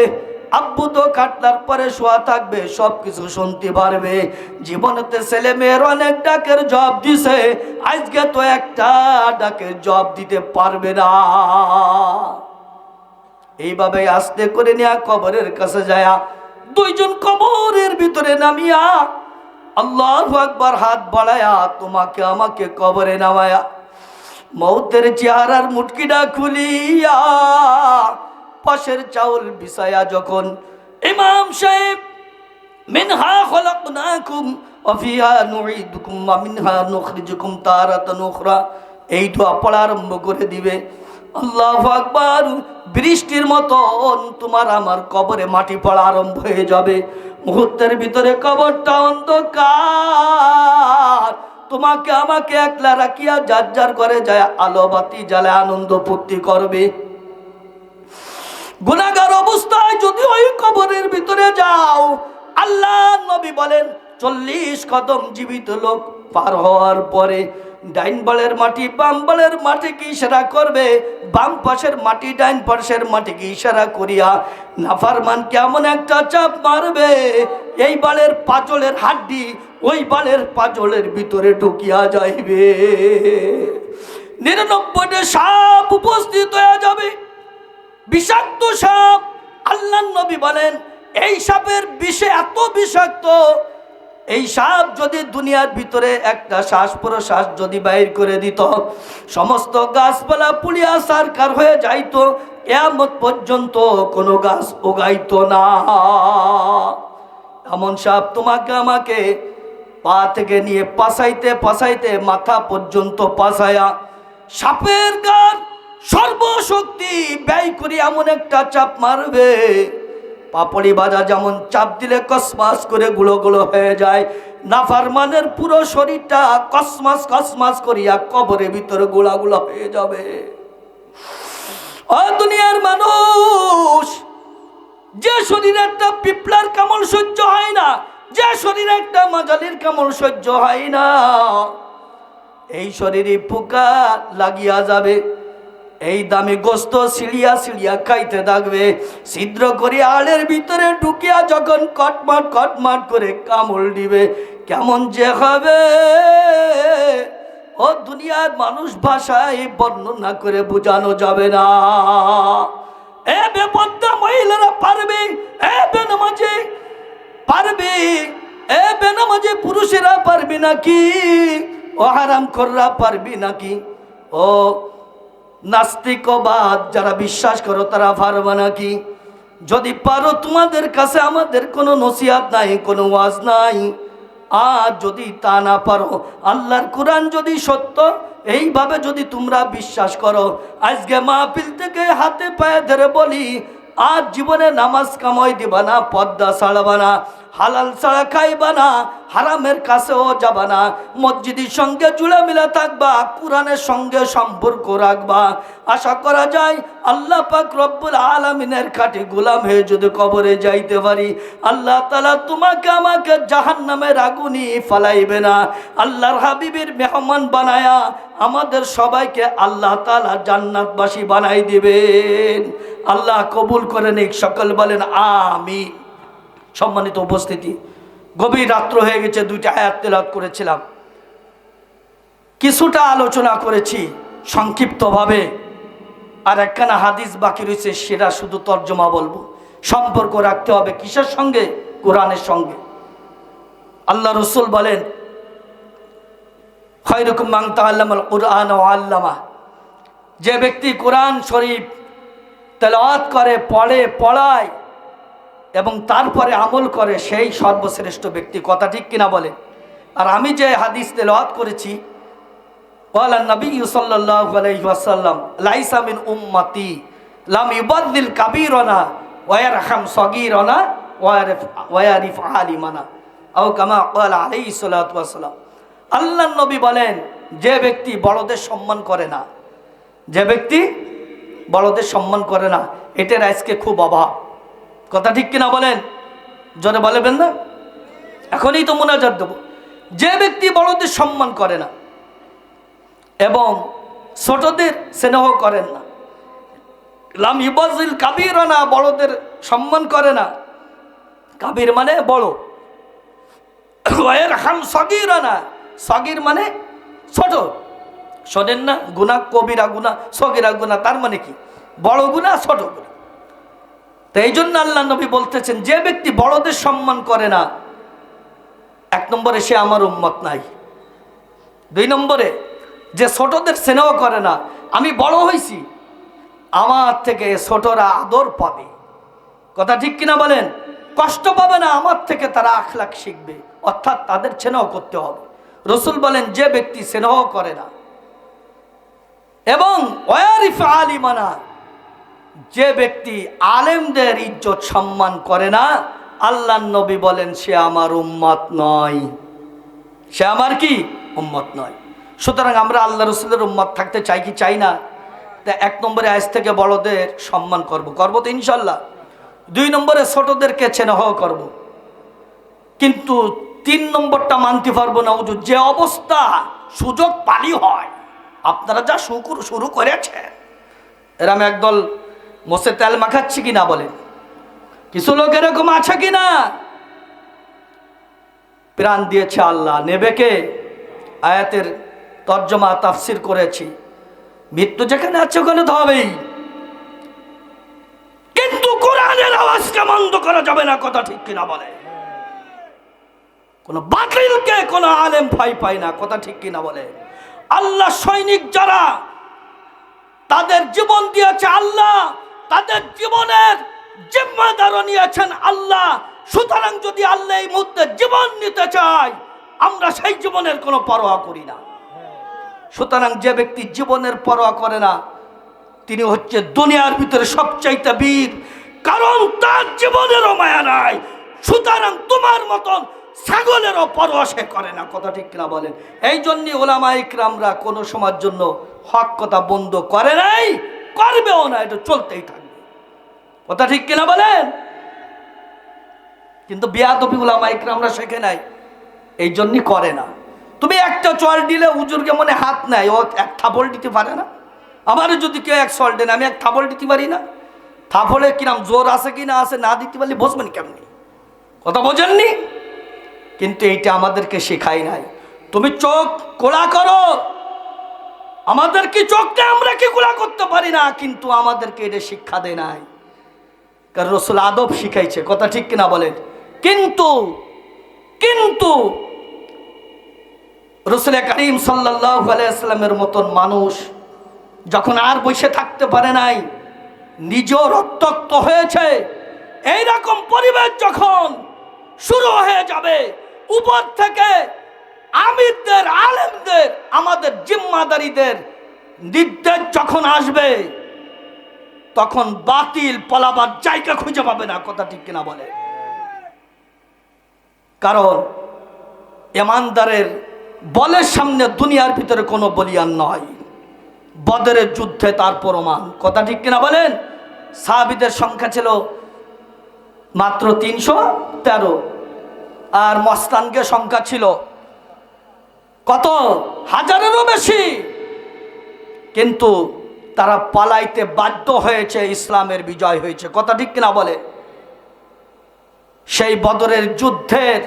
আব্বু তো কাটলার পরে শোয়া থাকবে, সব কিছু শুনতে পারবে। জীবনেতে ছেলে মেয়ের অনেক ডাকের জবাব দিছে, আজকে তো একটা ডাকের জবাব দিতে পারবে না। এইভাবে আস্তে করে নিয়ে কবরের কাছে যায়া 2 জন কবরের ভিতরে নামিয়া আল্লাহু আকবার হাত বাড়ায়া তোমাকে আমাকে কবরে নামায়া মৌতের চেহারার মুটকিটা খুলিয়া পাশের চাউল বিছায়া যখন ইমাম সাহেব মিনহা খলাকনাকুম ওয়া ফিহা নুঈদুকুম ওয়া মিনহা নুখরিজুকুম তারাতান উখরা, এই দোয়া পড়া আরম্ভ করে দিবে, আল্লাহু আকবার, বৃষ্টির মতন তোমার আমার কবরে মাটি পড়া আরম্ভ হয়ে যাবে। মুহূর্তের ভিতরে কবরটা অন্ধকার, তোমাকে আমাকে একলা রাখিয়া যার যার ঘরে যায় আলো বাতি জ্বালে আনন্দ ফুর্তি করবে। গুনাহগার অবস্থায় যদি ওই কবরের ভিতরে যাও, আল্লাহ নবী বলেন 40 কদম জীবিত লোক পার হওয়ার পরে ডাইন বালের মাটি বাম বালের মাটিকে ইশারা করবে, বাম পাশের মাটি ডাইন পাশের মাটিকে ইশারা করিয়া নাফরমান কেমন একটা চাপ মারবে, এই বালের পাজলের হাড্ডি ওই বালের পাজলের ভিতরে ঢুকিয়া যাইবে। 99টা সাপ উপস্থিত হয়ে যাবে, বিষাক্ত সাপ। আল্লাহর নবী বলেন এই সাপের বিষে এত বিষাক্ত, এই সাপ যদি দুনিয়ার ভিতরে একটা শ্বাস প্রশ্বাস যদি বাইর করে দিত, সমস্ত গাছপালা পুড়িয়া সারকার হয়ে যাইত, কিয়ামত পর্যন্ত কোনো গাছ উগাইতো না। এমন সাপ তোমাকে আমাকে পা থেকে নিয়ে পাশাইতে পাশাইতে মাথা পর্যন্ত পাশায়া সাপের গার সর্বশক্তি ব্যয় করে এমন একটা চাপ মারবে, পাপড়ি বাজা যেমন চাপ দিলে কসমাস করে গুলো গুলো হয়ে যায়, নাফরমানের পুরো শরীরটা কসমাস কসমাস করিয়া কবরের ভিতরে গোলাগুলো হয়ে যাবে। ও দুনিয়ার মানুষ, যে শরীরে একটা পিপলার কামড় সহ্য হয় না, যে শরীরে একটা মাজালির কামড় সহ্য হয় না, এই শরীরে পোকা লাগিয়া যাবে, এই দামি গোস্ত সিলিয়া সিলিয়া খাইতে থাকবে, ছিদ্র করে আলের ভিতরে ঢুকিয়া যখন কটমাট কটমাট করে কামড় দিবে, কেমন যে হবে ও দুনিয়ার মানুষ ভাষায় বর্ণনা করে বোঝানো যাবে না। এ বেপর্দা মহিলারা পারবে, এ বেনামাজি পারবে, এ বেনামাজি পুরুষেরা পারবে নাকি, ও হারামখোররা পারবি নাকি, ও নাস্তিকবাদ যারা বিশ্বাস করো তারা পারবে নাকি? যদি পারো তোমাদের কাছে আমাদের কোনো নসিহত নাই, কোনো ওয়াজ নাই। আর যদি তা না পারো, আল্লাহর কোরআন যদি সত্য এইভাবে যদি তোমরা বিশ্বাস করো, আজকে মাহফিল থেকে হাতে পায়ে ধরে বলি, আর জীবনে নামাজ কামাই দিবা না, পর্দা ছাড়বা না, হালাল ছাড়া খাইবা না, হারামের কাছেও যাবা না, মসজিদের সঙ্গে জুড়ে মিলা থাকবা, কোরআনের সঙ্গে সম্পর্ক রাখবা। আশা করা যায় আল্লাহ পাক রব্বুল আলামিনের খাঁটি গোলাম হয়ে যদি কবরে যাইতে পারি, আল্লাহ তাআলা তোমাকে আমাকে জাহান্নামের আগুনে ফালাইবে না, আল্লাহর হাবিবের মেহমান বানায়া আমাদের সবাইকে আল্লাহ তাআলা জান্নাতবাসী বানাই দিবেন। আল্লাহ কবুল করে নিক, সকল বলেন আমিন। সম্মানিত উপস্থিতি, গভীর রাত্র হয়ে গেছে, 2টা আয়াত তেলাওয়াত করেছিলাম, কিছুটা আলোচনা করেছি সংক্ষিপ্তভাবে, আর একখানা হাদিস বাকি রয়েছে, সেটা শুধু তর্জমা বলবো। সম্পর্ক রাখতে হবে কিসের সঙ্গে? কোরআনের সঙ্গে। আল্লাহ রসুল বলেন খায়রুকুম মান তাআল্লামাল কুরআন ওয়া আল্লামা, যে ব্যক্তি কোরআন শরীফ তেলাওয়াত করে, পড়ে, পড়ায় এবং তারপরে আমল করে, সেই সর্বশ্রেষ্ঠ ব্যক্তি। কথা ঠিক কিনা বলে? আর আমি যে হাদিস তেলাওয়াত করেছি, ওয়ালা নবী সাল্লাল্লাহু আলাইহি ওয়াসাল্লাম লাইসা মিন উম্মতি লাম ইউবাদদিল কাবীরানা ওয়া ইয়ারহাম সগীরানা ওয়া ইয়ারিফ আলিমানা, আও কামা ক্বালা আলাইহিস সালাতু ওয়াসসালাম। আল্লাহর নবী বলেন, যে ব্যক্তি বড়দের সম্মান করে না, যে ব্যক্তি বড়দের সম্মান করে না, এটার আজকে খুব অভাব। কথা ঠিক কিনা বলেন? জোরে বলবেন না? এখনই তো মুনাজাত দেব। যে ব্যক্তি বড়দের সম্মান করে না এবং ছোটদের স্নেহ করেন না, লাম ইউবাজিল কাবীরানা, বড়দের সম্মান করে না, কাবীর মানে বড়, ওয়ারহাম সগীরানা, সগীর মানে ছোট। শোনেন না, গুনাহ কবিরা গুনাহ, সগীরা গুনাহ, তার মানে কি? বড় গুনাহ, ছোট গুনাহ। তো এই জন্য আল্লাহ নবী বলতেছেন, যে ব্যক্তি বড়দের সম্মান করে না, 1 নম্বরে সে আমার উম্মত নাই। 2 নম্বরে যে ছোটদের স্নেহ করে না, আমি বড় হয়েছি, আমার থেকে ছোটরা আদর পাবে। কথা ঠিক কিনা বলেন? কষ্ট পাবে না, আমার থেকে তারা আখলাক শিখবে, অর্থাৎ তাদের স্নেহ করতে হবে। রসুল বলেন, যে ব্যক্তি স্নেহ করে না এবং ওয়ারিফ আলিমানা, যে ব্যক্তি আলেমদের ইজ্জত সম্মান করে না, আল্লাহর নবী বলেন সে আমার উম্মত নয়। সে আমার কি? উম্মত নয়। সুতরাং আমরা আল্লাহ রসুলের উম্মত থাকতে চাই কি চাই না? তা 1 নম্বরে আজ থেকে বড়দের সম্মান করব তো ইনশাল্লাহ। 2 নম্বরে ছোটদেরকে স্নেহ করব, কিন্তু 3 নম্বরটা মানতে পারবো না। যে অবস্থা সুযোগ পালি হয়। আপনারা যা শুরু করেছেন, এরম একদল মোষে তেল মাখাচ্ছি কিনা বলেন? কিছু লোক এরকম আছে কিনা? প্রাণ দিয়েছে আল্লাহ, নেবে কে? আয়াতের তর্জমা তাফসির করেছি, মৃত্যু যেখানে আছে ওখানে তো হবেই, কিন্তু কোরআনের আওয়াজকে বন্ধ করা যাবে না। কথা ঠিক কিনা বলে? কোন বাতিলকে কোন আলেম ভয় পায় না। কথা ঠিক কিনা বলে? আল্লাহ সৈনিক যারা, তাদের জীবন দিয়েছে আল্লাহ, তাদের জীবনের জিম্মাদারও নিয়েছেন আল্লাহ। সুতরাং যদি আল্লাহ এই মুহূর্তে জীবন নিতে চায়, আমরা সেই জীবনের কোনো পরোয়া করি না। সুতরাং যে ব্যক্তি জীবনের পরোয়া করে না, তিনি হচ্ছে দুনিয়ার ভিতরে সবচাইতে বীর, কারণ তার জীবনেরও মায়া নাই। সুতরাং তোমার মতন ছাগলেরও পরোয়া সে করে না। কথা ঠিক কিনা বলেন? এই জন্যই ওলামা ইকরামরা কোনো সময়ের জন্য হক কথা বন্ধ করে নাই, করবেও না, এটা চলতেই থাকবে। কথা ঠিক কিনা বলেন? কিন্তু বেয়াদবি ওলামা ইকরামরা শেখে নাই, এই জন্যই করে না। তুমি একটা চল দিলে হুজুরকে মনে হাত নেয়, ও এক থাপড় দিতে পারে না। আমারও যদি কেউ এক চল দেন, আমি এক থাপড় দিতে পারি না। থাপড়ে কিরাম জোর আছে কি না আছে, না দিতে পারলে বসবেন কেমনি? কথা বোঝেননি? কিন্তু এইটা আমাদেরকে শেখাই নাই। তুমি চোখ কোলা করো, আমাদের কি চোখটা আমরা কি কোলা করতে পারি না, কিন্তু আমাদেরকে এটা শিক্ষা দেয় নাই। কারণ রাসূল আদব শিখাইছে। কথা ঠিক কিনা বলেন? কিন্তু কিন্তু রাসূল করিম সাল্লাল্লাহু আলাইহি ওয়াসাল্লামের মতন মানুষ যখন আর বসে থাকতে পারে নাই, নিজেও রক্তাক্ত হয়েছে, এইরকম পরিবেশ যখন শুরু হয়ে যাবে, উপর থেকে আমিরদের, আলেমদের, আমাদের জিম্মাদারিদের নির্দেশ যখন আসবে, তখন বাতিল পলাবার জায়গা খুঁজে পাবে না। কথা ঠিক কিনা বলে? কারণ ইমানদারের বলের সামনে দুনিয়ার ভিতরে কোনো বলিয়ান নয়। বদরের যুদ্ধে তার প্রমাণ। কথা ঠিক কিনা বলেন? সাহাবীদের সংখ্যা ছিল মাত্র 313, আর মস্তানকে সংখ্যা ছিল কত? হাজারেরও বেশি। কিন্তু তারা পালাইতে বাধ্য হয়েছে, ইসলামের বিজয় হয়েছে। কথা ঠিক কিনা বলে? সেই বদরের যুদ্ধের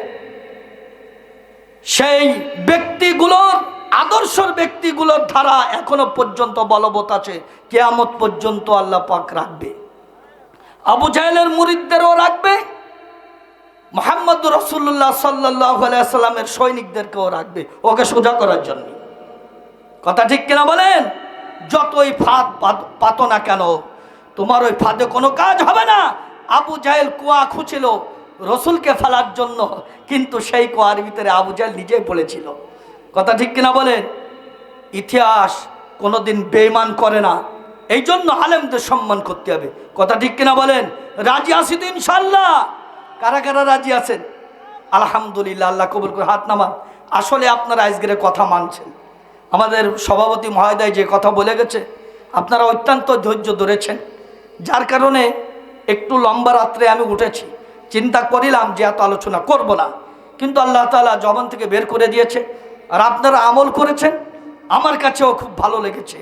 সেই ব্যক্তিগুলোর, আদর্শের ব্যক্তিগুলোর ধারা এখনো পর্যন্ত বলবৎ আছে, কিয়ামত পর্যন্ত আল্লাহ পাক রাখবে। আবু জাহেলের মুরিদদেরও রাখবে, মুহাম্মদ রাসূলুল্লাহ সাল্লাল্লাহু আলাইহি ওয়াসাল্লামের সৈনিকদেরকেও রাখবে, ওকে সোজা করার জন্য। কথা ঠিক কিনা বলেন? যতই ফাঁদ পাতো না কেন, তোমার ওই ফাঁদে কোনো কাজ হবে না। আবু জাহেল কুয়া খুঁজছিল রসুলকে ফেলার জন্য, কিন্তু সেই কুয়ার ভিতরে আবু জাহেল নিজেই পড়েছিল। কথা ঠিক কিনা বলেন? ইতিহাস কোনোদিন বেঈমান করে না, এই জন্য আলেমদের সম্মান করতে হবে। কথা ঠিক কিনা বলেন? রাজি আছি তো ইনশাল্লাহ? কারা কারা রাজি আছেন? আলহামদুলিল্লাহ, আল্লাহ কবুল করে হাত নামান। আসলে আপনারা আজকের কথা মানছেন। আমাদের সভাপতি মহোদয় যে কথা বলে গেছে, আপনারা অত্যন্ত ধৈর্য ধরেছেন, যার কারণে একটু লম্বা রাত্রে আমি উঠেছি। চিন্তা করিলাম যে এত আলোচনা করব না, কিন্তু আল্লাহ তাআলা জবান থেকে বের করে দিয়েছে, আর আপনারা আমল করেছেন। আমার কাছেও খুব ভালো লেগেছে।